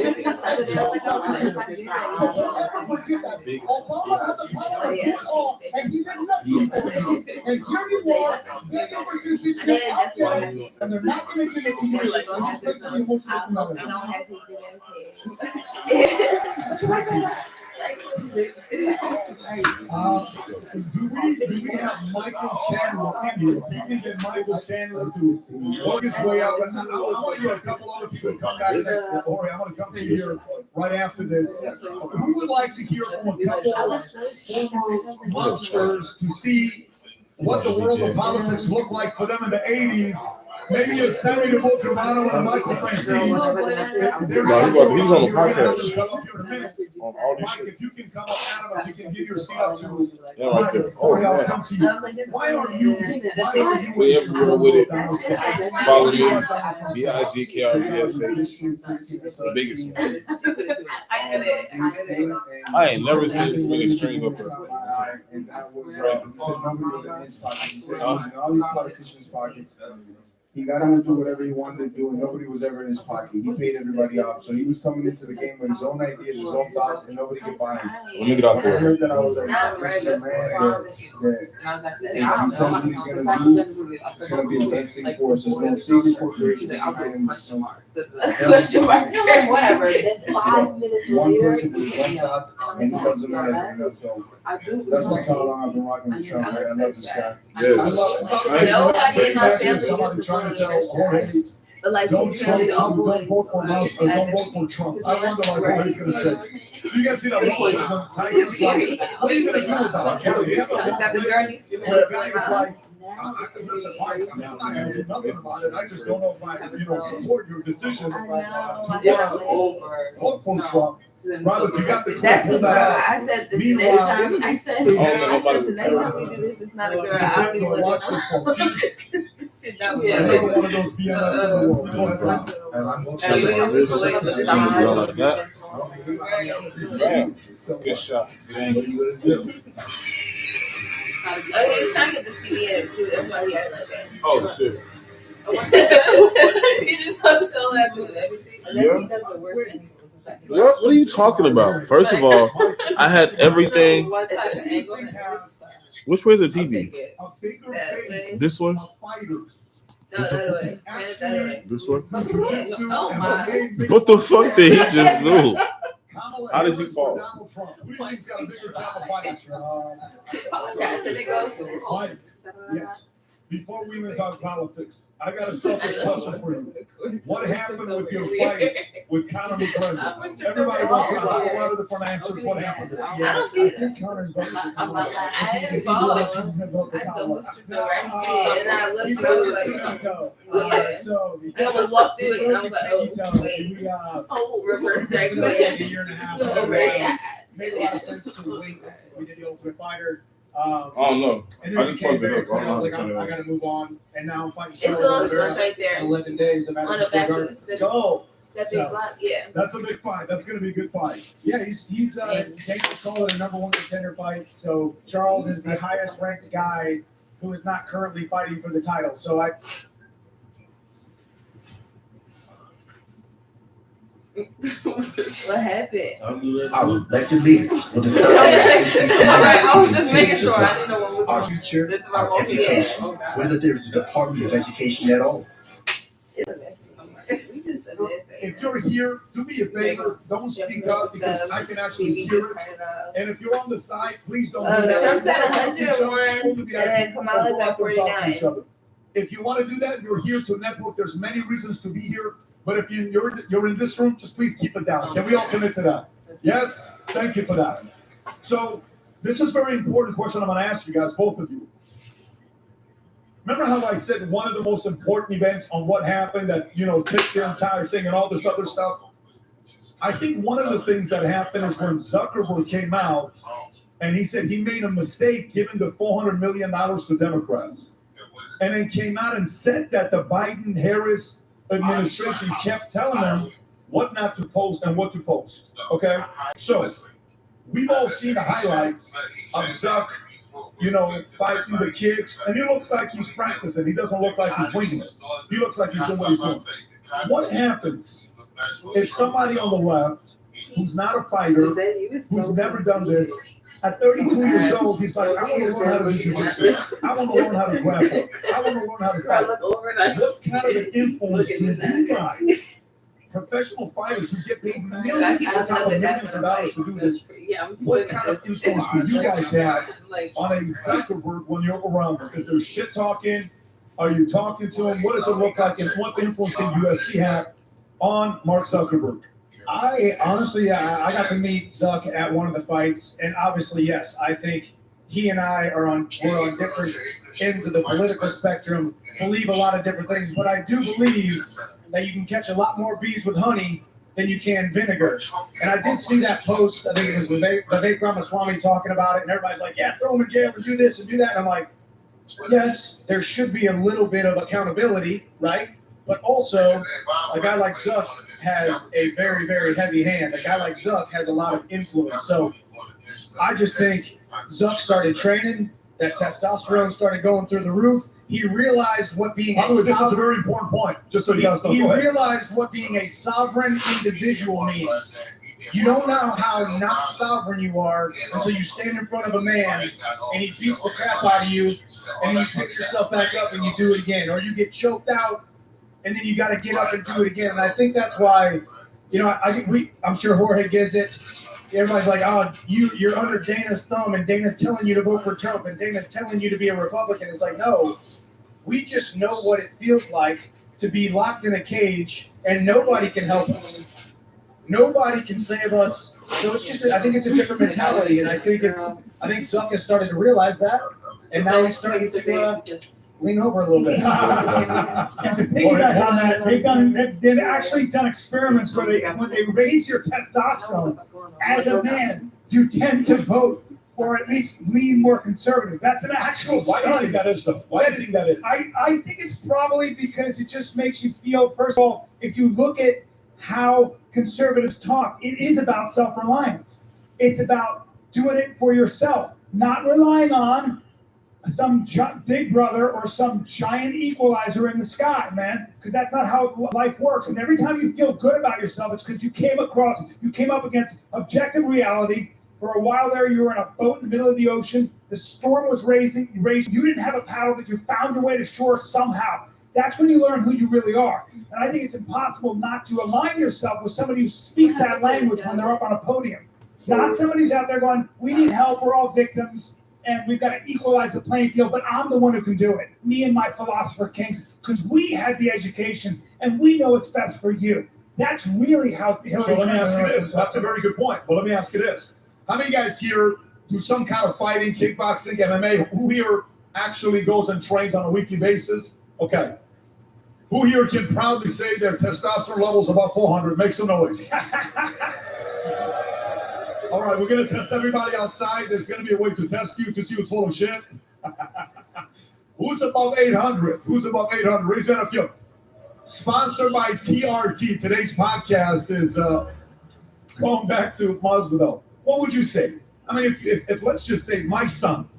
So don't ever forget that. Obama had the power to do all, and he did nothing for it. And here you are, the emergency out there, and they're not going to give it to you. They're just making the emotional tonight. Do we have Michael Chandler in here? We can get Michael Chandler to work his way up. And I want to get a couple other people to come back there. Jorge, I want to come to you here right after this. Who would like to hear from a couple of former monsters to see what the world of politics looked like for them in the 80s? Maybe a Sammy DeVolterano and Michael Francine. He's on the podcast. On all these shit. If you can come up, Adam, if you can give your seat up to right there. I'll come to you. Why are you we everywhere with it. Follow me. BIGKRBSH. The biggest one. I ain't never seen this many streams up there. All these politicians' pockets. He got him to do whatever he wanted to do, and nobody was ever in his pocket. He paid everybody off, so he was coming into the game with his own ideas, his own thoughts, and nobody could buy him. Let me get out When I there. heard that, I was like, this is a man that if he says what he's gonna do, it's gonna be the best thing for us. There's no secret corporation that can get him Question mark. Whatever. Then 5 minutes one later. person with one thought, and he doesn't matter, you know, so that's just how long I've been rocking with Trump, man. I love this guy. Yes. Nobody in my family Somebody gets trying to to tell Jorge, but like don't his family all don't boys. vote for Trump, or don't vote for Trump. I wonder what he's gonna say. You guys see that report when Tyson's like, what are you gonna do about it? Got the gurney. And the guy is like, listen, Mike, I'm not gonna do nothing about it. I just don't know if I, support your decision. Vote for Trump. Brother, if you got the That's the pull girl. that out. I said the Meanwhile, next time. I said the next time we do this, it's not a girl. Just I'll be go watch looking. this one. Shit, that was Another one of those BMX in the world. Go ahead, Rob. And I'm gonna And we tell just you, wait this for is the like that. Damn. Good shot. Oh, he was trying to get the TV in it too. That's why he had like that. Oh shit. He just wants to feel that with everything. And then he does the worst thing. What are you talking about? First of all, I had everything. One type of angle. Which way is the TV? That way. This one? No, that way. That way. This one? Oh my. What the fuck did he just do? How did you fall? Okay, so they go. Mike, yes. Before we even talk politics, I got a selfish question for you. What happened with your fight with Conor McGregor? Everybody wants to know a lot of different answers. What happened? I don't think Conor's going to I'm like, I didn't fall. I saw Mr. Bill right here, and I looked like, so I almost walked through it, and I was like, oh, wait. we Reverse a segue. year and a half So ago. right. Made a lot of sense to wait. We did the Ultimate Fighter. I don't know. And I then it just became plugged it very up. clear. I was like, I don't know. I gotta move on. And now I'm fighting. It's a little smush right there. 11 days of On the Madison back Square of Garden. the- Let's go. That big So, block, yeah. That's a big fight. That's gonna be a good fight. Yeah, he's Daniel's calling it a number one contender fight. So Charles is the highest ranked guy who is not currently fighting for the title. So What happened? I will let you lead with the I was just making sure. I didn't know what was our going on. future, This is my our moment. education, Oh, God. whether there's a Department of Education at all. It's a mess. We just a mess. if you're here, do me a favor. Don't speak up because I can actually hear it. And if you're on the side, please don't. do that. Trump's at 101, and then Kamala's at 49. If you want to do that, you're here to network. There's many reasons to be here. But if you're in this room, just please keep it down. Can we all commit to that? Yes? Thank you for that. So this is a very important question I'm going to ask you guys, both of you. Remember how I said one of the most important events on what happened that, tipped the entire thing and all this other stuff? I think one of the things that happened is when Zuckerberg came out and he said he made a mistake giving the $400 million to Democrats. And then came out and said that the Biden-Harris administration kept telling them what not to post and what to post. Okay? So we've all seen the highlights of Zuck, fighting the kids, and he looks like he's practicing. He doesn't look like he's winging it. He looks like he's doing what he's doing. What happens if somebody on the left, who's not a fighter, who's never done this, at 32 years old, he's like, I want to learn how to do jiu-jitsu. I want to learn how to grapple. I want to learn how to fight. What kind of an influence do you guys, professional fighters who get paid millions of dollars to do this, what kind of influence do you guys have on a Zuckerberg when you're around him? Is there shit talking? Are you talking to him? What does it look like? And what influence can UFC have on Mark Zuckerberg? I honestly, I got to meet Zuck at one of the fights, and obviously, yes, I think he and I we're on different ends of the political spectrum, believe a lot of different things, but I do believe that you can catch a lot more bees with honey than you can vinegar. And I did see that post, I think it was Vivek Ramaswamy talking about it, and everybody's like, yeah, throw him in jail and do this and do that. And I'm like, yes, there should be a little bit of accountability, right? But also, a guy like Zuck has a very, very heavy hand. A guy like Zuck has a lot of influence. So I just think Zuck started training, that testosterone started going through the roof, he realized what being By the way, this is a very important point, just so you guys know. he Go ahead. realized what being a sovereign individual means. You don't know how not sovereign you are until you stand in front of a man and he beats the crap out of you, and then you pick yourself back up and you do it again, or you get choked out and then you got to get up and do it again. And I think that's why, you know, I'm sure Jorge gets it. Everybody's like, oh, you're under Dana's thumb, and Dana's telling you to vote for Trump, and Dana's telling you to be a Republican. It's like, no, we just know what it feels like to be locked in a cage, and nobody can help us. Nobody can save us. So it's just, I think it's a different mentality, and I think Zuck has started to realize that, and now he's starting to lean over a little bit. And to piggyback on that, they've actually done experiments where when they raise your testosterone, as a man, you tend to vote or at least lean more conservative. That's an actual Why do you think that is, though? Why do you think that is? I think it's probably because it just makes you feel, first of all, if you look at how conservatives talk, it is about self-reliance. It's about doing it for yourself, not relying on some big brother or some giant equalizer in the sky, man, because that's not how life works. And every time you feel good about yourself, it's because you came up against objective reality. For a while there, you were in a boat in the middle of the ocean. The storm was raging. You didn't have a paddle, but you found your way to shore somehow. That's when you learn who you really are. And I think it's impossible not to align yourself with somebody who speaks that language when they're up on a podium. Not somebody who's out there going, we need help, we're all victims, and we've got to equalize the playing field, but I'm the one who can do it. Me and my philosopher kings, because we had the education, and we know what's best for you. That's really how Hillary So let me ask you Clinton this. That's a very good point. But let me ask you this. How many guys here do some kind of fighting, kickboxing, MMA? Who here actually goes and trains on a weekly basis? Okay. Who here can proudly say their testosterone level's above 400? Make some noise. All right, we're going to test everybody outside. There's going to be a way to test you to see who's full of shit. Who's above 800? Who's above 800? Raise your hand if you. Sponsored by TRT. Today's podcast is going back to Masvidal. What would you say? I mean, if let's just say my son,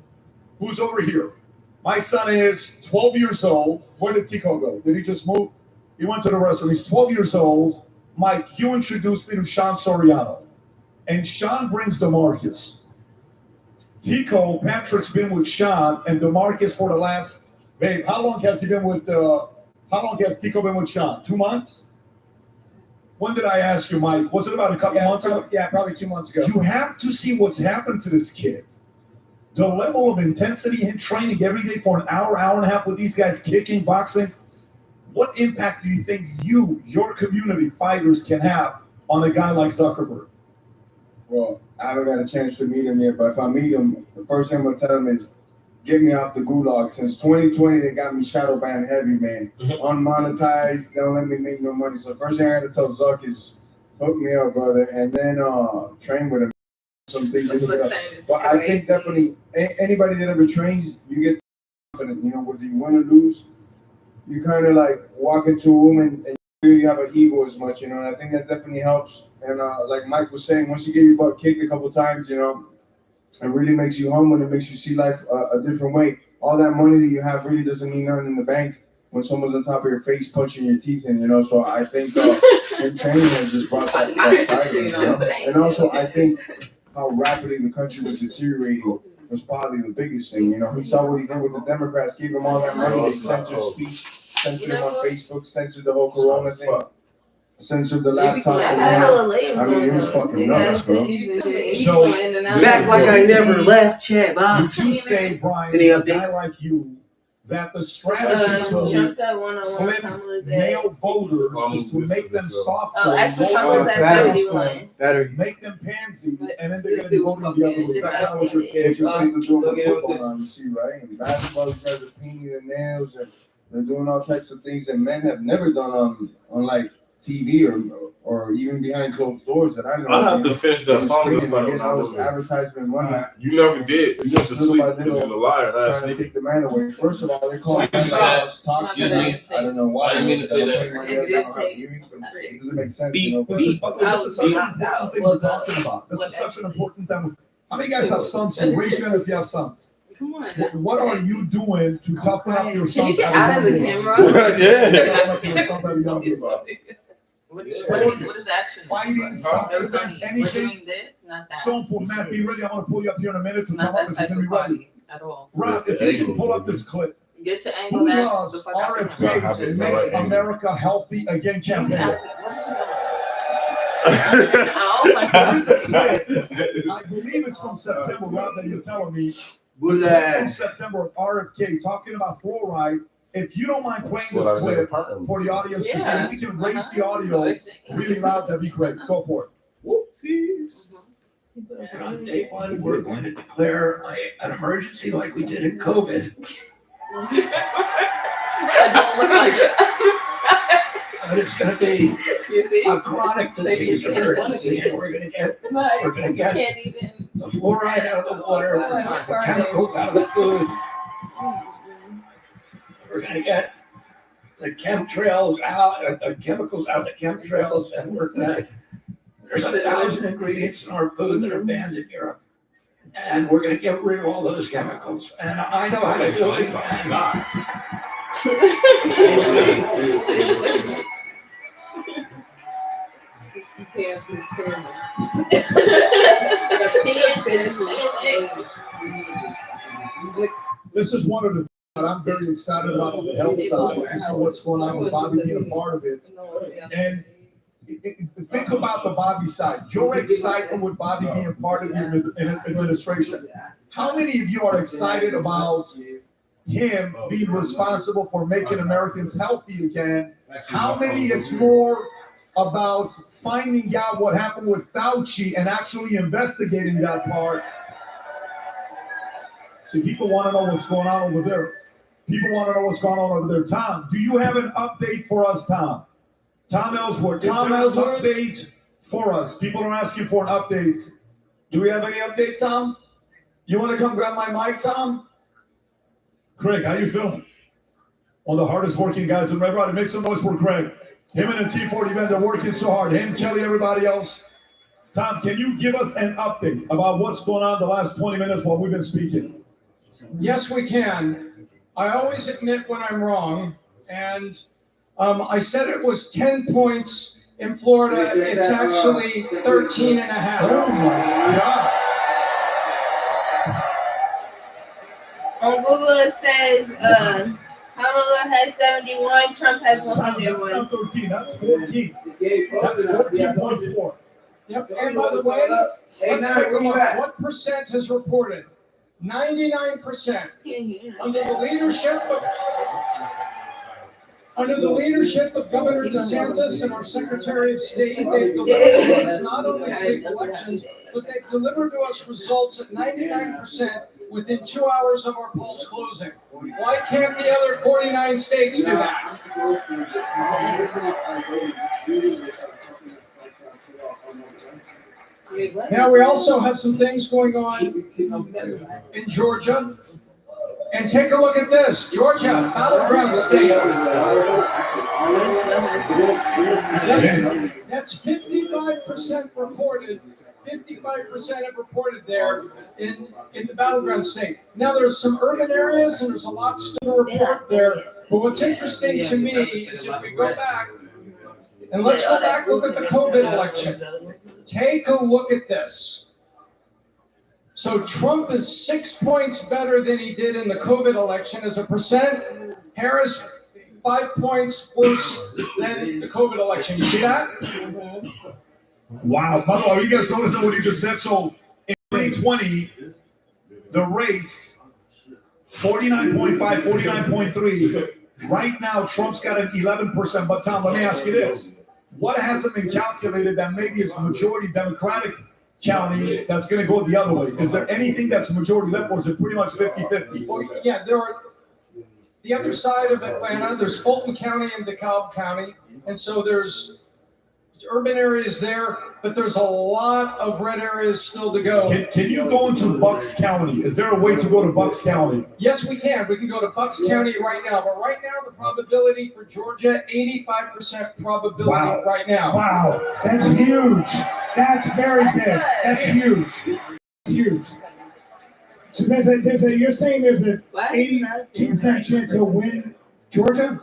who's over here, my son is 12 years old. Where did Tico go? Did he just move? He went to the restaurant. He's 12 years old. Mike, you introduced me to Sean Soriano. And Sean brings DeMarcus. Tico, Patrick's been with Sean, and DeMarcus for the last, babe, how long has Tico been with Sean? 2 months? When did I ask you, Mike? Was it about a couple months ago? Yeah, probably 2 months ago. You have to see what's happened to this kid. The level of intensity in training every day for an hour, hour and a half with these guys kicking, boxing. What impact do you think your community fighters can have on a guy like Zuckerberg? Well, I haven't got a chance to meet him yet, but if I meet him, the first thing I'm going to tell him is, get me off the gulag. Since 2020, they got me shadow banned heavy, man. Unmonetized, they don't let me make no money. So the first thing I had to tell Zuck is, hook me up, brother, and then train with him. Some things to look it up. But I think definitely, anybody that ever trains, you get confident, you know, whether you win or lose, you kind of like walk into a room and you have an ego as much, you know, and I think that definitely helps. And like Mike was saying, once you get your butt kicked a couple times, you know, it really makes you humble and it makes you see life a different way. All that money that you have really doesn't mean nothing in the bank when someone's on top of your face punching your teeth in, you know. So I think in training has just brought that side of it, you know? And also I think how rapidly the country was deteriorating was probably the biggest thing, you know. We saw what he did with the Democrats, gave him all that money, they censored speech, censored him on Facebook, censored the whole Corona thing. Censored the laptop. I mean, it was fucking nuts, bro. So, back like I never left, chat box. Would you say, Brian, Any a updates? guy like you, that the strategy to flip male voters is to make them soft, actually, Kamala's at 71. make them pansies, and then they're going to be voting the other way. Is that kind of what you're saying? Just like they're doing with football, you see, right? And basketball, these guys are painting their nails and they're doing all types of things that men have never done on like TV or even behind closed doors that I know. I have to finish that song this time. Advertisement money. You never did. You went to sleep because you're a liar. That's trying to take the man away. First of all, they call it Excuse me. I don't know why. I didn't mean to say that. It doesn't make sense. You know, This is such an important thing we're talking about. This is such an important thing. How many guys have sons? Raise your hand if you have sons. Come on. What are you doing to toughen up your Can you sons? get out of the camera? What is action? Fighting, self-defense, We're anything. doing this, not that. So for Matt, be ready. I'm gonna pull you up here in a minute to Not come up that if type you're of gonna be ready. body at all. Rob, if you can pull up this clip. Get your angle. Who That's loves the fuck out of RFK's Make America Healthy Again campaign? I believe it's from September, Rob, that you're telling me. From September of RFK talking about fluoride. If you don't mind playing this clip for the audience, if we can raise the audio really loud, that'd be great. Go for it. Whoopsies. And on day one, we're going to declare an emergency like we did in COVID. But it's going to be a chronic disease emergency, and we're going to get the fluoride out of the water, the chemicals out of the food. We're going to get the chemtrails out, the chemicals out of the chemtrails, and we're going to. There's 1,000 ingredients in our food that are banned in Europe, and we're going to get rid of all those chemicals. And I know how to do it. This is one of the that I'm very excited about on the health side. This is what's going on with Bobby being a part of it. And think about the Bobby side. Your excitement with Bobby being part of your administration. How many of you are excited about him being responsible for making Americans healthy again? How many it's more about finding out what happened with Fauci and actually investigating that part? See, people want to know what's going on over there. People want to know what's going on over there. Tom, do you have an update for us, Tom? Tom Ellsworth, update for us. People are asking for an update. Do we have any updates, Tom? You want to come grab my mic, Tom? Craig, how you feeling? One of the hardest working guys in Red Rod. Make some noise for Craig. Him and the T40 men, they're working so hard. Him, Kelly, everybody else. Tom, can you give us an update about what's going on the last 20 minutes while we've been speaking? Yes, we can. I always admit when I'm wrong, and I said it was 10 points in Florida. It's actually 13 and a half. Oh my God. On Google it says Kamala has 71, Trump has 101. That's not 13, that's 14. That's 14.4. Yep, and by the way, let's take a look. What percent has reported? 99%. Under the leadership of Governor DeSantis and our Secretary of State, they've delivered to us not only safe elections, but they've delivered to us results at 99% within 2 hours of our polls closing. Why can't the other 49 states do that? Now, we also have some things going on in Georgia. And take a look at this. Georgia, battleground state. That's 55% reported. 55% have reported there in the battleground state. Now, there's some urban areas and there's a lot still to report there. But what's interesting to me is if we go back, and let's go back, look at the COVID election. Take a look at this. So Trump is 6 points better than he did in the COVID election as a percent. Harris, 5 points worse than the COVID election. You see that? Wow. By the way, you guys noticing what he just said? So in 2020, the race, 49.5, 49.3. Right now, Trump's got an 11%. But Tom, let me ask you this. What hasn't been calculated that maybe it's majority Democratic county that's going to go the other way? Is there anything that's majority left, or is it pretty much 50-50? Well, yeah, there are the other side of Atlanta. There's Fulton County and DeKalb County, and so there's urban areas there, but there's a lot of red areas still to go. Can you go into Bucks County? Is there a way to go to Bucks County? Yes, we can. We can go to Bucks County right now, but right now the probability for Georgia, 85% probability right now. Wow, that's huge. That's very big. That's huge. Huge. So you're saying there's a 82% chance he'll win Georgia?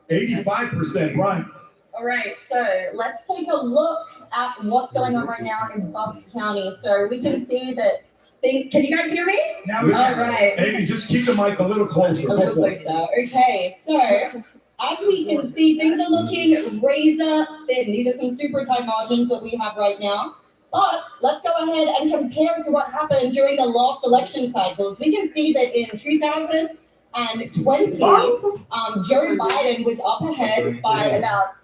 85%, Brian. All right, so let's take a look at what's going on right now in Bucks County. So we can see that. Can you guys hear me? Now we can. All right. Amy, just keep the mic a little closer. A little closer. Okay, so as we can see, things are looking razor thin. These are some super tight margins that we have right now. But let's go ahead and compare to what happened during the last election cycles. We can see that in 2020, Joe Biden was up ahead by about,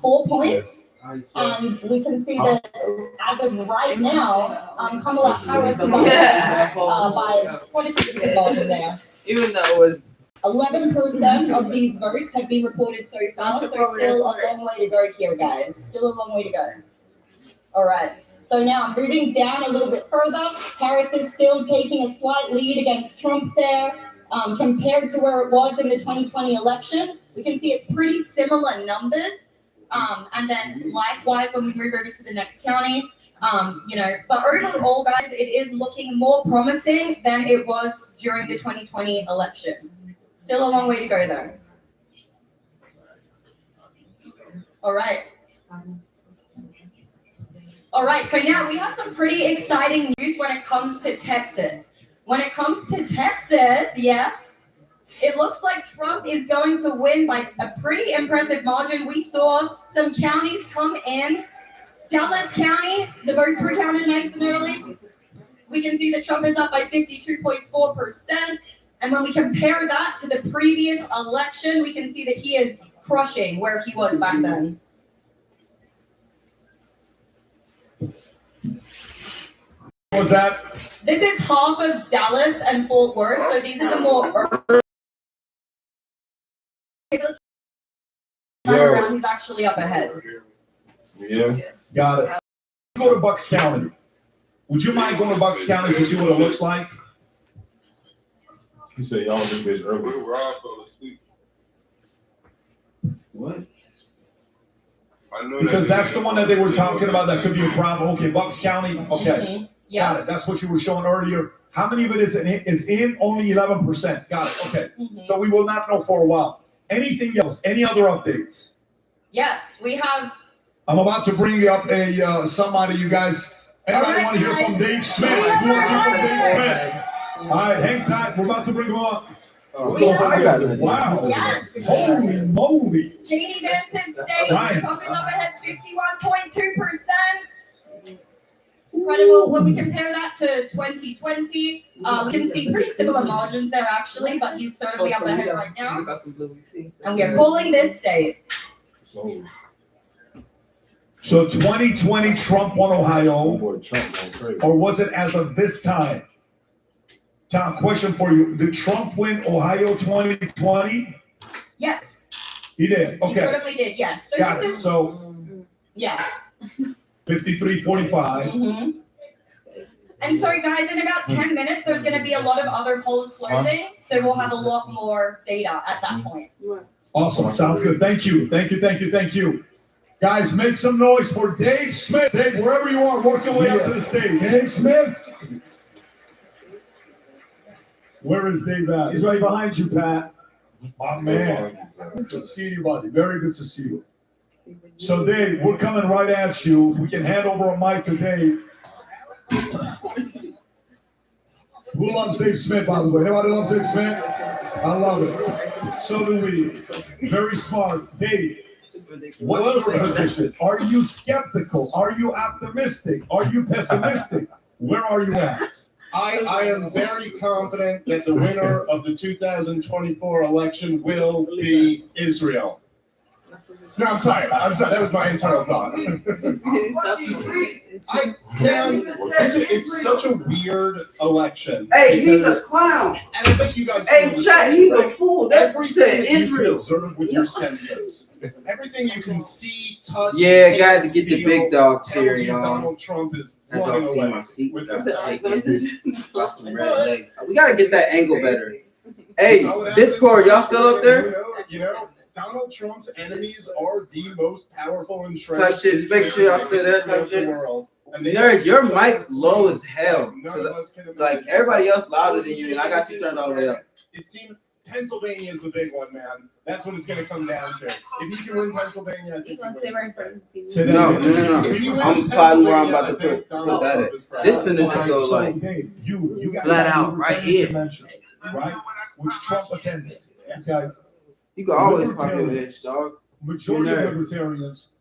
4 points. And we can see that as of right now, Kamala Harris is up ahead by 26% margin there. Even though it was 11% of these votes have been reported so far, so still a long way to go here, guys. Still a long way to go. All right. So now moving down a little bit further, Harris is still taking a slight lead against Trump there. Compared to where it was in the 2020 election, we can see it's pretty similar numbers. And then likewise, when we move over to the next county, but overall, guys, it is looking more promising than it was during the 2020 election. Still a long way to go, though. All right. All right, so now we have some pretty exciting news when it comes to Texas. When it comes to Texas, yes, it looks like Trump is going to win by a pretty impressive margin. We saw some counties come in. Dallas County, the votes were counted nice and early. We can see that Trump is up by 52.4%. And when we compare that to the previous election, we can see that he is crushing where he was back then. What was that? This is half of Dallas and Fort Worth, so these are the more urban. Around, he's actually up ahead. Yeah. Got it. Go to Bucks County. Would you mind going to Bucks County to see what it looks like? You say y'all do this early. What? Because that's the one that they were talking about that could be a problem. Okay, Bucks County. Okay. Yeah. Got it. That's what you were showing earlier. How many of it is in? Only 11%. Got it. Okay. So we will not know for a while. Anything else? Any other updates? Yes, we have. I'm about to bring up somebody, you guys. Anybody want to hear from Dave Smith? Who wants to hear from Dave Smith? All right, hang tight. We're about to bring him up. Wow. Yes. Holy moly. J.D. Vance's state Ryan. coming up ahead 51.2%. Incredible. When we compare that to 2020, we can see pretty similar margins there actually, but he's certainly up ahead right now. And we are calling this state. So 2020 Trump won Ohio, or was it as of this time? Tom, question for you. Did Trump win Ohio 2020? Yes. He did. Okay. He certainly did, yes. So got this it. is, So yeah. 53-45. Mm-hmm. And so, guys, in about 10 minutes, there's going to be a lot of other polls closing, so we'll have a lot more data at that point. Awesome. Sounds good. Thank you. Thank you. Thank you. Thank you. Guys, make some noise for Dave Smith. Dave, wherever you are, work your way up to the stage. Dave Smith. Where is Dave at? He's right behind you, Pat. Oh, man. Good to see you, buddy. Very good to see you. So, Dave, we're coming right at you. If we can hand over a mic to Dave. Who loves Dave Smith, by the way? Anybody loves Dave Smith? I love it. So do we. Very smart. Dave, what's your position? Are you skeptical? Are you optimistic? Are you pessimistic? Where are you at? I am very confident that the winner of the 2024 election will be Israel. No, I'm sorry. That was my internal thought. It's such a weird election. Hey, he's a clown. And I bet you guys. Hey, chat, he's a fool. That said Everything Israel. you can observe with your senses. Everything you can see, touch. Yeah, got to get the big dog tells here, you y'all. Donald Trump is As y'all running see away my seat, with got this. to take it. Got some red legs. We got to get that angle better. Hey, Discord, y'all still up there? You know, Donald Trump's enemies are the most powerful and Type shit. Just make sure y'all still there. Type shit. And they Nerd, your mic low as hell. None of us can imagine. Like everybody else louder than you, and I got you turned all the way up. It seems Pennsylvania is the big one, man. That's what it's going to come down to. If he can win Pennsylvania, I think You gonna stay right in front of the TV? No. I'm plotting where I'm about to put that at. This finna just go like you got flat out right here. Right? Which Trump attended. Okay. You can always pop your edge, dog. Majority of libertarians.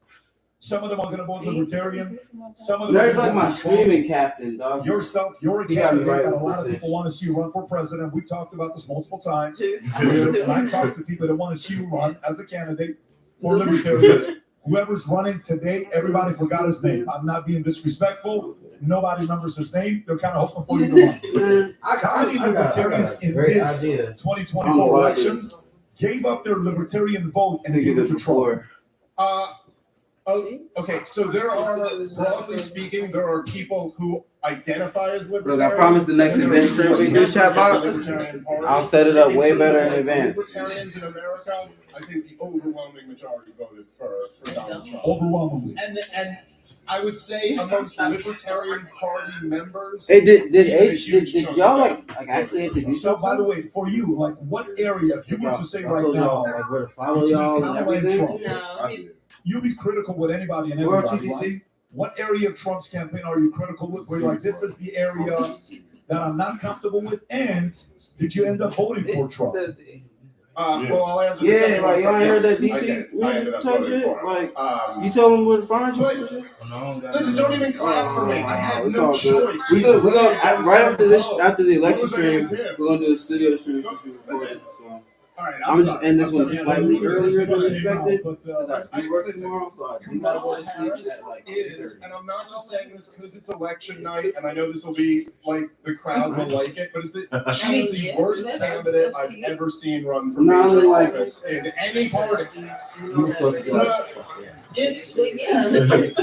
Some of them are going to vote libertarian. Some of them. Nerd's like my streaming captain, dog. Yourself, you're a candidate. Right, a lot of people want to see you run for president. We've talked about this multiple times. When I talk to people that want to see you run as a candidate for libertarians, whoever's running today, everybody forgot his name. I'm not being disrespectful. Nobody remembers his name. They're kind of hoping for you to run. How many libertarians in this 2024 election gave up their libertarian vote and gave it to Trump? Okay, so there are, broadly speaking, there are people who identify as libertarian. Look, I promise the next event stream we do, chat box, I'll set it up way better in advance. Libertarians in America, I think the overwhelming majority voted for Donald Trump. Overwhelmingly. And I would say amongst Libertarian Party members, Hey, did y'all like actually introduce So, by the way, for you, like, what area, if you were to say I right told now, y'all like where to follow y'all and everything? you'll be critical with anybody and everybody, right? What area of Trump's campaign are you critical with? Where you're like, this is the area that I'm not comfortable with, and did you end up voting for Trump? Well, I'll answer the Yeah, second like one y'all first. heard that Yes, I DC did. I ended music up type voting shit? for him. Like you told them where to find you? Listen, don't even clap for me. I had It's no all good. choice. We're gonna right after this, after the What election was I gonna stream, do? we're gonna do a studio stream. Listen. All right, I'm just sorry. end this one sorry. slightly earlier than But, expected because I do work tomorrow, so I do gotta go to sleep Harris at like is, and I'm not just saying this because it's election night, and I know this will be like the crowd will like it, but is that she's the worst candidate I've ever seen run for major like office in any party. you were supposed to be like, It's insane.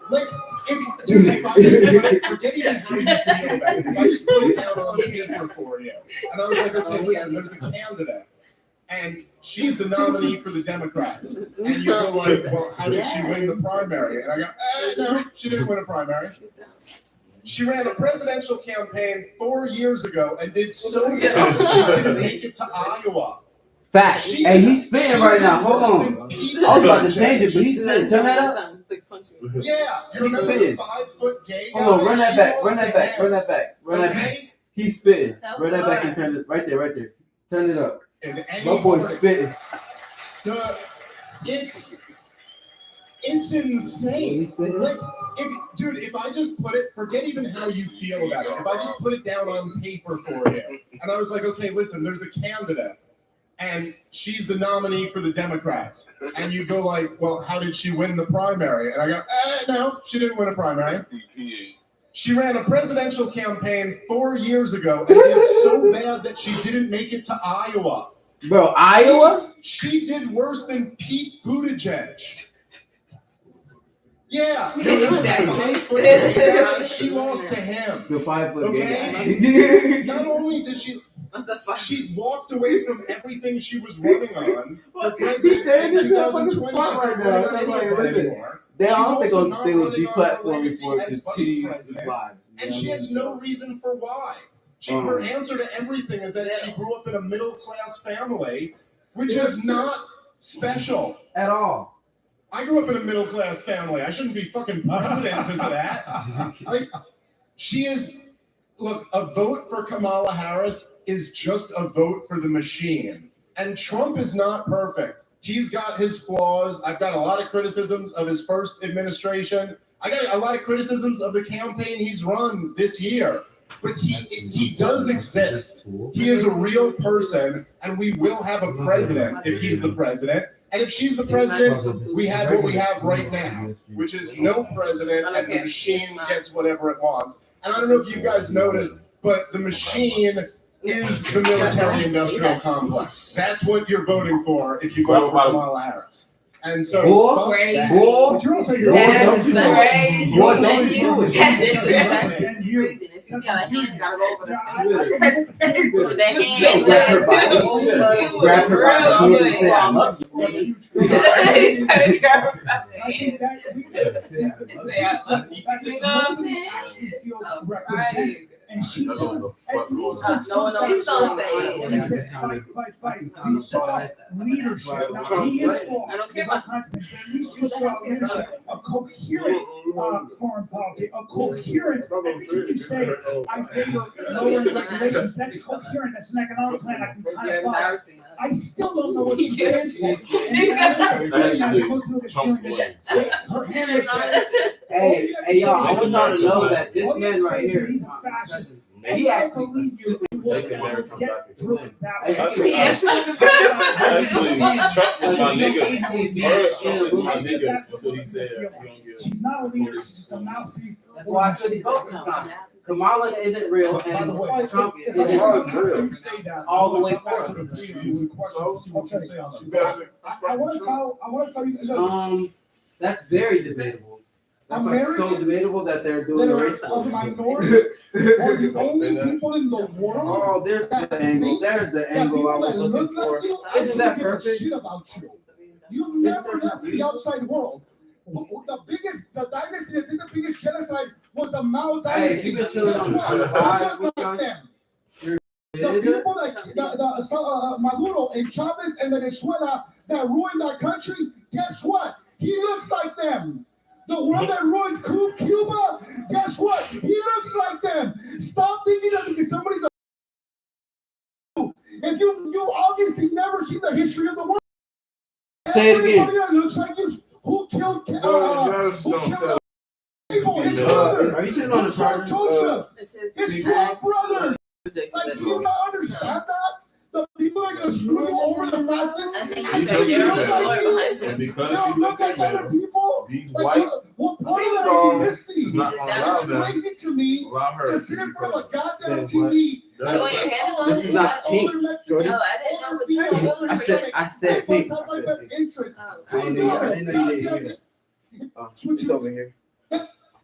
Like, if I just forget even how you feel about it, if I just put it down on paper for you, and I was like, okay, listen, there's a candidate, and she's the nominee for the Democrats, and you go like, well, how did she win the primary? And I go, no, she didn't win a primary. She ran a presidential campaign 4 years ago and did so good, she didn't make it to Iowa. fact. Hey, he's spitting right now. Hold on. I was about to change it, but he's spitting. Turn that up. Yeah, you He's remember spitting. the 5-foot gay guy? Hold on, run that She back, lost run that to back, him. run that back, run that back. Okay? He's spitting. Run that back and turn it right there, right there. Turn it up. In any My boy's party. spitting. It's insane. Like, if I just put it, forget even how you feel about it. If I just put it down on paper for you, and I was like, okay, listen, there's a candidate, and she's the nominee for the Democrats, and you go like, well, how did she win the primary? And I go, no, she didn't win a primary. She ran a presidential campaign 4 years ago and did so bad that she didn't make it to Iowa. Bro, Iowa? She did worse than Pete Buttigieg. Yeah. Exactly. She lost to him. The 5-foot gay Okay? Not only did she's walked away from everything she was running on for president in 2020. Right now. It's like, listen, I don't think they would deplatform me for it because PD's live. And she has no reason for why. Her answer to everything is that she grew up in a middle-class family, which is not special. At all. I grew up in a middle-class family. I shouldn't be fucking president because of that. Like, she is... Look, a vote for Kamala Harris is just a vote for the machine. And Trump is not perfect. He's got his flaws. I've got a lot of criticisms of his first administration. I got a lot of criticisms of the campaign he's run this year. But he does exist. He is a real person, and we will have a president if he's the president. And if she's the president, we have what we have right now, which is no president, and the machine gets whatever it wants. And I don't know if you guys noticed, but the machine is the military-industrial complex. That's what you're voting for if you vote for Kamala Harris. And so Boy, Crazy. boy, But you're also boy, That's don't you do it. crazy. Boy, don't you do it. That's disrespectful. Craziness. You see how the hand gotta go over the face. That's crazy. The hand Grab her by led the grab her by the hand and say, I love you. You gotta grab her by the I think hand that we and say, I love you. You know what I'm saying? She feels represented, and she That's feels what at least No, please don't say it. He said, fight. You saw leadership. Now, he is flawed. I don't care There's all about kinds of things, but at least you saw leadership, a coherent foreign policy, a coherent, at least when you say, I favor lowering regulations, that's coherent, that's an economic plan I can kind of follow. I still don't know what she stands for. Her hand is Hey, y'all, I want y'all to know that this man right here is my cousin. He actually They can never come back again. Actually, Trump was my nigga. easily be First, in Trump a was my room. nigga until he said we don't get. She's not a leader, she's just a mouthpiece. That's why I couldn't vote this time. Kamala isn't real, and Trump If isn't all the way for it. I want to tell you. That's very debatable. That's like so Americans debatable that they're doing that a are race of war. minorities are the only people in the world. Oh, there's the angle. There's the angle I was looking for. Isn't that perfect? Shit about you. You've never left the outside world. The dynasty that did the biggest genocide was the Mao dynasty. Hey, if you've been chilling on the 25 with us, the people that Maduro and Chavez and Venezuela that ruined that country, guess what? He looks like them. The one that ruined Cuba, guess what? He looks like them. Stop thinking that because somebody's a. If you obviously never seen the history of the world. Say it again. Everybody that looks like you, who killed people? Are you sitting on the charger? Joseph. It's 12 brothers. Like, do you not understand that? The people that are going to screw you over the fastest. She's a female, and because she's a female, these white is not going to allow It's them. crazy to me Allow her to sit in front of a goddamn TV. This is not pink, Jordan. Oh, I didn't know what I said pink. I didn't know you didn't hear that. It's over here.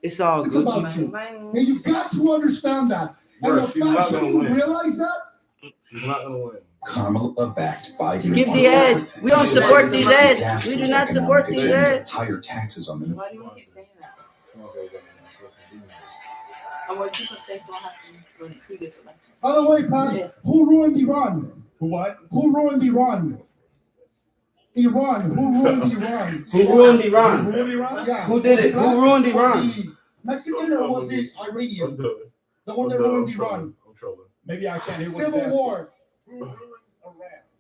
It's all It's about Gucci. you. And you got to understand that. And the She's not fact that gonna you win. realize that. She's not going to win. Kamala backed by Give the ads. We don't support these ads. We do not support these ads. Higher taxes on them. Why do you keep saying that? And what you think will happen when the previous election? By the way, Pat, who ruined Iran? Who what? Who ruined Iran? Iran. Who ruined Iran? Who ruined Iran? Who ruined Iran? Yeah. Who did it? Who ruined Iran? Was he Mexican or was it Iranian? The one that ruined Iran. Maybe I can't hear what Civil War.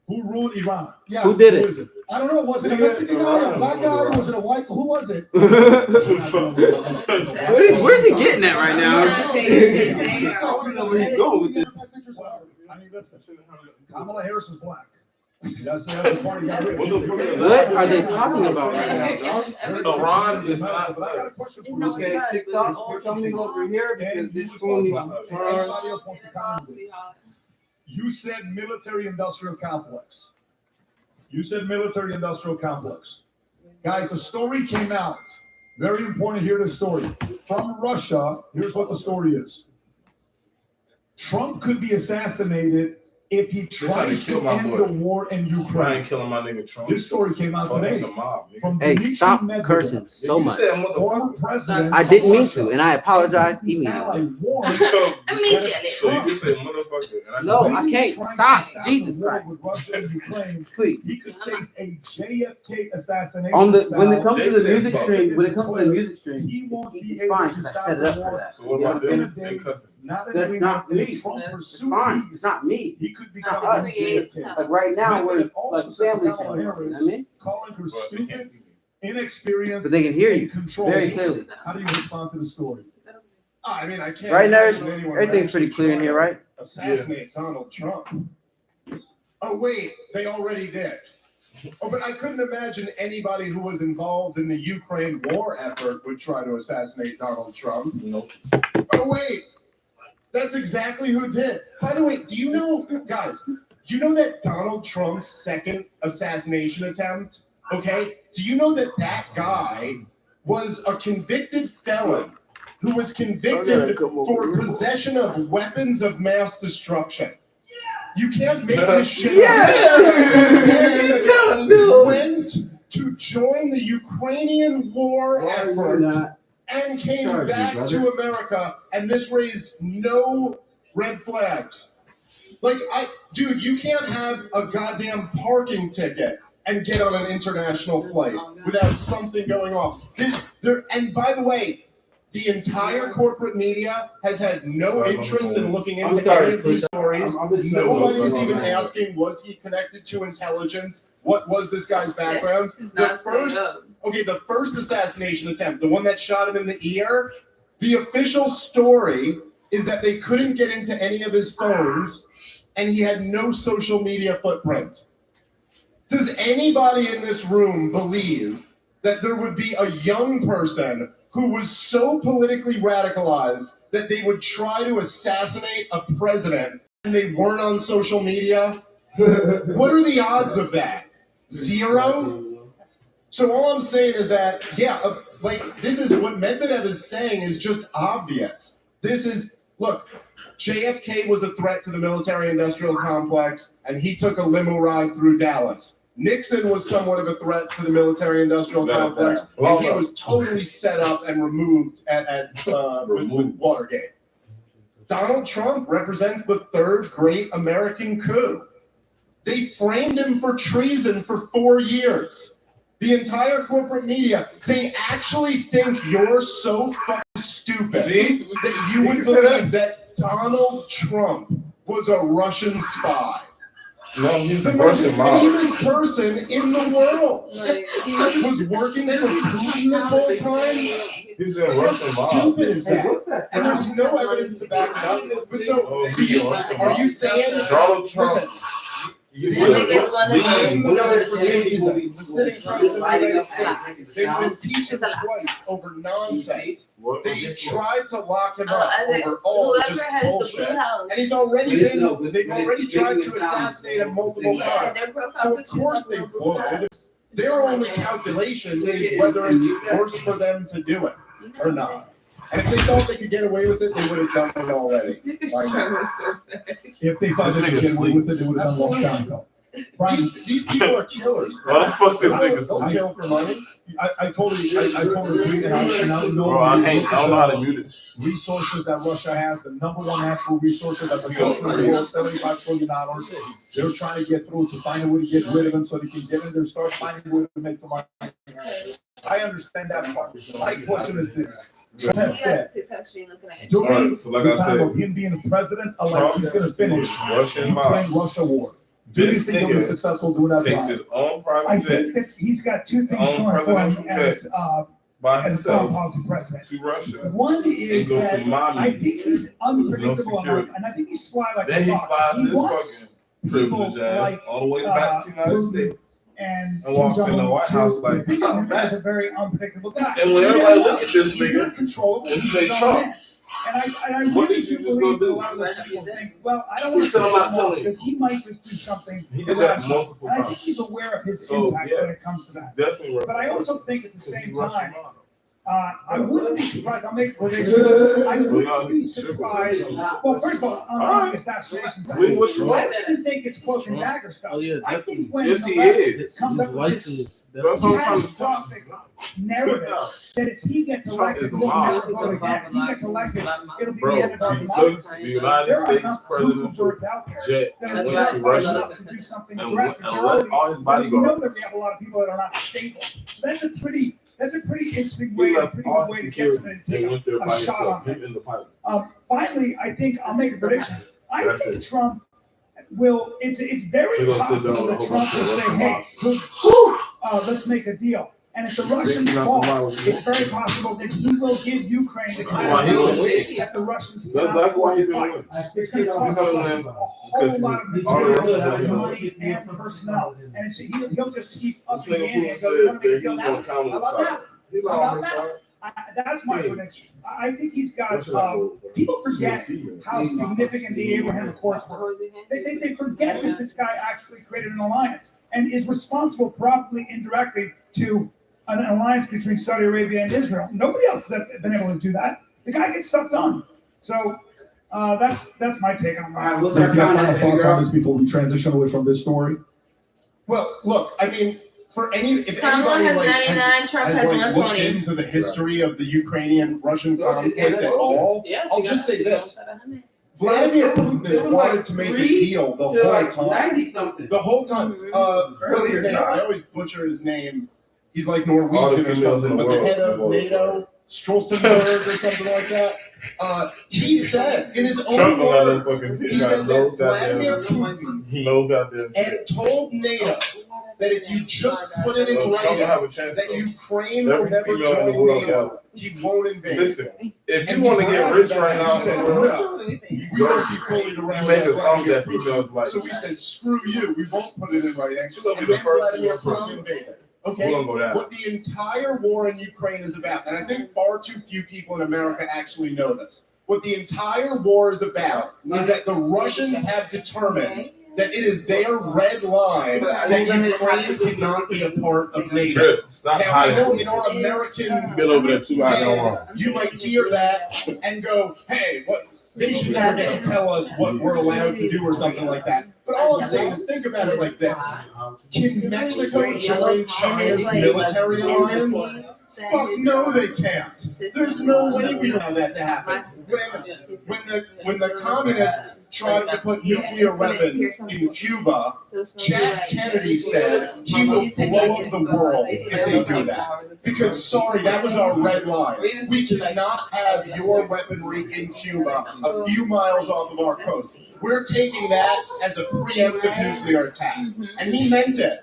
Who ruled Iran? Yeah. Who did Who it? is it? I don't know. Was it a Mexican guy, a black guy, was it a white? Who was it? Where's he getting at right now? I don't know where he's going with this. I mean, listen, Kamala Harris is black. That's the party got rid of. What are they talking about right now? Iran is not us. Okay, TikTok, you're coming over here because this phone needs to charge. You said military-industrial complex. You said military-industrial complex. Guys, a story came out. Very important to hear this story. From Russia, here's what the story is. Trump could be assassinated if he tries to end the war in I Ukraine. ain't killing my nigga Trump. This story came out today. The mob, nigga. From Hey, Dmitry stop Medvedev. cursing so much. Former president I didn't of mean Russia. to, and I apologize His immediately. ally warned So that you can say motherfucker. And I No, I can't. Stop. Jesus Christ. with Russia and Ukraine, Please. he could face a JFK assassination. When it style. comes to the music stream, He won't be it's able fine to because I stop set it the up for war. that. So what about them? They cussing. Not that That's we not want me. Trump It's pursue fine. these. It's not me. He could Not become us. a JFK. Like right now, we're Medvedev also like said family to Kamala channel. You know Harris, what I mean? calling her But they stupid, can't see me. inexperienced, But they can hear you and control. very clearly. How do you respond to the story? I mean, I can't. Right now, imagine anyone everything's pretty actually clear in trying here, right? to Assassinate Donald Trump. Oh wait, they already did. Oh, but I couldn't imagine anybody who was involved in the Ukraine war effort would try to assassinate Donald Trump. Nope. Oh wait, that's exactly who did. By the way, do you know, guys? Do you know that Donald Trump's second assassination attempt Okay? Do you know that that guy was a convicted felon who was convicted for possession of weapons of mass destruction? You can't make this shit up. He went to join the Ukrainian war effort and came back to America, and this raised no red flags. Like, dude, you can't have a goddamn parking ticket and get on an international flight without something going off. And by the way, the entire corporate media has had no interest in looking into any of these stories. Nobody's even asking, was he connected to intelligence? What was this guy's background? The first assassination attempt, the one that shot him in the ear, the official story is that they couldn't get into any of his phones and he had no social media footprint. Does anybody in this room believe that there would be a young person who was so politically radicalized that they would try to assassinate a president and they weren't on social media? What are the odds of that? 0? So all I'm saying is that, this is what Medvedev is saying is just obvious. Look, JFK was a threat to the military-industrial complex, and he took a limo ride through Dallas. Nixon was somewhat of a threat to the military-industrial complex, and he was totally set up and removed with Watergate. Donald Trump represents the third great American coup. They framed him for treason for 4 years. The entire corporate media, they actually think you're so fucking stupid that you would believe that Donald Trump was a Russian spy. No, he's the most famous person in the world. He was working for Putin this whole time. He's in Russian mob. How stupid is that? And there's no evidence to back it up. But so, are you saying Donald Trump? They would impeach him twice over nonsense. They tried to lock him up over all just bullshit. And they've already tried to assassinate him multiple times. So of course they would. Their only calculation is whether it's worse for them to do it or not. And if they thought they could get away with it, they would have done it already. If they thought they could get away with it, they would have done a long time ago. These people are killers. Why the fuck this nigga They'll kill for money. I totally agree, and I don't know. Bro, I don't know how to mute it. Resources that Russia has, the number one natural resources that the country in the world, $75 trillion. They're trying to get through to find a way to get rid of them so they can get in there, start finding a way to make the money. I understand that part. My question is this. During the time of him being the president, he's going to finish the Ukraine-Russia war. Do you think he'll be successful doing that? Takes his own private jet. I think he's got two things going for him as foreign policy president. To Russia. One is that I think he's unpredictable, and I think he's sly like then a fox. Then he flies his fucking privileged ass all the way back to the United States. And walks in the White House like, oh, that's a very unpredictable guy. And when everybody look at this nigga and say Trump. And I really do believe that a lot of those people think, well, I don't want to tell him because he might just do something. He did that multiple times. I think he's aware of his impact when it comes to that. Definitely. But I also think at the same time, I wouldn't be surprised. I'll make a prediction. I wouldn't be surprised. Well, first of all, on the assassination side, I didn't think it's cloak and dagger stuff. I think when he comes up with this, he has a topic narrative that if he gets elected, he'll never vote again. If he gets elected, it'll be the end of our democracy. The United States presidential jet and went to Russia and left all his bodyguards. You know that we have a lot of people that are not stable. So that's a pretty interesting way. To get a shot on it. Finally, I think I'll make a prediction. I think Trump will. It's very possible that Trump will say, "Hey, let's make a deal." And if the Russians fall, it's very possible that he will give Ukraine the kind of that the Russians. That's exactly why he's going to win. It's going to cost a whole lot of material, money, and personnel, and he'll just keep up the ante and go, "How about that?" That's my prediction. I think he's got. People forget how significant the Abraham Accords were. They forget that this guy actually created an alliance, and is responsible probably indirectly to an alliance between Saudi Arabia and Israel. Nobody else has been able to do that. The guy gets stuff done. So that's my take on that. All right, what's our final thoughts on this before we transition away from this story? Well, look, I mean, if Kamala anybody has 99, Trump has looked 120. into the history of the Ukrainian-Russian conflict at all, I'll just say this. Vladimir Putin has wanted to make a deal the whole time. 90-something. The whole time. What's his name? I always butcher his name. He's like Norwegian or something, but the head of NATO, Stoltenberg or something like that. He said in his own words, he said that Vladimir Putin had told NATO that if you just put it in writing that Ukraine will never join NATO, he won't invade. Listen, if you want to get rich right now, you make a song that females like. So we said, screw you, we won't put it in writing. She'll be the first to invade. Okay, what the entire war in Ukraine is about, and I think far too few people in America actually know this. What the entire war is about is that the Russians have determined that it is their red line that Ukraine cannot be a part of NATO. Now, I know in our American been over there 2 hours. you might hear that and go, hey, what? They should never get to tell us what we're allowed to do or something like that. But all I'm saying is think about it like this. Can Mexico join China's military alliance? Fuck no, they can't. There's no way we allow that to happen. When the communists tried to put nuclear weapons in Cuba, Jack Kennedy said he will blow up the world if they do that. Because, sorry, that was our red line. We cannot have your weaponry in Cuba a few miles off of our coast. We're taking that as a preemptive nuclear attack. And he meant it.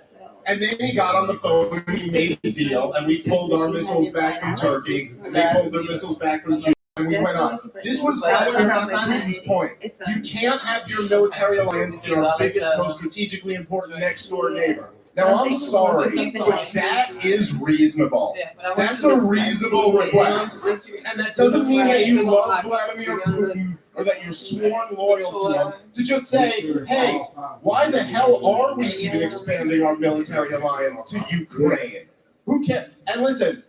And then he got on the phone and he made a deal, and we pulled our missiles back from Turkey, and they pulled their missiles back from Cuba, and we went on. This was Vladimir Putin's point. You can't have your military alliance in our biggest, most strategically important next-door neighbor. Now, I'm sorry, but that is reasonable. That's a reasonable request. And that doesn't mean that you love Vladimir Putin or that you're sworn loyal to him. To just say, hey, why the hell are we even expanding our military alliance to Ukraine? Who can? And listen,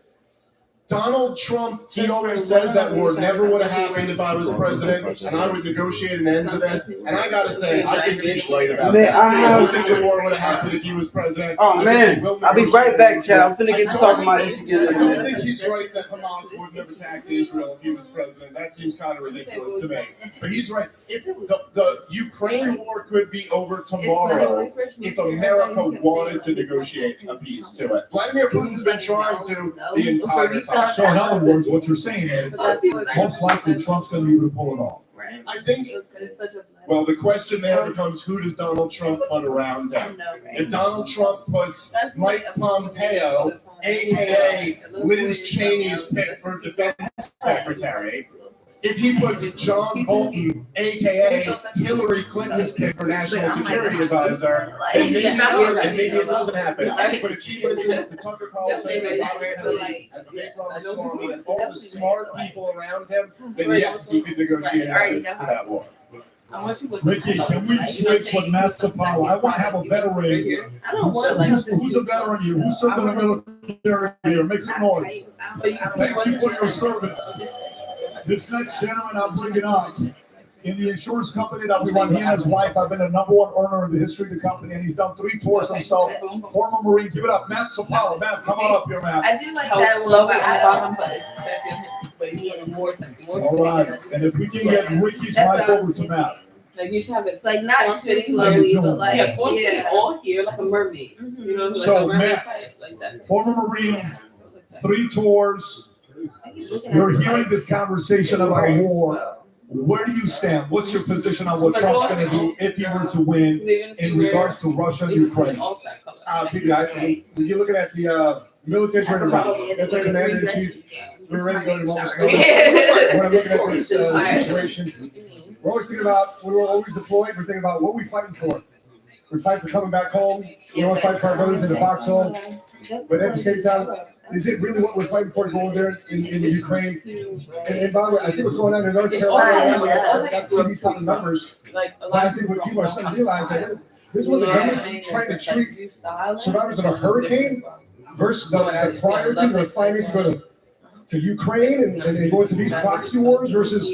Donald Trump, he always says that war never would have happened if I was president, and I would negotiate an end to this. And I gotta say, I think he's right about that. I don't think the war would have happened if he was president. Oh man, I'll be right back, Chad. I'm finna get to talking about this again. I don't think he's right that Hamas would have attacked Israel if he was president. That seems kind of ridiculous to me. But he's right. If the Ukraine war could be over tomorrow if America wanted to negotiate a peace to it. Vladimir Putin's been trying to the entire time. So in other words, what you're saying is most likely Trump's going to be able to pull it off. I think, well, the question there becomes who does Donald Trump put around him? If Donald Trump puts Mike Pompeo, a.k.a. Liz Cheney's pick for defense secretary, if he puts John Bolton, a.k.a. Hillary Clinton's pick for national security advisor, then maybe not, and maybe it doesn't happen. But if he listens to Tucker Carlson and Robert Kennedy and all the smart people around him, then yes, he could negotiate to that war. Ricky, can we switch with Matt Sapala? I want to have a veteran. Who's a veteran here? Who served in the military here? Make some noise. Thank you for your service. This next gentleman I'm bringing up, in the insurance company that we run, he and his wife have been the #1 earner in the history of the company, and he's done 3 tours himself. Former Marine, give it up, Matt Sapala. Matt, come on up here, Matt. I do like that low at the bottom, but it's sexy on him. But you want more sexy, more. All right, and if we can get Ricky's mic over to Matt. Like you should have it like not too flowy, but like yeah, form-fitting all here like a mermaid. You know, like so a mermaid Matt, type, like that. Former Marine, 3 tours. You're hearing this conversation about war. Where do you stand? What's your position on what Trump's going to do if he were to win in regards to Russia and Ukraine? When you're looking at the military that's like commander-in-chief, we're ready to go to moments. When I'm looking at this situation, we're always thinking about, when we're always deployed, we're thinking about what we're fighting for. We're fighting for coming back home. We want to fight for our brothers in the foxhole. But at the same time, is it really what we're fighting for to go over there in Ukraine? And by the way, I think what's going on in North Carolina, that's these numbers. But I think what people are starting to realize that This is what the government's trying to treat survivors of a hurricane versus the prior to the finance go to Ukraine and they go into these proxy wars versus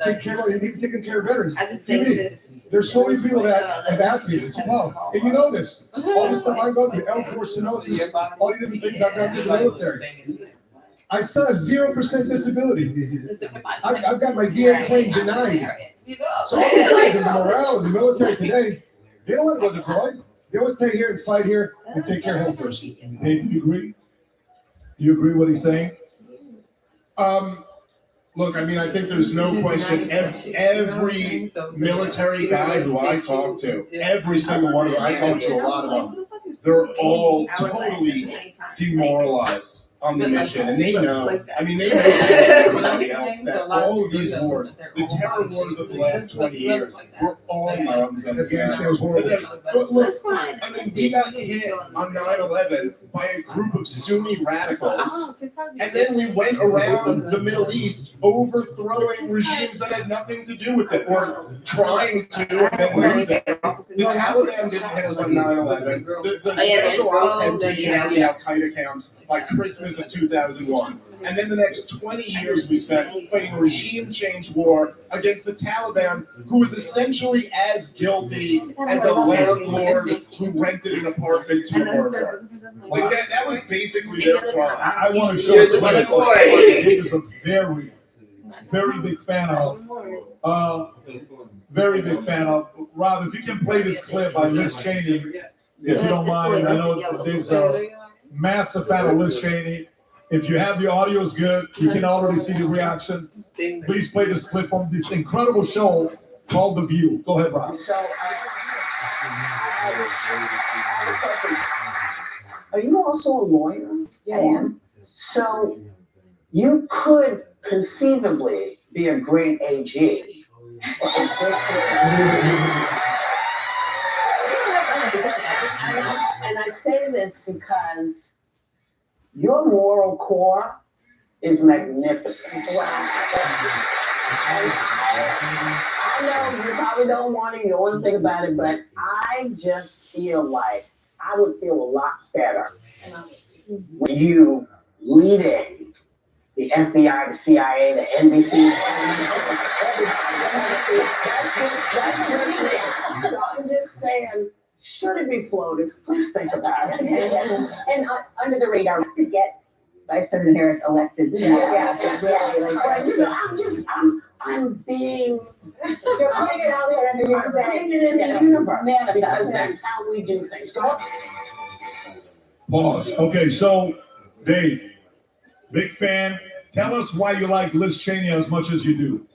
taking care of veterans. I just think this. There's so many people that have asked me this. Wow, and you know this. All the stuff I go through, Air Force stenosis, all the different things I've gone through the military. I still have 0% disability. I've got my VA claim denied. So all these guys in the morale of the military today, they don't want to go deployed. They want to stay here and fight here and take care of home first. Hey, do you agree? Do you agree what he's saying? Look, I mean, I think there's no question. Every military guy who I talk to, every single one of them, I talk to a lot of them, they're all totally demoralized on the mission, and they know. I mean, they know everybody else that all of these wars, the terror wars of the last 20 years, were all nonsense. But look, I mean, we got hit on 9/11 by a group of Sunni radicals, and then we went around the Middle East overthrowing regimes that had nothing to do with it, or trying to and then losing. The Taliban didn't hit us on 9/11. The special ops had taken out the Al-Qaeda camps by Christmas of 2001. And then the next 20 years we spent fighting a regime change war against the Taliban, who was essentially as guilty as a landlord who rented an apartment to a murderer. Like that was basically their crime. I want to show you he is a very, very big fan of. Very big fan of. Rob, if you can play this clip by Liz Cheney, if you don't mind. I know there's a massive fan of Liz Cheney. If you have the audio is good, you can already see the reaction. Please play this clip from this incredible show called The View. Go ahead, Rob. Are you also a lawyer? Yeah, I am. So you could conceivably be a great AG. And I say this because your moral core is magnificent. Wow. I know you probably don't want to know anything about it, but I just feel like I would feel a lot better when you leading the FBI, the CIA, the NBC. That's just it. So I'm just saying, should it be floated? Please think about it. And under the radar to get Vice President Harris elected. I'm being. You're putting it out there in the universe because that's how we do things. Pause. Okay, so Dave, big fan. Tell us why you like Liz Cheney as much as you do.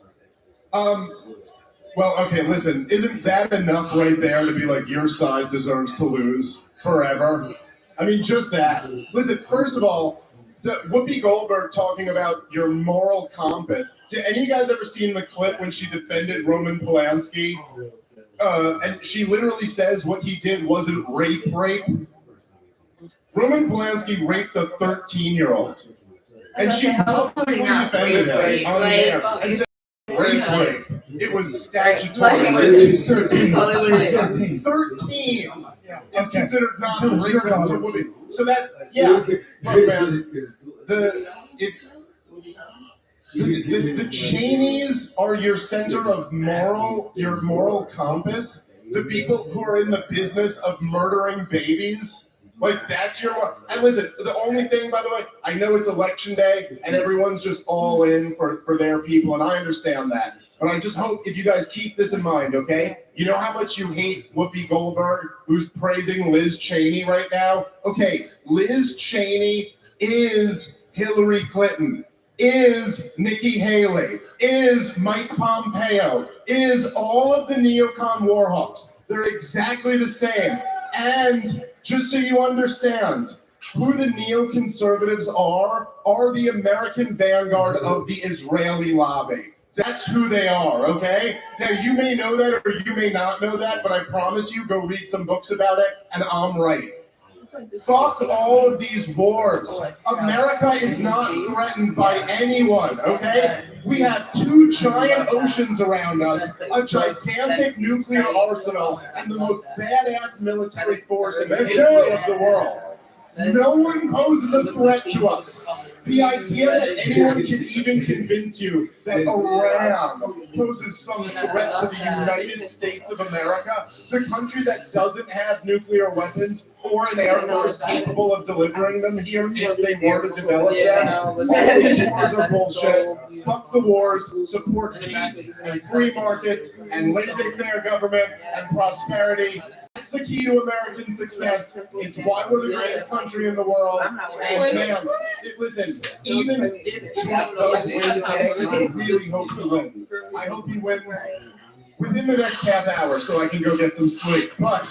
Well, okay, listen, isn't that enough right there to be like, your side deserves to lose forever? I mean, just that. Listen, first of all, Whoopi Goldberg talking about your moral compass. Did any of you guys ever seen the clip when she defended Roman Polanski? And she literally says what he did wasn't rape. Roman Polanski raped a 13-year-old. And she publicly defended him on the air and said, rape. It was statutory rape. 13. 13 is considered not rape. So that's, yeah. Look, man, the Cheneys are your center of your moral compass. The people who are in the business of murdering babies. Like, that's your... And listen, the only thing, by the way, I know it's election day, and everyone's just all in for their people, and I understand that. But I just hope if you guys keep this in mind, okay? You know how much you hate Whoopi Goldberg, who's praising Liz Cheney right now? Okay, Liz Cheney is Hillary Clinton, is Nikki Haley, is Mike Pompeo, is all of the neocon warhawks. They're exactly the same. And just so you understand, who the neoconservatives are the American vanguard of the Israeli lobby. That's who they are, okay? Now, you may know that or you may not know that, but I promise you, go read some books about it, and I'm right. Fuck all of these wars. America is not threatened by anyone, okay? We have two giant oceans around us, a gigantic nuclear arsenal, and the most badass military force in the history of the world. No one poses a threat to us. The idea that anyone can even convince you that Iran poses some threat to the United States of America, the country that doesn't have nuclear weapons or an air force capable of delivering them here if they were to develop them, all these wars are bullshit. Fuck the wars, support peace and free markets and laissez-faire government and prosperity. That's the key to American success. It's why we're the greatest country in the world. And man, listen, even if Trump does win, I really hope he wins. I hope he wins within the next half hour so I can go get some sleep. But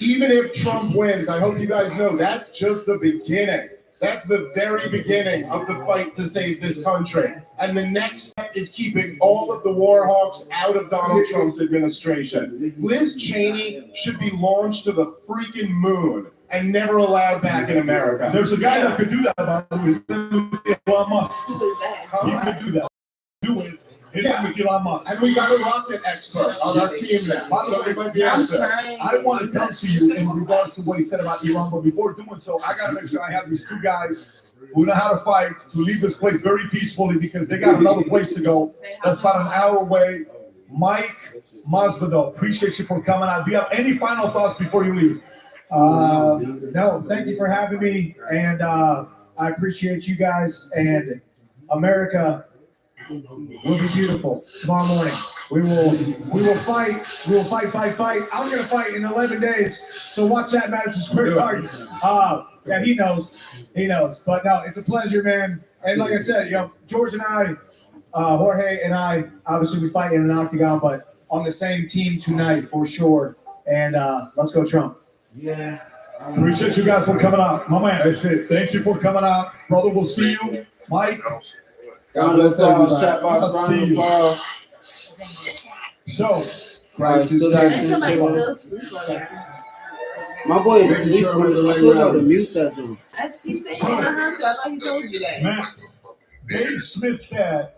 even if Trump wins, I hope you guys know that's just the beginning. That's the very beginning of the fight to save this country. And the next step is keeping all of the war hawks out of Donald Trump's administration. Liz Cheney should be launched to the freaking moon and never allowed back in America. There's a guy that could do that, by the way. His name is Elon Musk. He could do that. Do it. His name is Elon Musk. And we got a rocket expert on our team now. So we might be able to. I want to come to you in regards to what he said about Iran, but before doing so, I got to make sure I have these two guys who know how to fight to leave this place very peacefully because they got another place to go. That's about an hour away. Mike Masvidal, appreciate you for coming out. Do you have any final thoughts before you leave? No, thank you for having me, and I appreciate you guys. And America will be beautiful tomorrow morning. We will fight. We will fight. I'm gonna fight in 11 days. So watch that Madison Square Garden. Yeah, he knows. But no, it's a pleasure, man. And like I said, George and I, Jorge and I, obviously we fight in an octagon, but on the same team tonight for sure. And let's go Trump. Yeah. Appreciate you guys for coming out. My man, that's it. Thank you for coming out. Brother, we'll see you. Mike. God bless everybody. Chat box, round of applause. So, Christ still got my boy is asleep. I told y'all to mute that joint. You said in the house, I thought he told you that. Man, Dave Smith said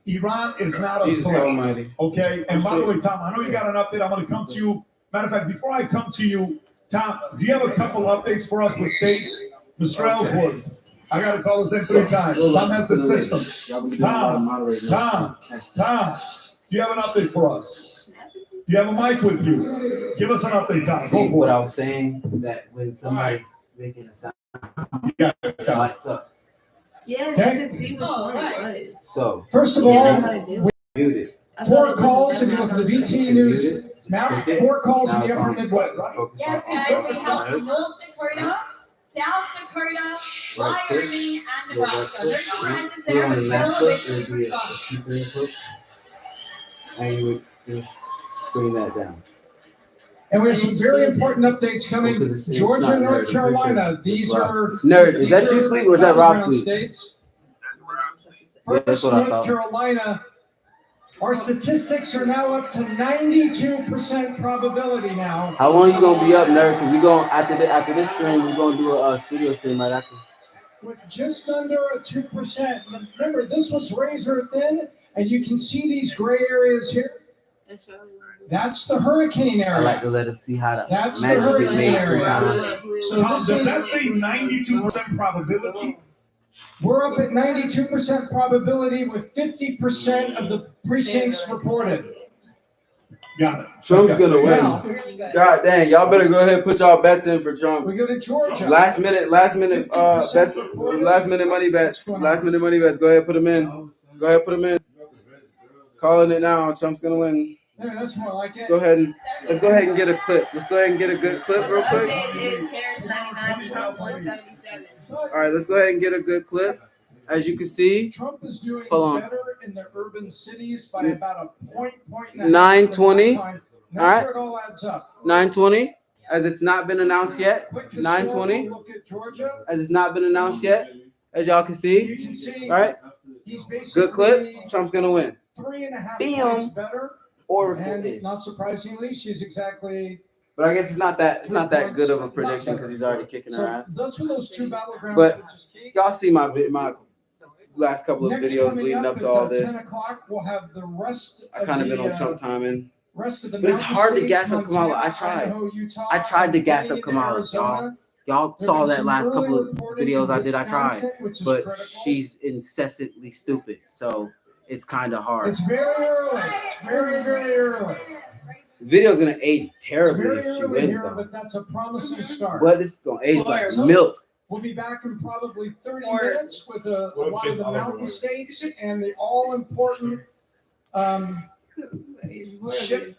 Iran is not a Jesus threat. Almighty. Okay, and by the way, Tom, I know you got an update. I'm going to come to you. Matter of fact, before I come to you, Tom, do you have a couple updates for us with states? Mr. Ellsworth, I got to call us in 3 times. Tom has the system. Tom, do you have an update for us? Do you have a mic with you? Give us an update, Tom. Go for what it. I was saying, that when somebody's making a sound, lights up. Yeah, Okay. I could see which one it was. So, First of all, mute it. 4 calls if you look at the VT News. Now 4 calls in the upper Midwest, right? Yes, guys, we have North Dakota, South Dakota, Wyoming, and Nebraska. There's surprises there, but still a big super And you would just bring that down. And we have some very important updates coming. It's Georgia, not North nerd, Carolina. These are nerd. Is that you sleep or is that Rob sleep? States. Yeah, that's what I North thought. Carolina. Our statistics are now up to 92% probability now. How long you gonna be up, nerd? Because we going after this stream, we're gonna do a studio stream right after. With just under a 2%. Remember, this was razor thin, and you can see these gray areas here. That's the hurricane area. I like to let them see how the That's the magic is hurricane made area. sometimes. So Tom, this does is- that say 92% probability? We're up at 92% probability with 50% of the precincts reported. Got it. Trump's gonna win. Now, God dang, y'all better go ahead and put y'all bets in for Trump. we go to Georgia. Last minute bets, last minute money bets. Go ahead, put them in. Calling it now. Trump's gonna win. Yeah, that's more like it. Let's go ahead and get a clip. Let's go ahead and get a good clip real quick. Update is Harris 99, Trump 177. All right, let's go ahead and get a good clip. As you can see, Trump is doing hold on. better in the urban cities by about a point and a half. 920. That's All right. where it all adds up. 920, as it's not been announced yet. Quick 920, historical look at Georgia. as it's not been announced yet. As y'all can see. You can see. All right, He's basically good clip. Trump's gonna win. 3.5 Bam. points better. Or And not surprisingly, she's exactly. but I guess it's not that good of a prediction because he's already kicking her So ass. those were those 2 battlegrounds. But which is key. y'all see my last couple of Next videos coming leading up at to all 10 this. o'clock, we'll have the rest I kind of been on Trump the timing. rest of the But it's mountain hard to states, gas up Kamala. Montana, I tried. Idaho, Utah, I tried to and gas getting up into Kamala, Arizona. Y'all There've saw been that some last early couple of reporting videos from I did. I tried, Wisconsin, which is but critical. she's incessantly stupid, so it's kind of hard. It's very early. Very, very early. This video's gonna age It's terribly very if she early wins, here, though. but that's a promising start. But it's gonna age like So, milk. We'll be back in probably 30 minutes with a lot of the mountain states and the all-important ship,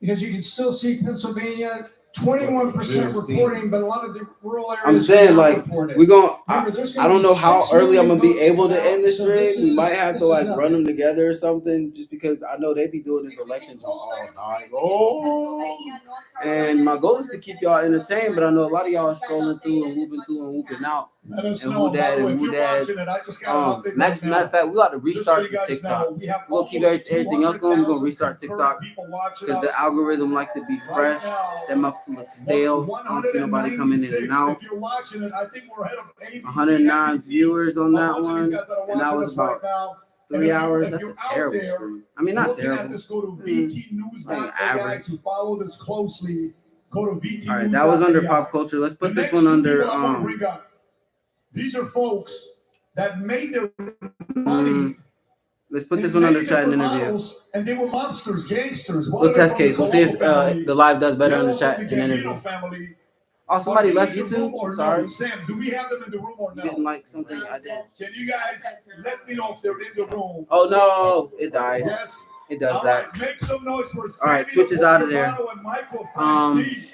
because you can still see Pennsylvania, 21% reporting, but a lot of the rural areas I'm saying, are not like, reported. we're gonna. Remember, I don't know how 6 early I'm gonna be million able to votes end this so this stream. We is- might have to this is like nothing. run them together or something, just because I know they be doing this election all night. Oh, and my goal is to keep y'all entertained, but I know a lot of y'all are scrolling through and whooping out. Let us And know. who dad By the way, and if who you're dads. watching it, I just got an update Matter right of fact, we got to Just so restart you the guys TikTok. know, we have We'll keep almost everything else going. We're gonna 200,000 restart TikTok people watching because the us. algorithm like to be fresh. That motherfucker looks stale. I don't see nobody coming in and out. If you're watching it, I think we're ahead of ABC, 109 NBC, viewers on a that bunch of these one, guys that are and that watching was us right about now. 3 hours. If That's a you're out terrible there stream. I mean, not looking at terrible. this, go to Like vtnews.ai average. to follow this closely. Go to VT All right, that was under News.ai. pop culture. Let's put The this next one two under people I want to bring up, these are folks that made their let's put this one under made chat and different interview. models, and they were mobsters, gangsters. One We'll of them test from the case. We'll see if Colombo family, the live does better the under other chat from and the Gambino interview. family. Oh, somebody Are left they in the room YouTube. or Sorry. no? Sam, do we have them in the room or no? You didn't like something I did. Can you guys let me know if they're in the room? Oh no, it died. Yes. It does All that. right, make some noise for All right, Sammy Twitch is out of there. and Michael Francis.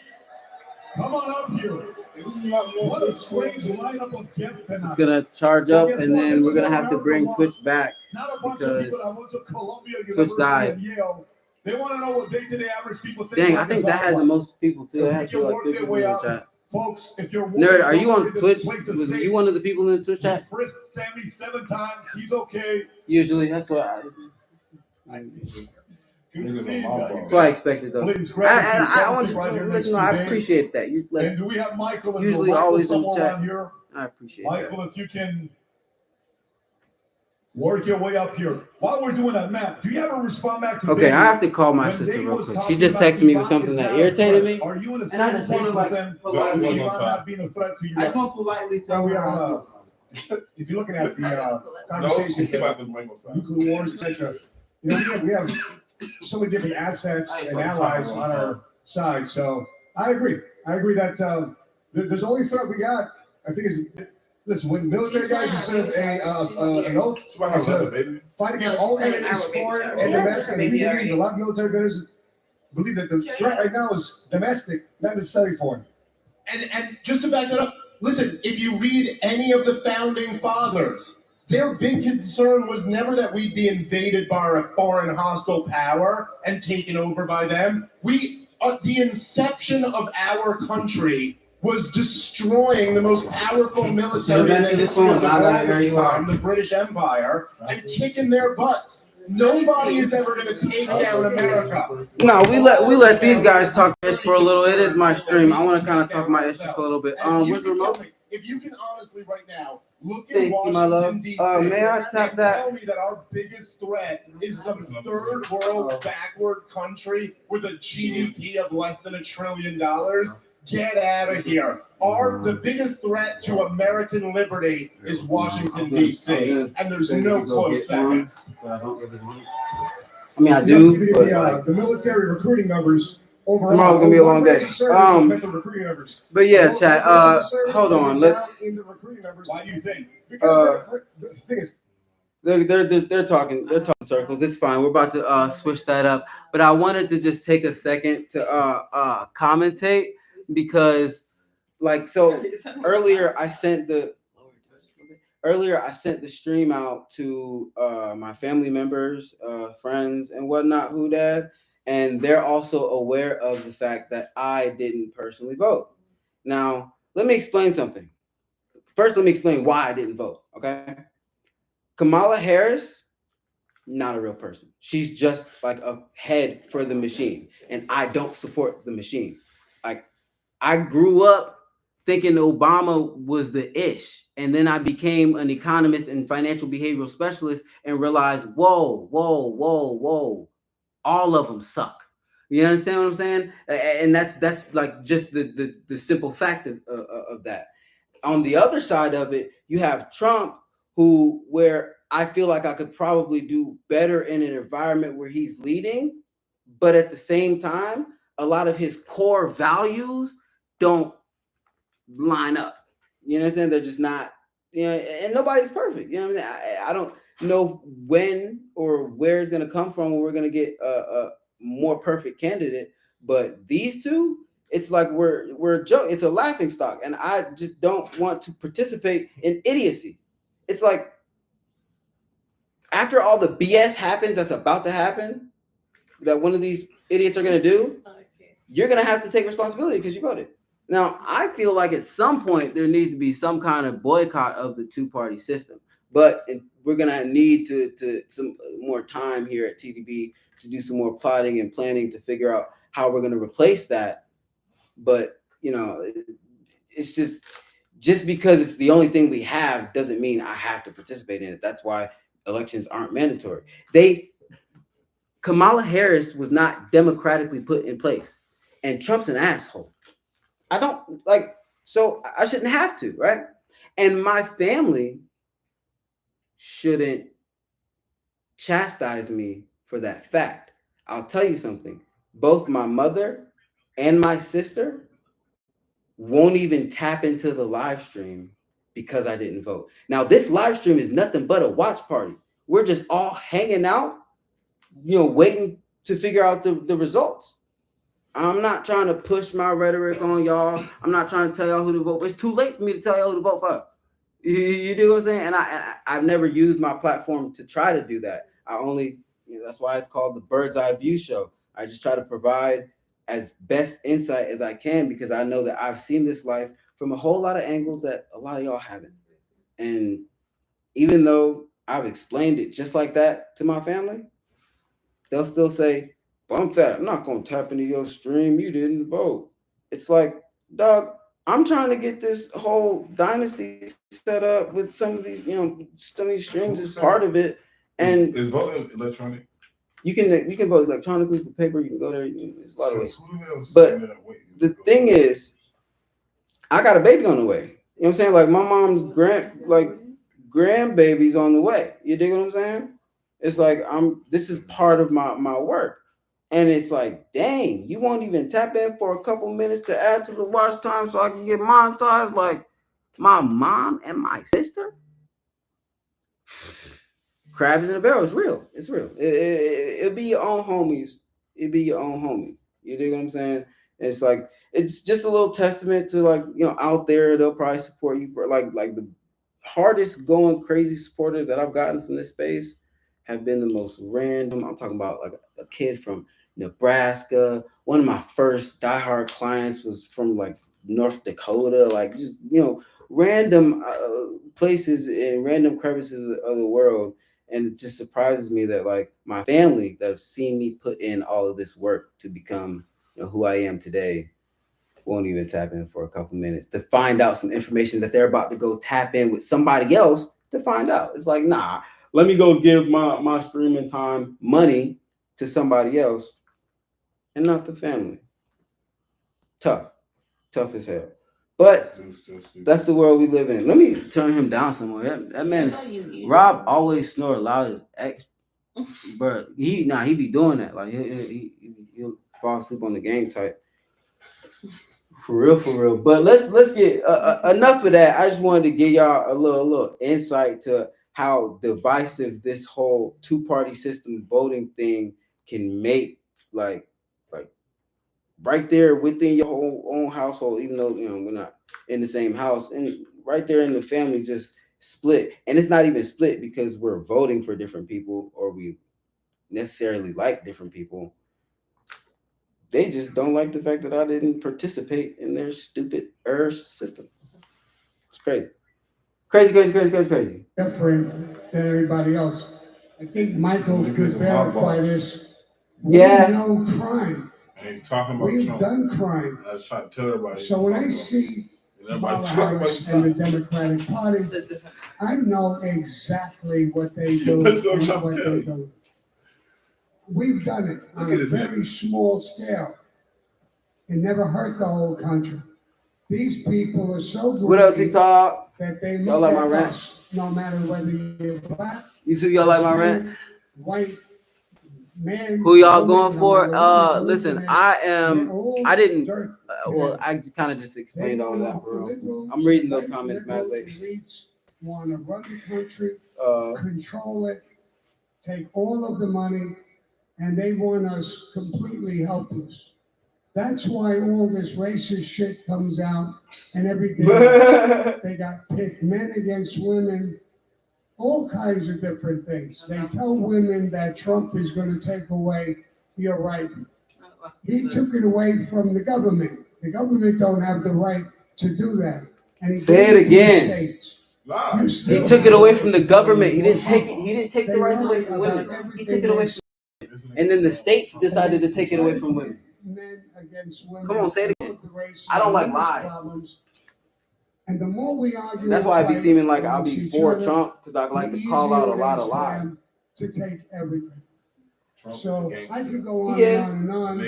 Come on up here. What a strange lineup of guests tonight. It's gonna charge up, and then we're gonna have to bring Twitch back Not a bunch of because people that went to Columbia Twitch University died. and Yale. They want to know what day-to-day average people think. Dang, I life think is that like. had the most people too. If That we had can like work 3 their people way in the out. chat. Folks, if you're Nerd, are you on this Twitch? place is Was safe. you one of the people in the Twitch We chat? frisked Sammy 7 times. He's okay. Usually, that's what I. Good to see you guys. That's what I expected though. Please grab a seat. I Grab a want seat you right here to next know to I Dave. appreciate that. You like And do we have Michael and usually Michael always in the somewhere chat. around here? I appreciate Michael, if you can work your way up here. While we're doing that, Matt, do you ever respond back to that. Okay, Dave? I have to call my When sister Dave real was quick. She talking just about texted me with Ivan something is that not a irritated threat, me, Are you in a and I just want to like Ivan politely. not being a threat to you? I just want to politely tell We her. have, if you're looking at the conversation, nuclear wars, etc., you know, we have so many different assets and allies on our side. So I agree. I agree that there's only threat we got. I think is listen, when military guys who serve an oath to fight against all enemies, foreign and domestic, and we believe a lot of military veterans believe that the threat right now is domestic, not necessarily foreign. And just to back that up, listen, if you read any of the founding fathers, their big concern was never that we'd be invaded by a foreign hostile power and taken over by them. The inception of our country was destroying the most powerful military in the history of the world at the time, the British Empire, and kicking their butts. Nobody is ever going to take down America. No, we let these guys talk ish for a little. It is my stream. I want to kind of talk my ish just a little bit. Where's the remote? If you can honestly right now look at Thank you, my love. Washington, D.C. May I tap and that? tell me that our biggest threat is some third world backward country with a GDP of less than $1 trillion. Get out of here. The biggest threat to American liberty is Washington, D.C. And there's no close second. I mean, I do, but The military recruiting numbers overall. tomorrow's gonna be a long day. The recruiting numbers. But yeah, chat. Hold on. Let's. Why do you think? Because the thing is, They're talking circles. It's fine. We're about to switch that up. But I wanted to just take a second to commentate because, like, so earlier I sent the stream out to my family members, friends, and whatnot, who dad, and they're also aware of the fact that I didn't personally vote. Now, let me explain something. First, let me explain why I didn't vote. Okay. Kamala Harris, not a real person. She's just like a head for the machine, and I don't support the machine. Like, I grew up thinking Obama was the ish. And then I became an economist and financial behavioral specialist and realized, whoa, all of them suck. You understand what I'm saying? And that's like just the simple fact of that. On the other side of it, you have Trump, where I feel like I could probably do better in an environment where he's leading, but at the same time, a lot of his core values don't line up. You know what I'm saying? They're just not, and nobody's perfect. You know what I'm saying? I don't know when or where it's going to come from when we're going to get a more perfect candidate, but these two, it's like we're a joke. It's a laughing stock, and I just don't want to participate in idiocy. It's like after all the BS happens that's about to happen, that one of these idiots are going to do, you're going to have to take responsibility because you voted. Now, I feel like at some point there needs to be some kind of boycott of the two-party system, but we're going to need to some more time here at TDB to do some more plotting and planning to figure out how we're going to replace that. But, it's just because it's the only thing we have doesn't mean I have to participate in it. That's why elections aren't mandatory. Kamala Harris was not democratically put in place, and Trump's an asshole. I don't so I shouldn't have to, right? And my family shouldn't chastise me for that fact. I'll tell you something. Both my mother and my sister won't even tap into the live stream because I didn't vote. Now, this live stream is nothing but a watch party. We're just all hanging out, waiting to figure out the results. I'm not trying to push my rhetoric on y'all. I'm not trying to tell y'all who to vote for. It's too late for me to tell y'all who to vote for. You do what I'm saying? And I've never used my platform to try to do that. I only, that's why it's called the Bird's Eye View Show. I just try to provide as best insight as I can because I know that I've seen this life from a whole lot of angles that a lot of y'all haven't. And even though I've explained it just like that to my family, they'll still say, bump that. I'm not going to tap into your stream. You didn't vote. It's like, dog, I'm trying to get this whole dynasty set up with some of these, some of these streams is part of it. And is voting electronic? You can vote electronically for paper. You can go there. There's a lot of ways. But the thing is, I got a baby on the way. You know what I'm saying? Like my mom's grandbaby's on the way. You dig what I'm saying? It's like this is part of my work. And it's like, dang, you won't even tap in for a couple minutes to add to the watch time so I can get monetized like my mom and my sister? Crabs in a barrel is real. It's real. It'll be your own homies. It'll be your own homie. You dig what I'm saying? And it's like, it's just a little testament to out there, they'll probably support you for like the hardest going crazy supporters that I've gotten from this space have been the most random. I'm talking about like a kid from Nebraska. One of my first diehard clients was from like North Dakota, like just random places and random crevices of the world. And it just surprises me that like my family that have seen me put in all of this work to become who I am today won't even tap in for a couple minutes to find out some information that they're about to go tap in with somebody else to find out. It's like, nah, let me go give my streaming time money to somebody else and not the family. Tough as hell. But that's the world we live in. Let me turn him down somewhere. That man is Rob always snore loud as X. But he be doing that. Like he'll fall asleep on the game type. For real. But let's get enough of that. I just wanted to give y'all a little insight to how divisive this whole two-party system voting thing can make, like right there within your own household, even though we're not in the same house, and right there in the family just split. And it's not even split because we're voting for different people or we necessarily like different people. They just don't like the fact that I didn't participate in their stupid system. It's crazy. Different than everybody else. I think Michael could verify this. Yeah. We know crime. And he's talking about We've Trump. done crime. I was trying to tell everybody. So when I see Kamala Harris and the Democratic Party. I know exactly what they do and what they do. We've done it on a very small scale. It never hurt the whole country. These people are so greedy. What up, TikTok? That they Y'all look like my at rant? us, no matter whether you're black, You two, y'all like my rant? white, man. Who y'all woman, going for? no matter what Listen, religion, I didn't. Well, I kind of just explained all that for real. I'm reading those comments, man. Want to run the country, control it, take all of the money, and they want us completely helpless. That's why all this racist shit comes out and everything. They got pit men against women, all kinds of different things. They tell women that Trump is going to take away your right. He took it away from the government. The government don't have the right to do that. And he Say it again. He took it away from the government. He didn't take it. He didn't take the rights away from women. He took it away from. And then the states decided to take it away from women. Men against women. Come on, say it again. I don't like lies. And the more we argue, that's why I be seeming like I'll be for Trump, because I like to call out a lot of lies. To take everything. So I could go on and on,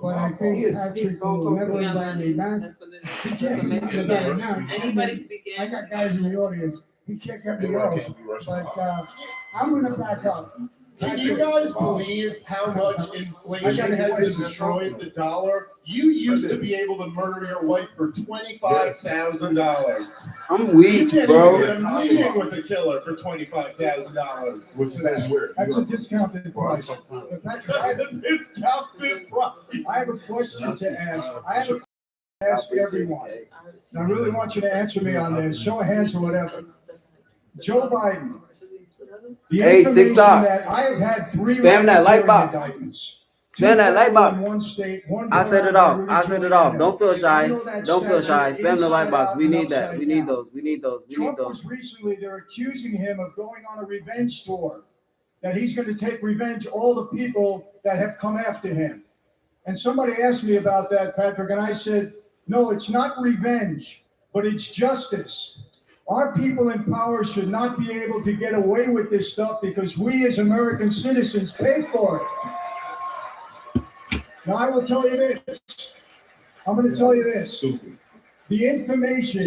but I think Patrick will never invite me back. Anybody can begin. I got guys in the audience. He can't get me off. But I'm going to back up. Can you guys believe how much inflation has destroyed the dollar? You used to be able to murder your wife for $25,000. I'm weak, bro. You can't get a meeting with a killer for $25,000. Which is weird. That's a discounted price. I have a question to ask. I have a question to ask everyone. And I really want you to answer me on this. Show of hands or whatever. Joe Biden. Hey, TikTok. I have had 3 spam that like box. indictments. Spam that like box. One state, one I set it off. I set it off. Don't feel shy. Don't feel shy. Spam the like box. We need that. We need those. We need those. We need Trump those. was recently, they're accusing him of going on a revenge tour. That he's going to take revenge all the people that have come after him. And somebody asked me about that, Patrick, and I said, no, it's not revenge, but it's justice. Our people in power should not be able to get away with this stuff because we as American citizens pay for it. Now, I will tell you this. I'm going to tell you this. The information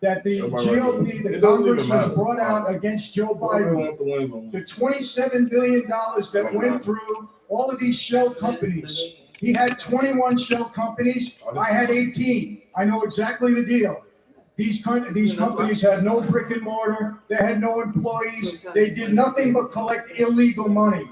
that the GOP, the Congress has brought out against Joe Biden, the $27 billion that went through all of these shell companies. He had 21 shell companies. I had 18. I know exactly the deal. These companies had no brick and mortar. They had no employees. They did nothing but collect illegal money.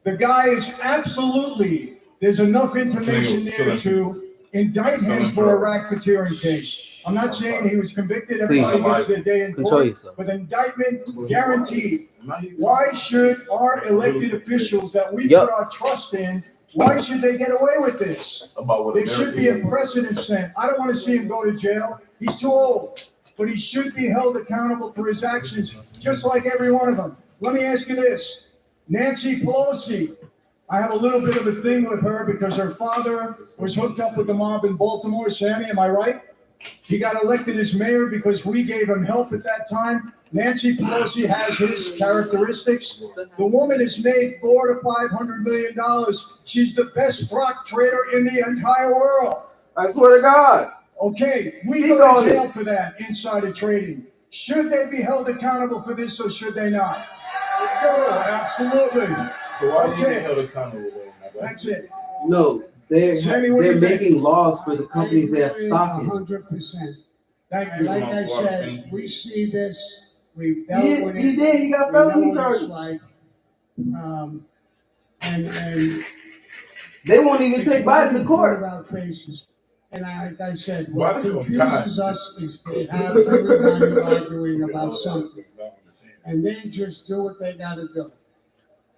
The guy is absolutely, there's enough information there to indict him for a racketeering case. I'm not saying he was convicted. Everybody gets their day in court, but indictment guaranteed. Why should our elected officials that we put our trust in, why should they get away with this? There should be a precedent set. I don't want to see him go to jail. He's too old, but he should be held accountable for his actions, just like every one of them. Let me ask you this. Nancy Pelosi, I have a little bit of a thing with her because her father was hooked up with the mob in Baltimore. Sammy, am I right? He got elected as mayor because we gave him help at that time. Nancy Pelosi has his characteristics. The woman has made $400 to $500 million. She's the best stock trader in the entire world. I swear to God. Okay, we go to jail for that, insider trading. Should they be held accountable for this or should they not? Absolutely. So why do you get held accountable? That's it. No, they're making laws for the companies that have stock in. 100%. Thank you. Like I said, we see this. We've dealt with it. He did. He got felony charges. Like, and they won't even take Biden to court. And like I said, what confuses us is they have everybody arguing about something. And they just do what they gotta do.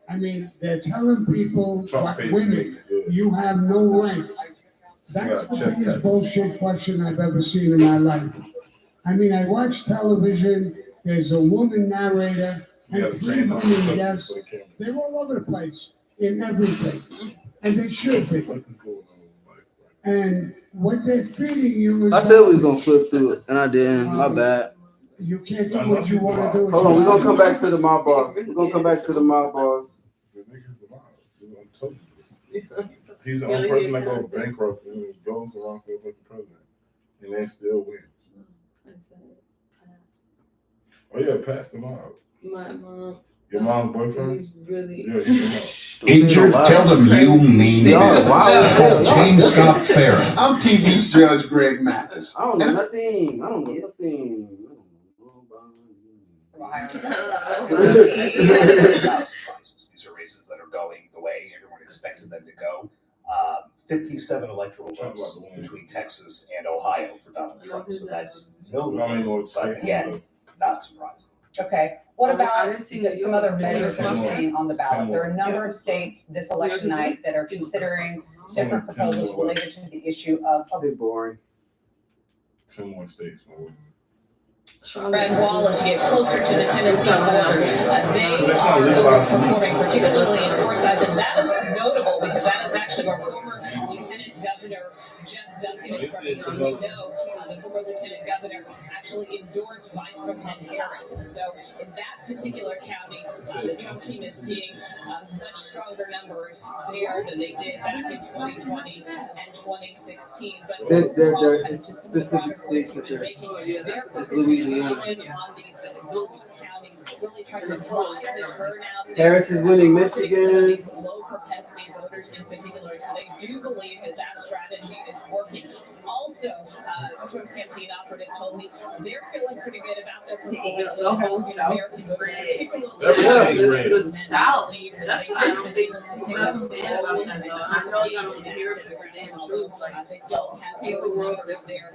I mean, they're telling people, like women, you have no rights. That's the biggest bullshit question I've ever seen in my life. I mean, I watch television, there's a woman narrator, and 3 women guests. They're all over the place in everything. And they should be. And what they're feeding you is. I said we was gonna flip through it, and I didn't. My bad. You can't do what you want to do. Hold on, we're gonna come back to the mob boss. We're gonna come back to the mob boss. He's the only person that goes bankrupt and goes around for the president, and then still wins. Oh yeah, pass the mob. My mom. Your mom's boyfriend? He's really. Yeah, he's Injured, tell them you mean business. James Scott Farron. I'm TV's Judge Greg Mathis. I don't know nothing. I don't know nothing. These are races that are going the way everyone expected them to go. 57 electoral votes between Texas and Ohio for Donald Trump. So that's no, but again, not surprising. Okay, what about some other measures that we're seeing on the ballot? There are a number of states this election night that are considering different proposals related to the issue of. Boring. 10 more states. Brad Wallace get closer to the Tennessee border. They are performing, particularly in Forsyth, and that is notable because that is actually our former Lieutenant Governor Jeff Duncan is from. We know the former Lieutenant Governor actually endorsed Vice President Harris, and so in that particular county, the Trump team is seeing much stronger numbers there than they did back in 2020 and 2016. But They're specific states that they're Louisiana. on these local counties, really trying to drive the turnout. Harris is winning Michigan. These low propensity voters in particular, so they do believe that that strategy is working. Also, Trump campaign operative told me they're feeling pretty good about their performance with African American voters, particularly the South. That's what I don't think understand about that. I know y'all don't hear it for damn truth. Like people wrote this there.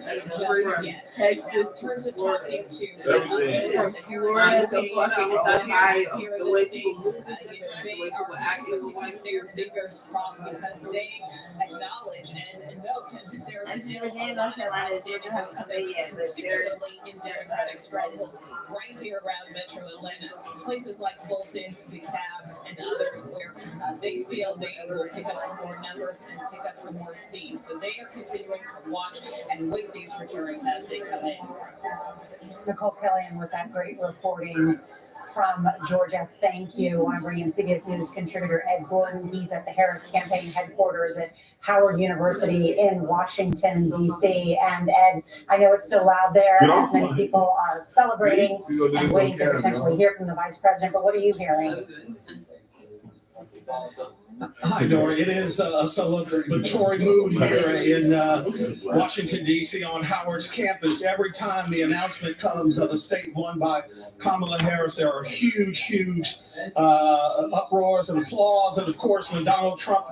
Texas, in terms of talking to from Florida to Ohio, the way people move, the way people act, their fingers crossed because they acknowledge and note that there are still a lot of outstanding votes, particularly in Democratic strongholds right here around Metro Atlanta, places like Fulton, DeKalb, and others where they feel they will pick up some more numbers and pick up some more steam. So they are continuing to watch and wait these returns as they come in. Nicole Kellyan with that great reporting from Georgia. Thank you. I want to bring in CBS News contributor Ed Gordon. He's at the Harris campaign headquarters at Howard University in Washington, D.C. And Ed, I know it's still loud there, as many people are celebrating and waiting to potentially hear from the vice president. But what are you hearing? Hi, Nora. It is a celebratory mood here in Washington, D.C. on Howard's campus. Every time the announcement comes of a state won by Kamala Harris, there are huge uproars and applause. And of course, when Donald Trump,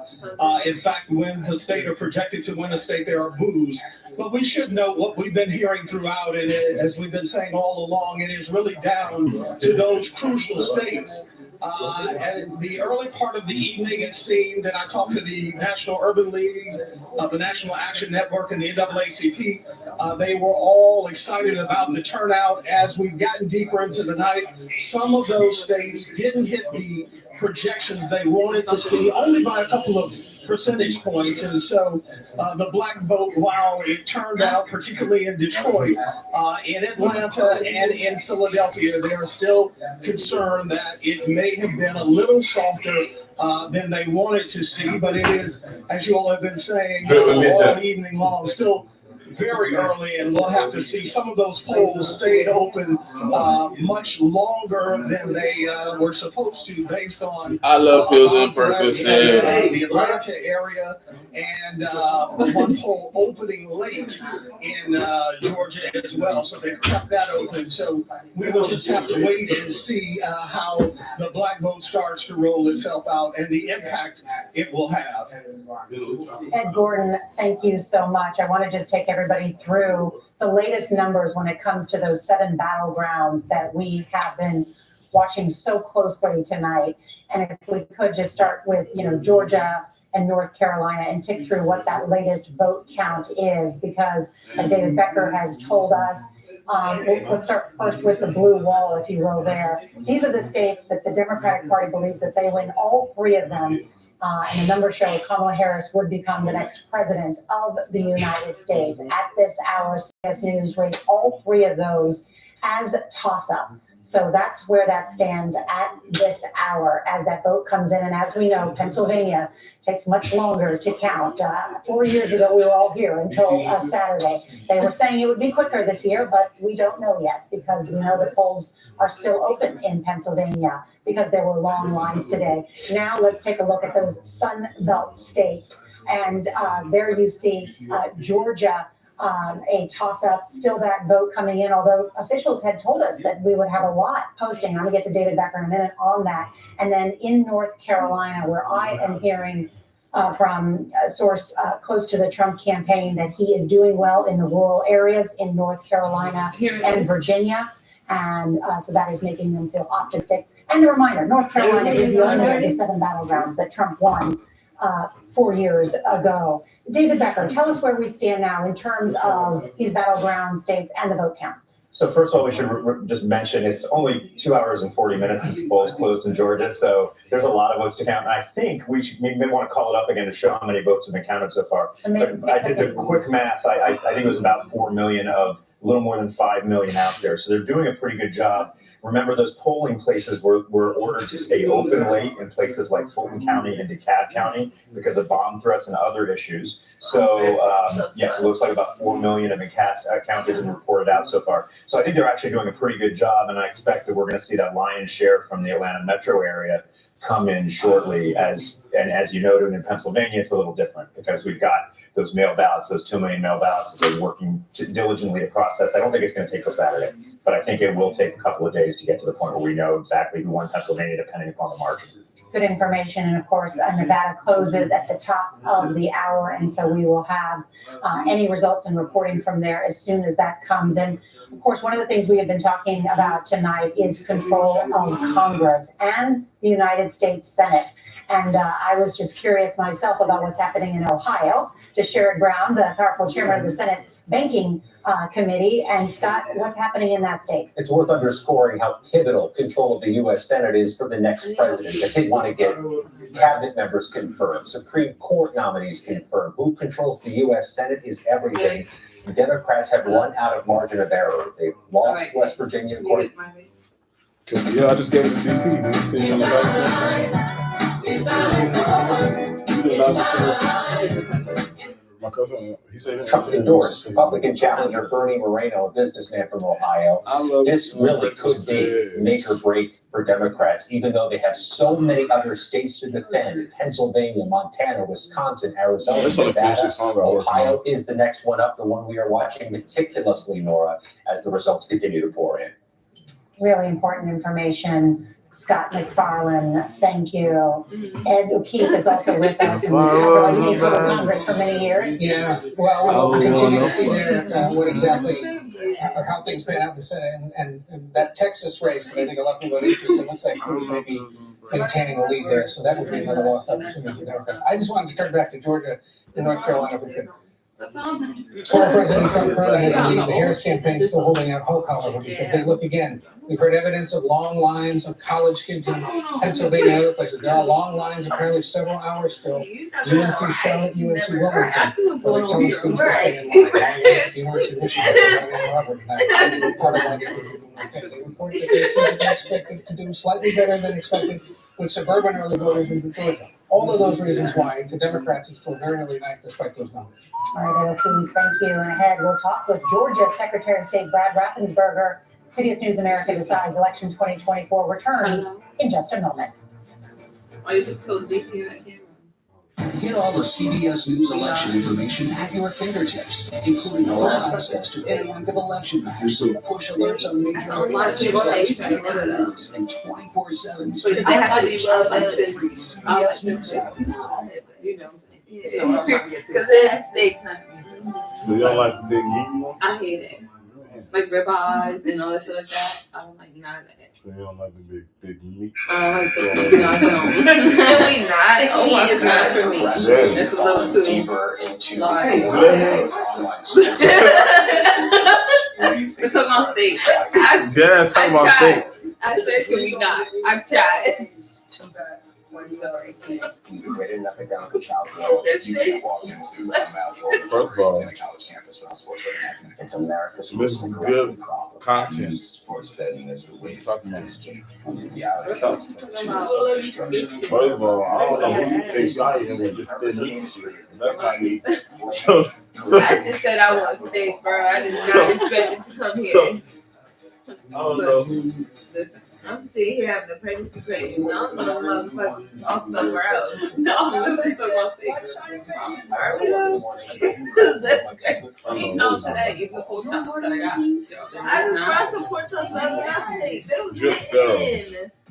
in fact, wins a state or projected to win a state, there are boos. But we should know what we've been hearing throughout, and as we've been saying all along, it is really down to those crucial states. And the early part of the evening, it seemed, and I talked to the National Urban League, the National Action Network, and the NAACP. They were all excited about the turnout as we've gotten deeper into the night. Some of those states didn't hit the projections they wanted to see, only by a couple of percentage points. And so the black vote, while it turned out, particularly in Detroit, in Atlanta, and in Philadelphia, they're still concerned that it may have been a little softer than they wanted to see. But it is, as you all have been saying, all evening long, still very early, and we'll have to see. Some of those polls stayed open much longer than they were supposed to, based on I love Pills and Percocet. The Atlanta area, and one poll opening late in Georgia as well. So they kept that open. So we will just have to wait and see how the black vote starts to roll itself out and the impact it will have. Ed Gordon, thank you so much. I want to just take everybody through the latest numbers when it comes to those 7 battlegrounds that we have been watching so closely tonight. And if we could just start with, Georgia and North Carolina and tick through what that latest vote count is, because as David Becker has told us, let's start first with the blue wall, if you will, there. These are the states that the Democratic Party believes that they win all 3 of them, And the numbers show Kamala Harris would become the next president of the United States. At this hour, CBS News rates all three of those as toss-up. So that's where that stands at this hour as that vote comes in. And as we know, Pennsylvania takes much longer to count. 4 years ago, we were all here until Saturday. They were saying it would be quicker this year, but we don't know yet because we know the polls are still open in Pennsylvania because there were long lines today. Now let's take a look at those Sun Belt states. And there you see Georgia, a toss-up, still that vote coming in, although officials had told us that we would have a lot posting. I'm going to get to David Becker in a minute on that. And then in North Carolina, where I am hearing from a source close to the Trump campaign that he is doing well in the rural areas in North Carolina and Virginia. And so that is making them feel optimistic. And a reminder, North Carolina is the only of the 7 battlegrounds that Trump won 4 years ago. David Becker, tell us where we stand now in terms of these battleground states and the vote count. So first of all, we should just mention it's only 2 hours and 40 minutes since the polls closed in Georgia. So there's a lot of votes to count. And I think we should maybe want to call it up again to show how many votes have been counted so far. But I did the quick math. I think it was about 4 million of a little more than 5 million out there. So they're doing a pretty good job. Remember, those polling places were ordered to stay open late in places like Fulton County and DeKalb County because of bomb threats and other issues. So yes, it looks like about 4 million have been counted and reported out so far. So I think they're actually doing a pretty good job, and I expect that we're going to see that lion's share from the Atlanta metro area come in shortly. As you noted, in Pennsylvania, it's a little different because we've got those mail ballots, those 2 million mail ballots that they're working diligently to process. I don't think it's going to take till Saturday, but I think it will take a couple of days to get to the point where we know exactly who won Pennsylvania, depending upon the margin. Good information. And of course, Nevada closes at the top of the hour. And so we will have any results and reporting from there as soon as that comes in. Of course, one of the things we have been talking about tonight is control of Congress and the United States Senate. And I was just curious myself about what's happening in Ohio to Sherrod Brown, the powerful chairman of the Senate Banking Committee. And Scott, what's happening in that state? It's worth underscoring how pivotal control of the U.S. Senate is for the next president. If they want to get cabinet members confirmed, Supreme Court nominees confirmed, who controls the U.S. Senate is everything. The Democrats have run out of margin of error. They've lost West Virginia in court. Yeah, I just gave it to DC. My cousin, he said Trump endorsed Republican challenger Bernie Moreno, a businessman from Ohio. This really could be make or break for Democrats, even though they have so many other states to defend: Pennsylvania, Montana, Wisconsin, Arizona, Nevada. Ohio is the next one up, the one we are watching meticulously, Nora, as the results continue to pour in. Really important information. Scott McFarlane, thank you. Ed O'Keefe is also with us. And you've been in Congress for many years. Yeah, well, we'll continue to see there what exactly, or how things pan out in the Senate. And that Texas race that I think a lot of people are interested in, looks like Cruz may be maintaining a lead there. So that would be another lost opportunity for Democrats. I just wanted to turn back to Georgia and North Carolina if we could. Former President Trump currently has a lead. The Harris campaign is still holding out hope, however, because they look again. We've heard evidence of long lines of college kids in Pennsylvania and other places. There are long lines, apparently several hours still. UNC Charlotte, UNC Wilmington, where they're telling students to stay in line. University of Michigan, part of that. They report that they said they're expected to do slightly better than expected with suburban early voters in Georgia. All of those reasons why the Democrats is still very early night despite those numbers. All right, Ed O'Keefe, thank you. And ahead, we'll talk with Georgia Secretary of State Brad Raffensperger. CBS News America Decides Election 2024 returns in just a moment. Why you look so deep in that camera? Get all the CBS News election information at your fingertips, including full access to interactive election maps, push alerts on major elections, and 24/7 streaming coverage on the free CBS News app now. You know what I'm saying? Yeah. Because it stakes nothing. So you don't like the big meat one? I hate it. Like ribeyes and all that shit like that. I don't like none of that. So you don't like the big thick meat? I don't like the no, I don't. Really not. Thick meat is not for me. It's a little too large. Let's talk about steak. I said, can we not? I've tried. Right enough and down the child. First of all, It's America's this is good content. sports betting as the way Talking about. First of all, I don't know who you think I am with this thing. That's not me. So, I just said I want steak, bro. I did not expect it to come here. I don't know. Listen, I'm sitting here having a pregnancy crazy. I don't know motherfuckers off somewhere else. No, I'm talking about steak. Are we though? That's crazy. You know today, you can pull chops that I got. I just brought some pork chops the other night. They was Drip Sparrow.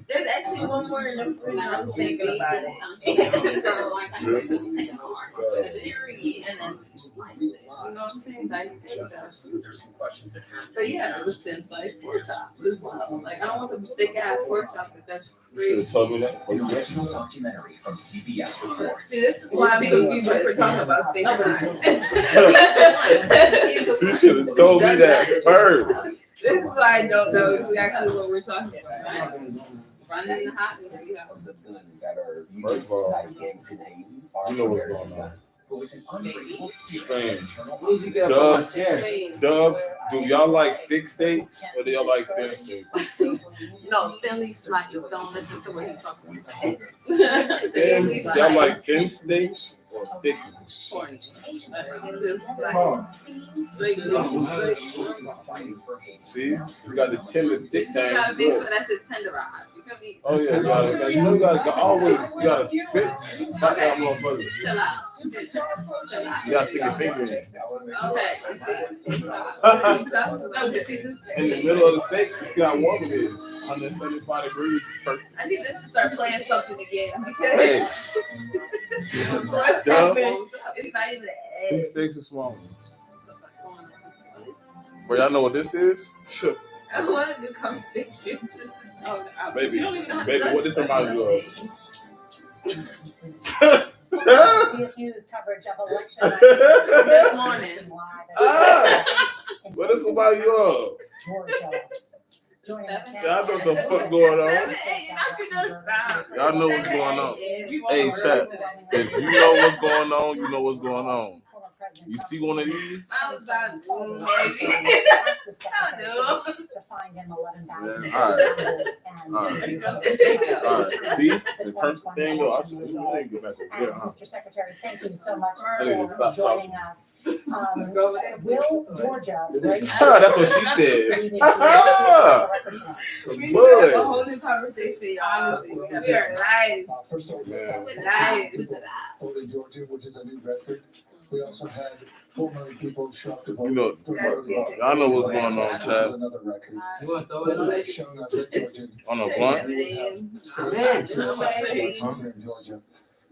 There's actually one more in the fridge. I was thinking about it. And then slice it. You know what I'm saying? Dice it. But yeah, it was thin sliced pork chops as well. Like I don't want them thick ass pork chops if that's You should have told me that. The original documentary from CBS reports. See, this is why I'm confused for talking about steak. You should have told me that first. This is why I don't know exactly what we're talking about. Running in the hot and see how. First of all, you know what's going on. Strange. Dubs, do y'all like thick steaks or do y'all like thin steaks? No, thinly sliced. Don't listen to what he's talking about. Thin, y'all like thin steaks or thick? See, you got the tender thick thing. You gotta make sure that's a tenderized. You feel me? Oh yeah, you gotta always spit back that motherfucker. Chill out. You gotta stick your finger in it. Okay. In the middle of the steak, you see how warm it is. 175 degrees is perfect. I need this to start playing something again because Hey. what's happening? It's not even an egg. These steaks are small. Bro, y'all know what this is? I want a new conversation. Baby, what this reminds you of? CBS News coverage of election This morning. What this remind you of? Y'all know what the fuck going on. Y'all know what's going on. Hey, chat. If you know what's going on, you know what's going on. You see one of these? I was about to All right. See? The first thing, I should go back over there. Mr. Secretary, thank you so much Stop for joining talking. us. Will Georgia break That's what she said. We have a whole new conversation, honestly. We are live. First of all, Live. Holy Georgia, which is a new record. We also had 4 million people show up to vote. You know, y'all know what's going on, Chad. Another record. On a blunt? In Georgia.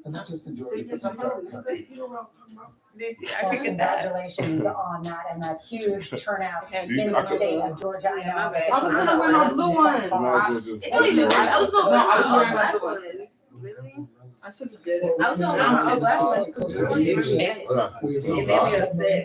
And not just in Georgia, but the entire country. Well, congratulations on that and that huge turnout in the state of Georgia. I know. I was gonna wear my blue one. It don't even matter. I was gonna wear my black ones. Really? I should have did it. I was gonna wear my black ones. It made me upset.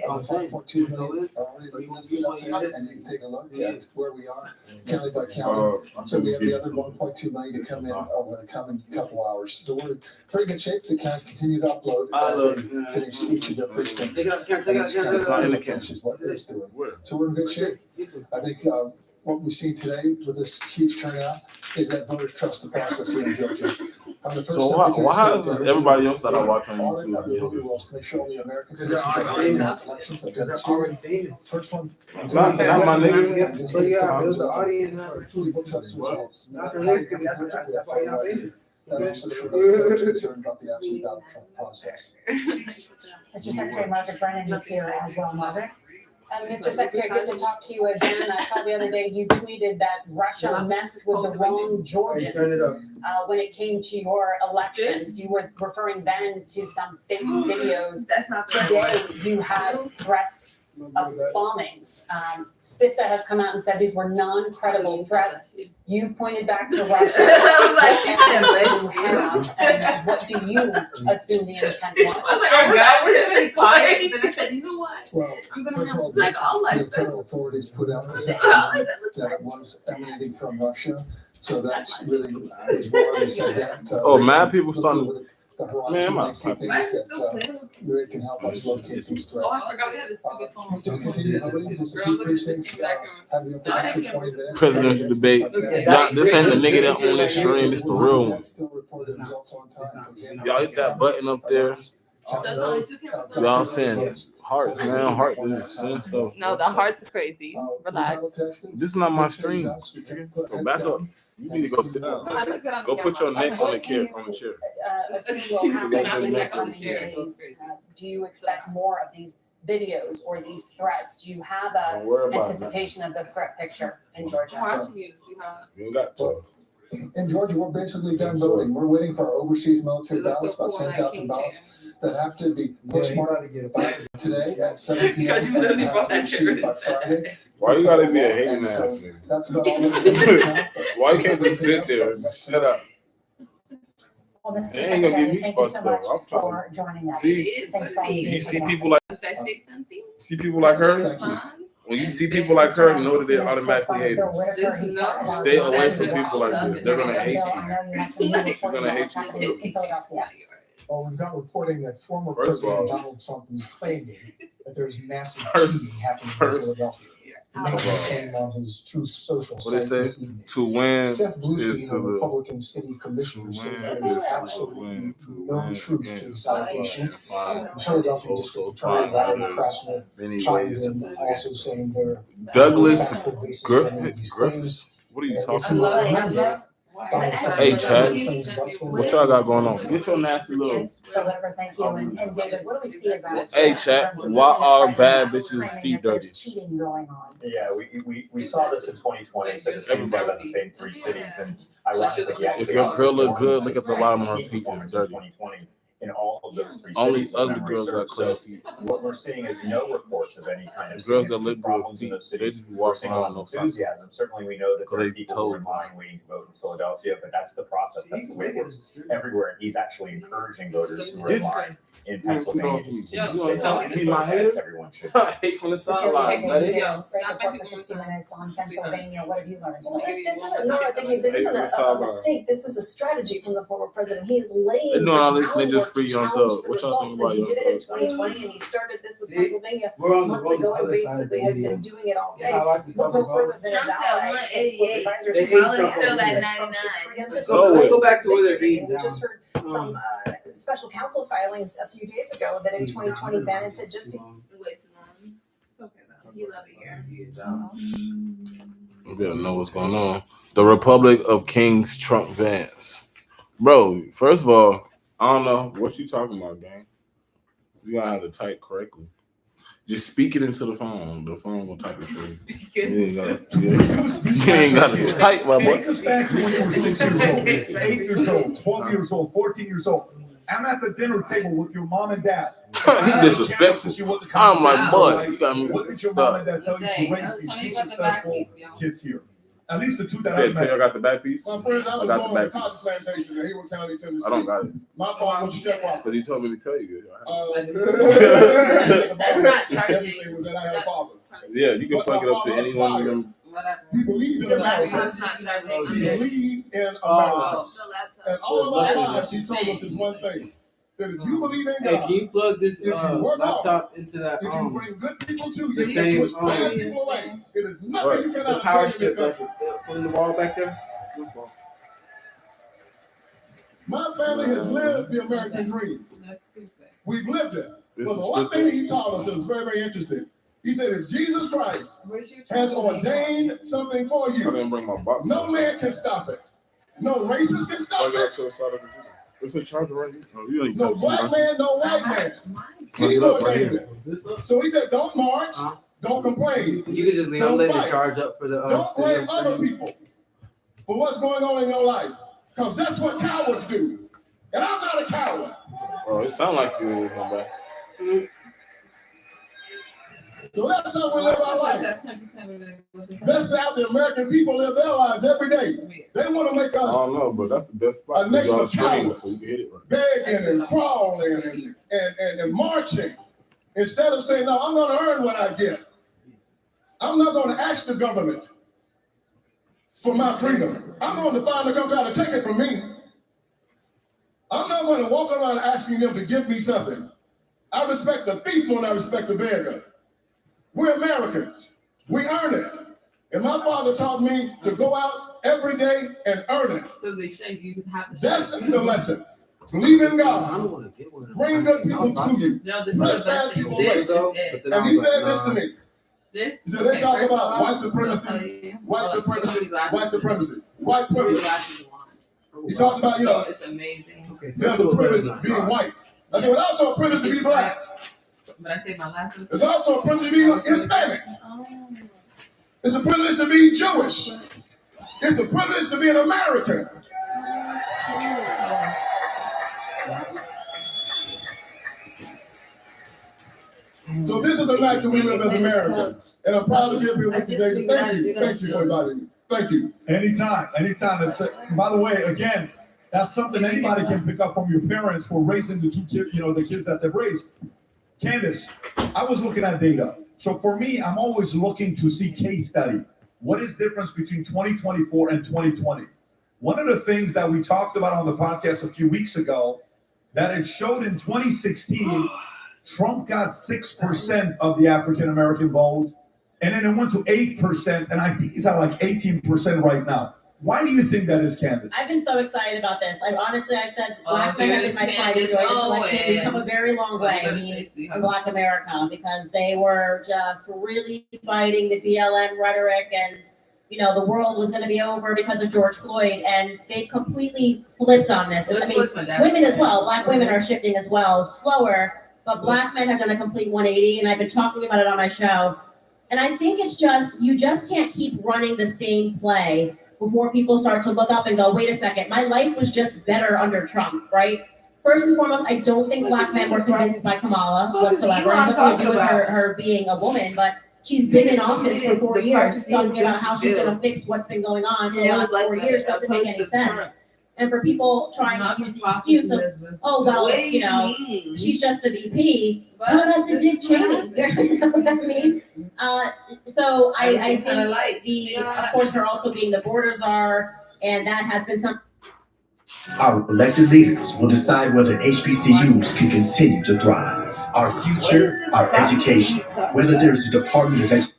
5.2 million are already listed up there, and you can take a look at where we are, county by county. So we have the other 1.2 million to come in over the coming couple hours. So we're in pretty good shape. The counties continue to upload as they finish each of their precincts. Finishes what it's doing. So we're in good shape. I think what we see today with this huge turnout is that voters trust the process here in Georgia. So why is everybody else that I watch on YouTube? To make sure all the American citizens are elections. First one. Not my nigga. So yeah, it was the audience. That also showed concern about the absolute ballot process. Mr. Secretary, Margaret Brennan is here as well. Margaret? Mr. Secretary, good to talk to you again. I saw the other day you tweeted that Russia messed with the wrong Georgians when it came to your elections. You were referring then to some fake videos. That's not today. You had threats bombings. CISA has come out and said these were non-credible threats. You pointed back to Russia. I was like, she And what do you assume the intent was? I was like, oh God, we're gonna be quiet. And then I said, you know what? Well, I'm gonna first of all, have like all the like federal authorities put out the statement that it was emanating from Russia. So that's really, as Warren said that. Oh, mad people starting. The Man, horizon, I'm they not see things that really can help us locate these Oh, I threats. forgot we had a stupid phone. Just continue voting, just a few precincts, have the open for 20 minutes. Presidential debate. This ain't the nigga that own this stream. This the real one. Still report the results on time. Y'all hit that button up there. Y'all saying hearts, man. Heart is saying stuff. No, the hearts is crazy. Relax. This is not my stream. So back up. You need to go sit down. Go put your neck on the chair. Assume will happen in the coming days. Do you expect more of these videos or these threats? Do you have Don't worry a about anticipation of the threat picture in Georgia? You ain't got to. In Georgia, we're basically done voting. We're waiting for our overseas military ballots, about 10,000 ballots that have to be postmarked today at 7 p.m. Because you literally brought that chair. By Friday. Why you gotta be a hating ass nigga? That's about all this. Why you can't just sit there and shut up? Well, Mr. They ain't gonna Secretary, get me thank you so fucked much up. I'm for fine. joining us. See, Thanks for all you you do see for people us. see people like her. When you see people like her, know that they're automatically haters. Stay away from people like this. They're gonna hate you. She's gonna hate you. Well, we've got reporting that former First of all- President Donald Trump is claiming that there's massive cheating happening in Philadelphia. The man came on his Truth Social What they site say? this evening. To win Seth is Bluestein, to a the Republican city commissioner, says there is absolutely no truth to this allegation. The Philadelphia District Attorney Larry Krasner chimed in, also saying there Douglas factual basis for many of these Griffiths. What are you talking claims. about? Hey, Chad, what y'all got going on? Get your nasty little. Deliver, thank you. And David, what do we see about? Hey, Chad, why are bad bitches' feet dirty? Cheating going on. Yeah, we saw this in 2020, so it's everybody about the same three cities, and ironically, If your girl look good, look at the bottom of her feet. It's dirty. 2020 in all of those three Only cities. ugly girls got clean feet. What we're seeing is no reports of any kind of Girls that significant look good problems in feet, those they cities. just be We're walking seeing a around lot no of socks. enthusiasm. Certainly, we know that there They are people who are told. lying waiting to vote in Philadelphia, but that's the process. That's the way it works everywhere. He's actually encouraging voters who are Did- lying in Pennsylvania. Everyone should. Hate from the Break sideline, buddy. the report for 60 minutes on Pennsylvania. What have you learned? This isn't, Nora, thinking this isn't a mistake. This is a strategy from the former president. He is laying They the doing all this, they groundwork just free to Young challenge Thug. the What y'all think results. about And he Young did it in Thug? 2020, and he started this with See, Pennsylvania we're on the months ago, and Republican side basically of has the been deal. doing it all day. I like to Look talk no about- further than his Trump said ally, his close 188. advisor, They Steve hate Bannon, Trump. said Still at Trump should 99. preempt So the let's go back to where they're victory. beating And we down. just heard from special counsel filings a few days ago that in 2020, Bannon said just be Way too long. It's okay though. You love it here. You better know what's going on. The Republic of Kings Trump Vance. Bro, first of all, I don't know what you talking about, gang. You gotta have to type correctly. Just speak it into the phone. The phone will type it for you. You ain't gotta type, my boy. Take us back to when you were 6 years old, 8 years old, 12 years old, 14 years old. I'm at the dinner table with your mom and dad. He disrespectful. I'm like, boy, you got me. What did your mom and dad tell you to raise these two successful kids here? At least the two that I Said, met. Taylor got the back piece. My friends, I was got the born on a back cotton piece. plantation in Hayward County, Tennessee. I don't got it. My father was a sharecropper. But he told me to tell you. That's not charging. Everything was that I had a father. Yeah, you can plug it up to any one of them. Whatever. He believed in Your America. laptop's not charging. He believed in America. Oh, the laptop. And all of our lives, he told us this one thing. That if you believe in Hey, God, can you plug this if you work laptop hard, into that if you bring good people to you, the you same, push bad people away. It is nothing Right. you the cannot power obtain in this strip country. that's from the wall back there? My family has lived the American dream. That's stupid. We've lived it. This But the is one stupid. thing that he taught us that was very, very interesting. He said, if Jesus Christ has ordained something for I you, didn't bring my box. no man can stop it. No racist can stop Plug it up it. to the side of the computer. It's a charger right here. No, you don't need No to black man, no white man. Plug He's it up right ordained here. it. So he said, don't march, don't complain, You can just leave. I'm don't letting it fight. charge up for the Don't blame studio other screen. people for what's going on in your life. Because that's what cowards do. And I'm not a coward. Oh, it sounds like you is, my bad. So that's how we live our life. That's how the American people live their lives every day. They want to make us I don't know, but that's the best spot. a nation of Stream, so cowards, you can hit it right. begging and crawling and marching. Instead of saying, no, I'm going to earn what I get. I'm not going to ask the government for my freedom. I'm going to find the government try to take it from me. I'm not going to walk around asking them to give me something. I respect the thief when I respect the beggar. We're Americans. We earn it. And my father taught me to go out every day and earn it. So they say you have to. That's the lesson. Believe in God. Bring good people to you. No, this Press is bad people away. it. And he said this to me. This. He said, they talk about white supremacy, white supremacy, white supremacy, white privilege. He talks about, you know, it's amazing. there's a privilege of being white. I said, well, also a privilege to be black. But I say my last one. It's also a privilege to be Hispanic. It's a privilege to be Jewish. It's a privilege to be an American. So this is the life that we live as Americans. And I'm proud to be here with you today. Thank you. Thank you for inviting me. Thank you. Anytime. It's by the way, again, that's something anybody can pick up from your parents for raising the two kids, the kids that they've raised. Candace, I was looking at data. So for me, I'm always looking to see case study. What is the difference between 2024 and 2020? One of the things that we talked about on the podcast a few weeks ago, that it showed in 2016, Trump got 6% of the African-American vote, and then it went to 8%, and I think he's at like 18% right now. Why do you think that is, Candace? I've been so excited about this. I've said black men have been my fight to join this election. We've come a very long way in Black America because they were just really fighting the BLM rhetoric and, the world was going to be over because of George Floyd, and they completely flipped on this. I mean, women as well. Black women are shifting as well, slower, but black men have done a complete 180, and I've been talking about it on my show. And I think it's you just can't keep running the same play before people start to look up and go, wait a second, my life was just better under Trump, right? First and foremost, I don't think black men were convinced by Kamala whatsoever. It's nothing to do with her being a woman, but she's been in office for 4 years, talking about how she's going to fix what's been going on for the last 4 years doesn't make any sense. And for people trying to use the excuse of, oh, well, she's just the VP, tell that to Dick Cheney. That's me. So I think of course, her also being the border czar, and that has been something. Our elected leaders will decide whether HBCUs can continue to thrive. Our future, our education, whether there's a Department of Education.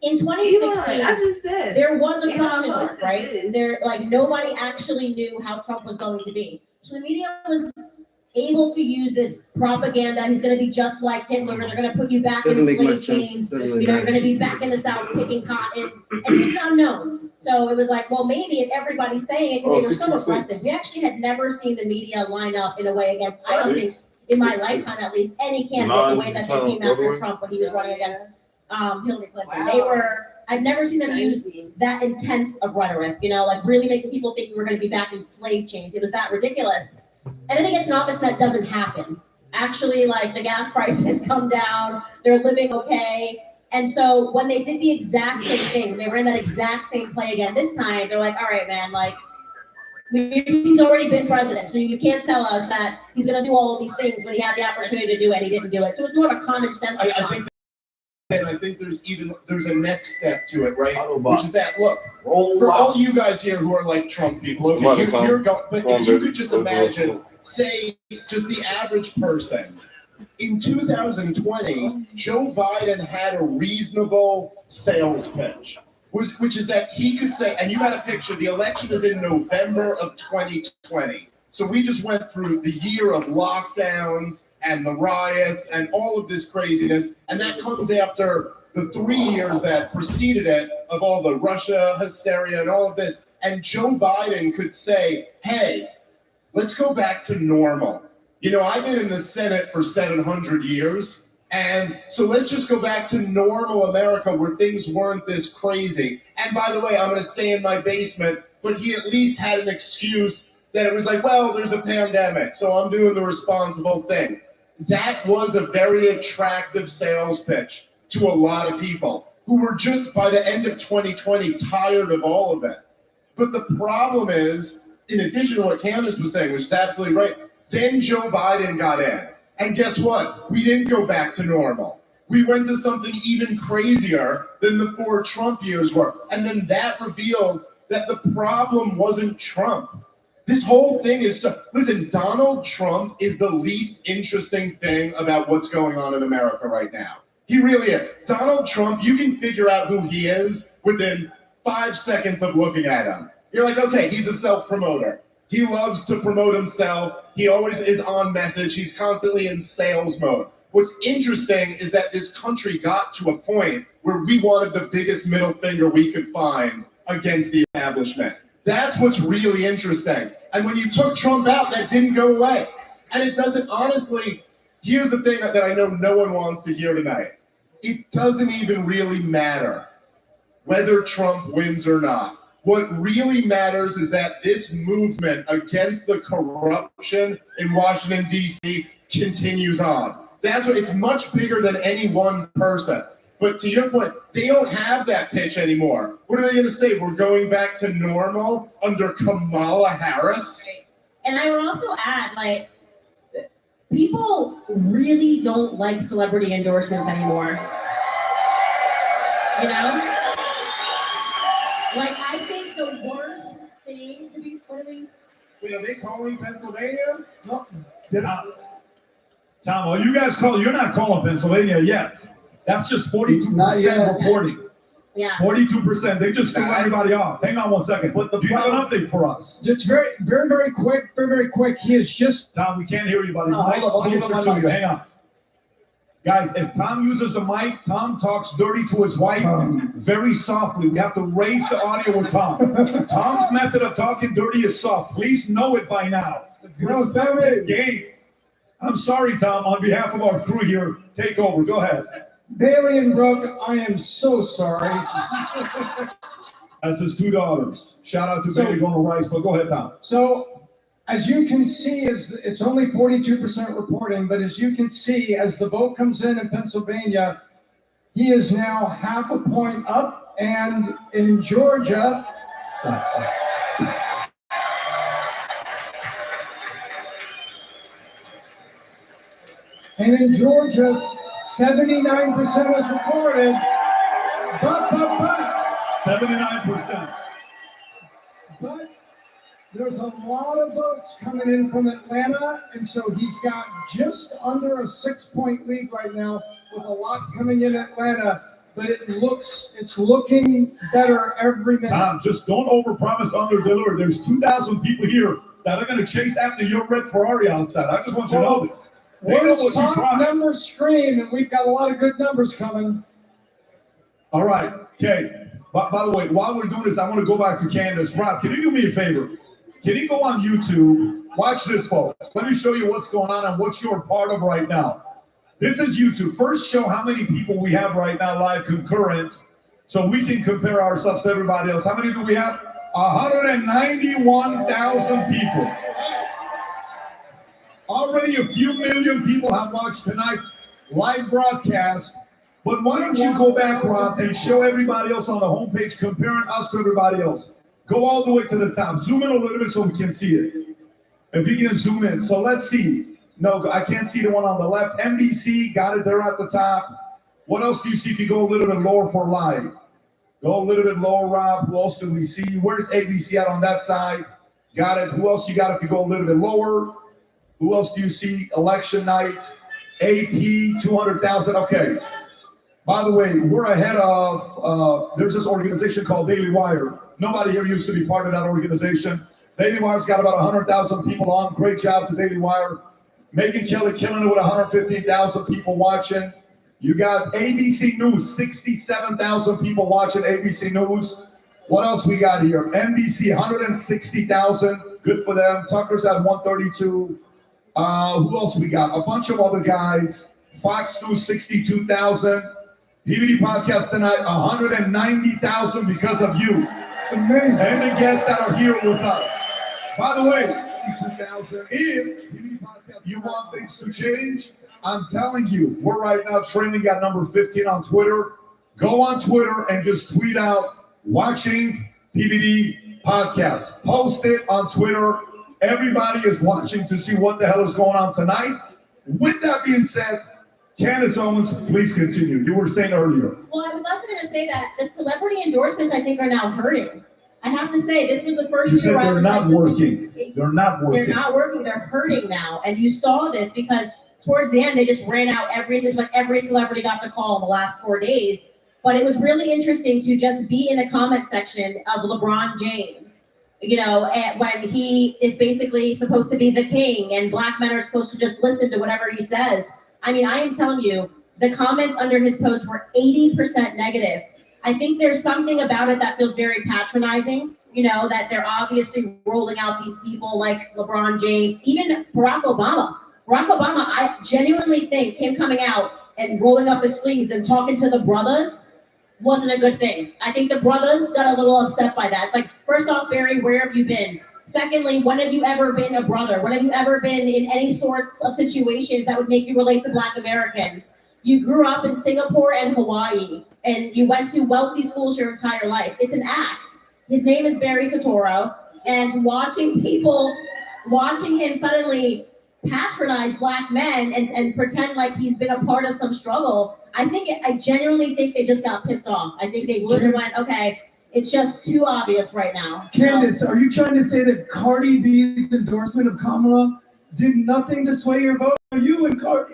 In 2016, there was a question mark, right? Nobody actually knew how Trump was going to be. So the media was able to use this propaganda. He's going to be just like Hitler. They're going to put you back in slave chains. You're going to be back in the South picking cotton. And he was the unknown. So it was like, well, maybe if everybody's saying it, because they were so aggressive. We actually had never seen the media line up in a way against, I don't think, in my lifetime at least, any candidate the way that they came after Trump when he was running against Hillary Clinton. I've never seen them use that intense of rhetoric, really making people think we were going to be back in slave chains. It was that ridiculous. And then he gets in office and that doesn't happen. Actually, the gas prices come down, they're living okay. And so when they did the exact same thing, when they ran that exact same play again this time, they're like, all right, man, he's already been president, so you can't tell us that he's going to do all of these things when he had the opportunity to do it and he didn't do it. So it's more of a common sense. I think there's a next step to it, right? Which is that, look, for all you guys here who are like Trump people, okay, but if you could just imagine, say, just the average person. In 2020, Joe Biden had a reasonable sales pitch, which is that he could say, and you got a picture, the election is in November of 2020. So we just went through the year of lockdowns and the riots and all of this craziness. And that comes after the 3 years that preceded it of all the Russia hysteria and all of this. And Joe Biden could say, hey, let's go back to normal. I've been in the Senate for 700 years. And so let's just go back to normal America where things weren't this crazy. And by the way, I'm going to stay in my basement. But he at least had an excuse that it was like, well, there's a pandemic, so I'm doing the responsible thing. that was a very attractive sales pitch to a lot of people who were just, by the end of 2020, tired of all of it. But the problem is, in addition to what Candace was saying, which is absolutely right, then Joe Biden got in. And guess what? We didn't go back to normal. We went to something even crazier than the 4 Trump years were. And then that revealed that the problem wasn't Trump. This whole thing is listen, Donald Trump is the least interesting thing about what's going on in America right now. He really is. Donald Trump, you can figure out who he is within 5 seconds of looking at him. You're like, okay, he's a self-promoter. He loves to promote himself. He always is on message. He's constantly in sales mode. What's interesting is that this country got to a point where we wanted the biggest middle finger we could find against the establishment. That's what's really interesting. And when you took Trump out, that didn't go away. And it doesn't, honestly, here's the thing that I know no one wants to hear tonight. It doesn't even really matter whether Trump wins or not. What really matters is that this movement against the corruption in Washington, D.C. continues on. That's what, it's much bigger than any one person. But to your point, they don't have that pitch anymore. What are they going to say? We're going back to normal under Kamala Harris? And I would also add, like, people really don't like celebrity endorsements anymore. You know? Like, I think the worst thing to be putting. Wait, are they calling Pennsylvania? No, Tom, well, you guys you're not calling Pennsylvania yet. That's just 42% reporting. Yeah. 42%. They just threw everybody off. Hang on one second. But do you have an update for us? It's very, very, very quick. Very, very quick. He is just. Tom, we can't hear you, buddy. Hold on. Hang on. Guys, if Tom uses the mic, Tom talks dirty to his wife very softly. We have to raise the audio with Tom. Tom's method of talking dirty is soft. Please know it by now. No, tell me. Game. I'm sorry, Tom. On behalf of our crew here, take over. Go ahead. Bailey and Brooke, I am so sorry. That's his 2 daughters. Shout out to Bailey going to Rice, but go ahead, Tom. So, as you can see, it's only 42% reporting, but as you can see, as the vote comes in Pennsylvania, he is now half a point up, and in Georgia, and in Georgia, 79% is reported, but 79%. But there's a lot of votes coming in from Atlanta, and so he's got just under a 6-point lead right now, with a lot coming in Atlanta. But it's looking better every minute. Tom, just don't overpromise, underdeliver. There's 2,000 people here that are going to chase after your red Ferrari outside. I just want you to know this. Words talk, numbers scream, and we've got a lot of good numbers coming. All right, okay. By the way, while we're doing this, I want to go back to Candace. Rob, can you do me a favor? Can you go on YouTube? Watch this, folks. Let me show you what's going on and what you're a part of right now. This is YouTube. First, show how many people we have right now live concurrent, so we can compare ourselves to everybody else. How many do we have? 191,000 people. Already a few million people have watched tonight's live broadcast. But why don't you go back, Rob, and show everybody else on the homepage, comparing us to everybody else. Go all the way to the top. Zoom in a little bit so we can see it. If you can zoom in. So let's see. No, I can't see the one on the left. NBC, got it there at the top. What else do you see if you go a little bit lower for live? Go a little bit lower, Rob. Who else do we see? Where's ABC at on that side? Got it. Who else you got if you go a little bit lower? Who else do you see? Election night. AP, 200,000. Okay. By the way, we're ahead of, there's this organization called Daily Wire. Nobody here used to be part of that organization. Daily Wire's got about 100,000 people on. Great job to Daily Wire. Megyn Kelly killing it with 115,000 people watching. You got ABC News, 67,000 people watching ABC News. What else we got here? NBC, 160,000. Good for them. Tucker's at 132. Who else we got? A bunch of other guys. Fox News, 62,000. PBD Podcast tonight, 190,000 because of you. It's amazing. And the guests that are here with us. By the way, if you want things to change, I'm telling you, we're right now trending at number 15 on Twitter. Go on Twitter and just tweet out watching TDB podcast. Post it on Twitter. Everybody is watching to see what the hell is going on tonight. With that being said, Candace Owens, please continue. You were saying earlier. Well, I was also going to say that the celebrity endorsements, I think, are now hurting. I have to say, this was the first You year said I they're was not like, working. They're not working. They're not working. They're hurting now. And you saw this because towards the end, they just ran out every celebrity got the call in the last 4 days. But it was really interesting to just be in the comment section of LeBron James, when he is basically supposed to be the king and black men are supposed to just listen to whatever he says. I mean, I am telling you, the comments under his post were 80% negative. I think there's something about it that feels very patronizing, that they're obviously rolling out these people like LeBron James, even Barack Obama. Barack Obama, I genuinely think him coming out and rolling up his sleeves and talking to the brothers wasn't a good thing. I think the brothers got a little upset by that. It's like, first off, Barry, where have you been? Secondly, when have you ever been a brother? When have you ever been in any sorts of situations that would make you relate to Black Americans? You grew up in Singapore and Hawaii, and you went to wealthy schools your entire life. It's an act. His name is Barry Soetoro, and watching him suddenly patronize Black men and pretend like he's been a part of some struggle, I genuinely think they just got pissed off. I think they literally went, okay, it's just too obvious right now. Candace, are you trying to say that Cardi B's endorsement of Kamala did nothing to sway your vote? Are you and Cardi?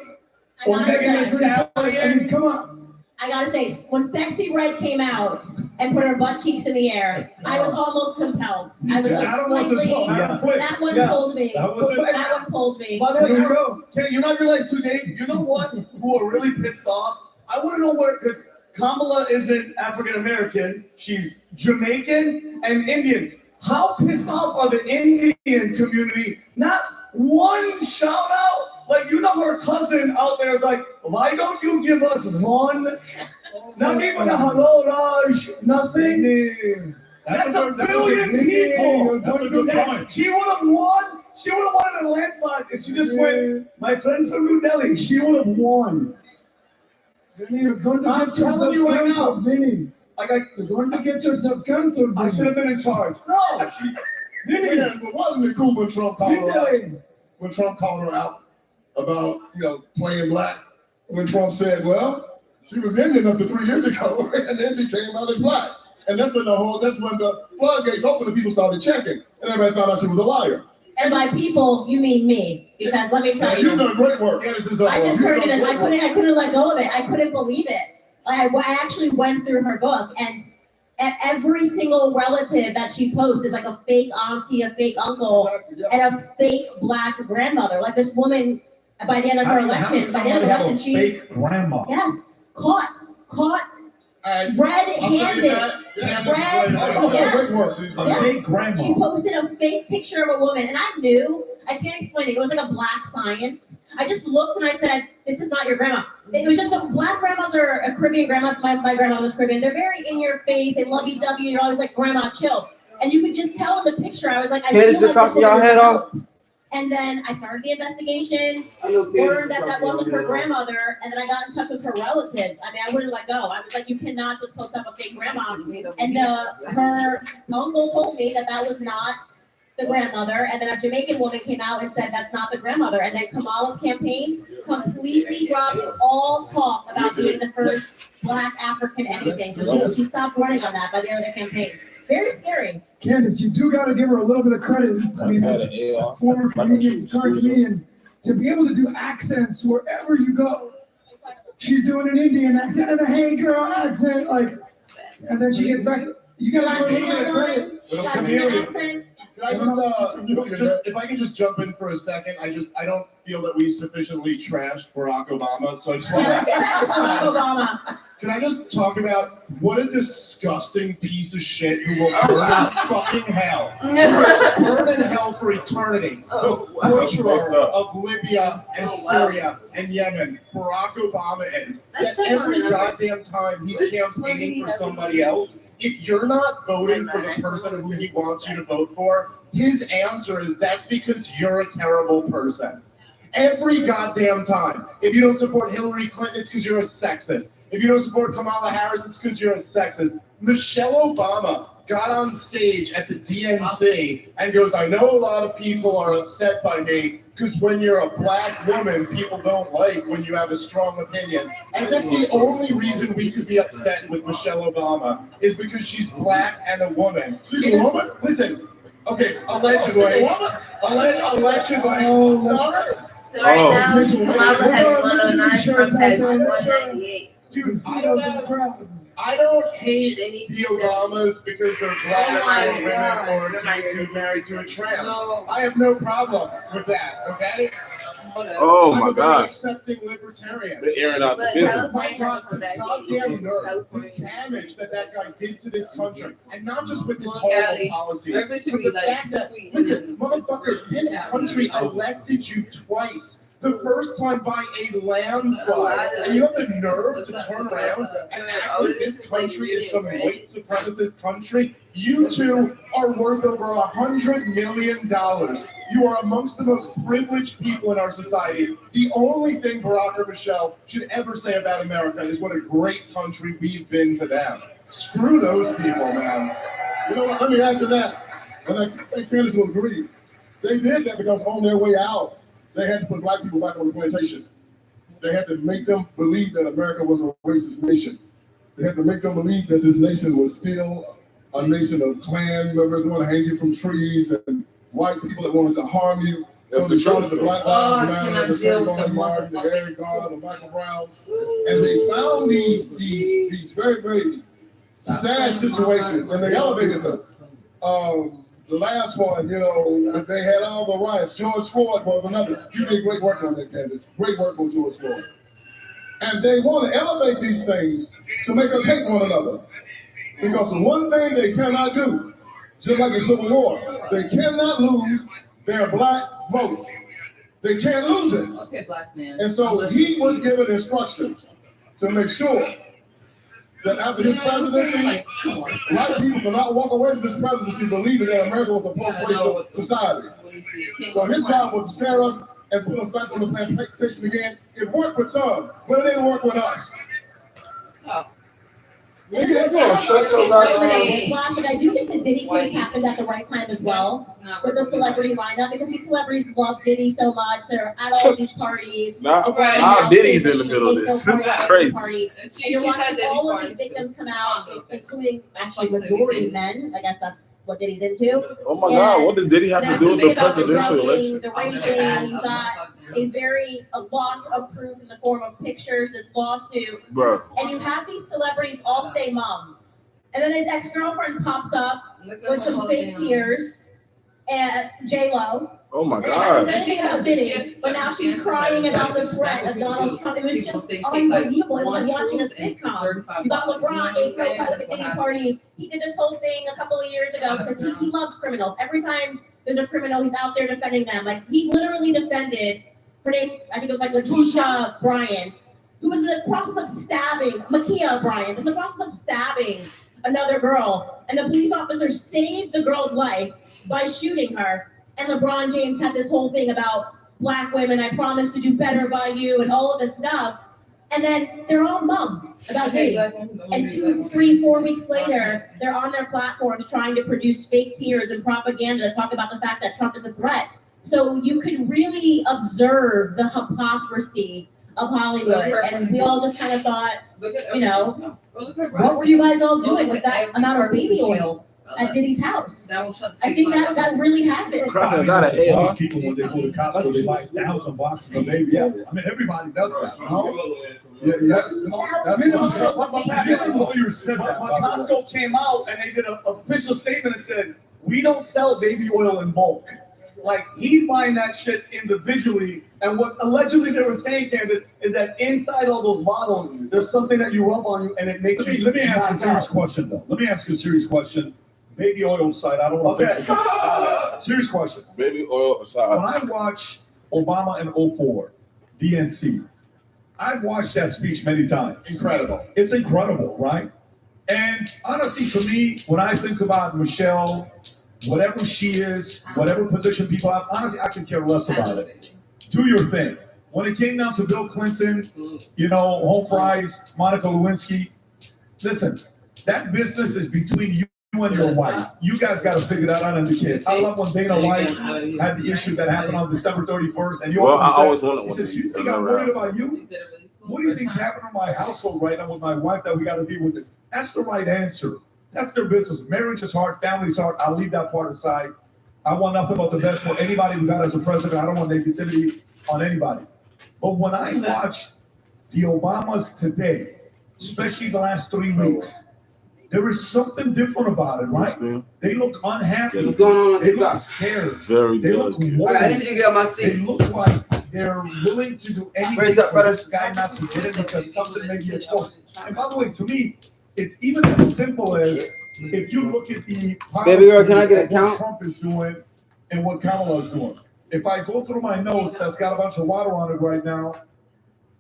Or Megan Thee Stallion? Come on. I gotta say, when Sexy Red came out and put her butt cheeks in the air, I was almost compelled. I was that one pulled me. That one pulled me. By the way, you're not realizing today, you know what? Who are really pissed off? I want to know where, because Kamala isn't African American, she's Jamaican and Indian. How pissed off are the Indian community? Not one shout out. Like, her cousin out there is like, why don't you give us one? Not even a hello, Raj, nothing. That's a billion people. That's a good point. She would have won. She would have won in a landslide if she just went, my friends from New Delhi. She would have won. You're going to get yourself canceled, Vinny. You're going to get yourself canceled, Vinny. I should have been in charge. No. Vinny, wasn't it cool when Trump called her out? When Trump called her out about, playing black. When Trump said, well, she was Indian up to 3 years ago, and then she came out as black. And that's when the floodgates opened and people started checking. And everybody found out she was a liar. And by people, you mean me, because let me tell you. You've done great work. I just heard it, and I couldn't let go of it. I couldn't believe it. I actually went through her book, and every single relative that she posts is like a fake auntie, a fake uncle, and a fake Black grandmother. Like this woman, by the end of her election, she fake grandma. Yes, caught red-handed. Fake grandma. She posted a fake picture of a woman, and I can't explain it. It was like a black science. I just looked and I said, this is not your grandma. It was just the Black grandmas are Caribbean grandmas. My grandma was Caribbean. They're very in your face. They love you. You're always like, grandma, chill. And you could just tell in the picture. I was like, Candace been talking y'all head off. And then I started the investigation, learned that wasn't her grandmother, and then I got in touch with her relatives. I mean, I wouldn't let go. I was like, you cannot just post up a fake grandma. And her uncle told me that was not the grandmother, and then a Jamaican woman came out and said that's not the grandmother. And then Kamala's campaign completely dropped all talk about being the first Black African anything. So she stopped running on that by the end of the campaign. Very scary. Candace, you do got to give her a little bit of credit. I mean, as a former comedian, current comedian, to be able to do accents wherever you go. She's doing an Indian accent and a hey girl accent, and then she gets back. You got to give her a little bit of credit. If I can just jump in for a second, I don't feel that we sufficiently trashed Barack Obama, so I just want to. Can I just talk about what a disgusting piece of shit who will burn in fucking hell? Burn in hell for eternity. The torturer of Libya and Syria and Yemen, Barack Obama is. That every goddamn time he's campaigning for somebody else, if you're not voting for the person who he wants you to vote for, his answer is that's because you're a terrible person. Every goddamn time. If you don't support Hillary Clinton, it's because you're a sexist. If you don't support Kamala Harris, it's because you're a sexist. Michelle Obama got on stage at the DNC and goes, I know a lot of people are upset by me because when you're a black woman, people don't like when you have a strong opinion. As if the only reason we could be upset with Michelle Obama is because she's black and a woman. She's a woman? Listen, okay, allegedly. Allegedly. So right now, Kamala has 109, Trump has 198. Dude, I don't hate the Obamas because they're black or women or dude married to a trans. I have no problem with that, okay? Oh I'm my a very God. accepting libertarian. They're airing out the business. My God, the goddamn nerve, the damage that guy did to this country, and not just with his horrible policies, but the fact that, listen, motherfucker, this country elected you twice. The first time by a landslide, and you have the nerve to turn around and act like this country is some white supremacist country. You two are worth over $100 million. You are amongst the most privileged people in our society. The only thing Barack or Michelle should ever say about America is what a great country we've been to them. Screw those people, man. You know what? Let me add to that. And I think Candace will agree. They did that because on their way out, they had to put black people back on the plantation. They had to make them believe that America was a racist nation. They had to make them believe that this nation was still a nation of Klan members who want to hang you from trees and white people that wanted to harm you. So they started the Black Lives Matter, the Trayvon Martin, the Eric Garner, the Michael Browns, and they found these very, very sad situations, and they elevated them. The last one, you know, they had all the riots. George Floyd was another. You did great work on that, Candace. Great work on George Floyd. And they want to elevate these things to make us hate one another. Because the one thing they cannot do, just like the Civil War, they cannot lose their black vote. They can't lose it. Okay, black man. And so he was given instructions to make sure that after his presidency, black people cannot walk away from this presidency believing that America was a post-racial society. So his job was to scare us and put us back on the plantation again. It worked with some, but it didn't work with us. Oh. Nigga, you gonna shut your Flash, and I do think the Diddy case happened at the right time as well with the celebrity lineup because these celebrities love Diddy so much. They're at all these parties. Now Diddy's in the middle of this. This is crazy. And you're watching all of these victims come out, including actually majority men. I guess that's what Diddy's into. Oh my God, what does Diddy have to do with the presidential election? The raping, you got a lot of proof in the form of pictures, this lawsuit. Bro. And you have these celebrities all stay mum. And then his ex-girlfriend pops up with some fake tears and J-Lo. Oh my God. About Diddy, but now she's crying about the threat of Donald Trump. It was just unbelievable. It was like watching a sitcom. You got LeBron, a co-pilot of the Diddy party. He did this whole thing a couple of years ago because he loves criminals. Every time there's a criminal, he's out there defending them. Like, he literally defended, her name, I think it was like Lakeisha Bryant, who was in the process of stabbing, Makia Bryant, was in the process of stabbing another girl. And the police officer saved the girl's life by shooting her. And LeBron James had this whole thing about black women, I promise to do better by you, and all of this stuff. And then they're all mum about Diddy. And 2, 3, 4 weeks later, they're on their platforms trying to produce fake tears and propaganda to talk about the fact that Trump is a threat. So you could really observe the hypocrisy of Hollywood. And we all just kind of thought, you know, what were you guys all doing with that amount of baby oil at Diddy's house? I think that really happened. People, when they go to Costco, they buy 1,000 boxes of baby oil. I mean, everybody does that, you know? Yeah, yes. Costco came out and they did an official statement and said, we don't sell baby oil in bulk. Like, he's buying that shit individually. And what allegedly they were saying, Candace, is that inside all those bottles, there's something that you rub on you and it makes you. Let me ask you a serious question, though. Let me ask you a serious question. Baby oil aside, I don't want to serious question. Baby oil aside. When I watch Obama in 2004, DNC, I've watched that speech many times. Incredible. It's incredible, right? And honestly, to me, when I think about Michelle, whatever she is, whatever position people have, honestly, I can care less about it. do your thing. When it came down to Bill Clinton, you know, home fries, Monica Lewinsky, listen, that business is between you and your wife. You guys got to figure that out and the kids. I love when Dana White had the issue that happened on December 31st, and you always said, you think I'm worried about you? What do you think's happening in my household right now with my wife that we got to deal with this? That's the right answer. That's their business. Marriage is hard. Family is hard. I'll leave that part aside. I want nothing but the best for anybody we got as a president. I don't want negativity on anybody. But when I watch the Obamas today, especially the last 3 weeks, there is something different about it, right? They look unhappy. What's going on They TikTok? look scared. Very They look delicate. worried. I need you to get my seat. They look like they're willing to do anything Raise up, for brother. this guy not to get it because something may be exposed. And by the way, to me, it's even as simple as if you look at the Baby girl, can I get a of what count? Trump is doing and what Kamala is doing. If I go through my notes that's got a bunch of water on it right now,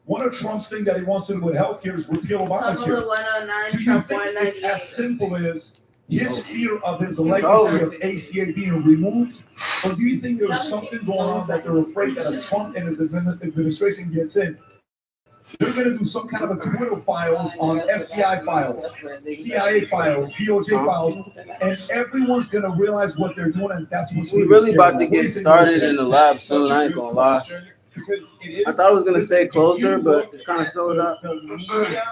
one of Trump's things that he wants to do with healthcare is repeal Obamacare. Kamala 109, Do you Trump think it's 198. as simple as his fear of his legacy of ACA being removed? Or do you think there's something going on that they're afraid that if Trump and his administration gets in, they're going to do some kind of a Twitter files on FBI files, CIA files, DOJ files, and everyone's going to realize what they're doing, and that's what's We really about to get started in the lab soon. I ain't gonna lie. I thought I was gonna stay closer, but it's kind of sold up. The media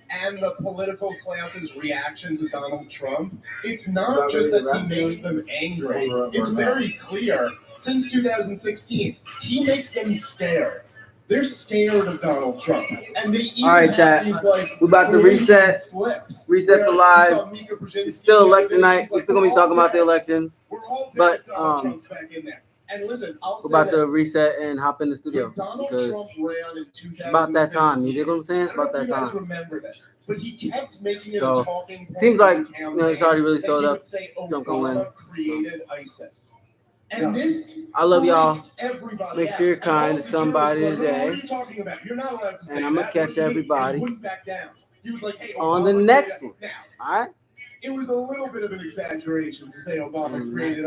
and the political class's reaction to Donald Trump, it's not just that he makes them angry. It's very clear. Since 2016, he makes them scared. They're scared of Donald Trump, and they even All right, have chat. these like We about to reset the live. It's still election night. We're still gonna be talking about the election, but And listen, I'll we're say about to this. reset and hop in the studio When Donald because Trump ran in it's about that time. You dig what I'm saying? It's I don't about know that if you guys time. remember this, but he kept making it So a talking point. it seems like in the it's already really campaign sold that he up. would say Don't go in. Obama created ISIS. And this I love y'all. freaked everybody Make out. sure you're And all kind the to somebody jurors were like, today. What are you talking about? You're not allowed to say And I'm gonna that. catch What do you mean?" everybody And he wouldn't back down. He was like, hey, on the Obama next created- one. Now, All right. it was a little bit of an exaggeration to say Obama created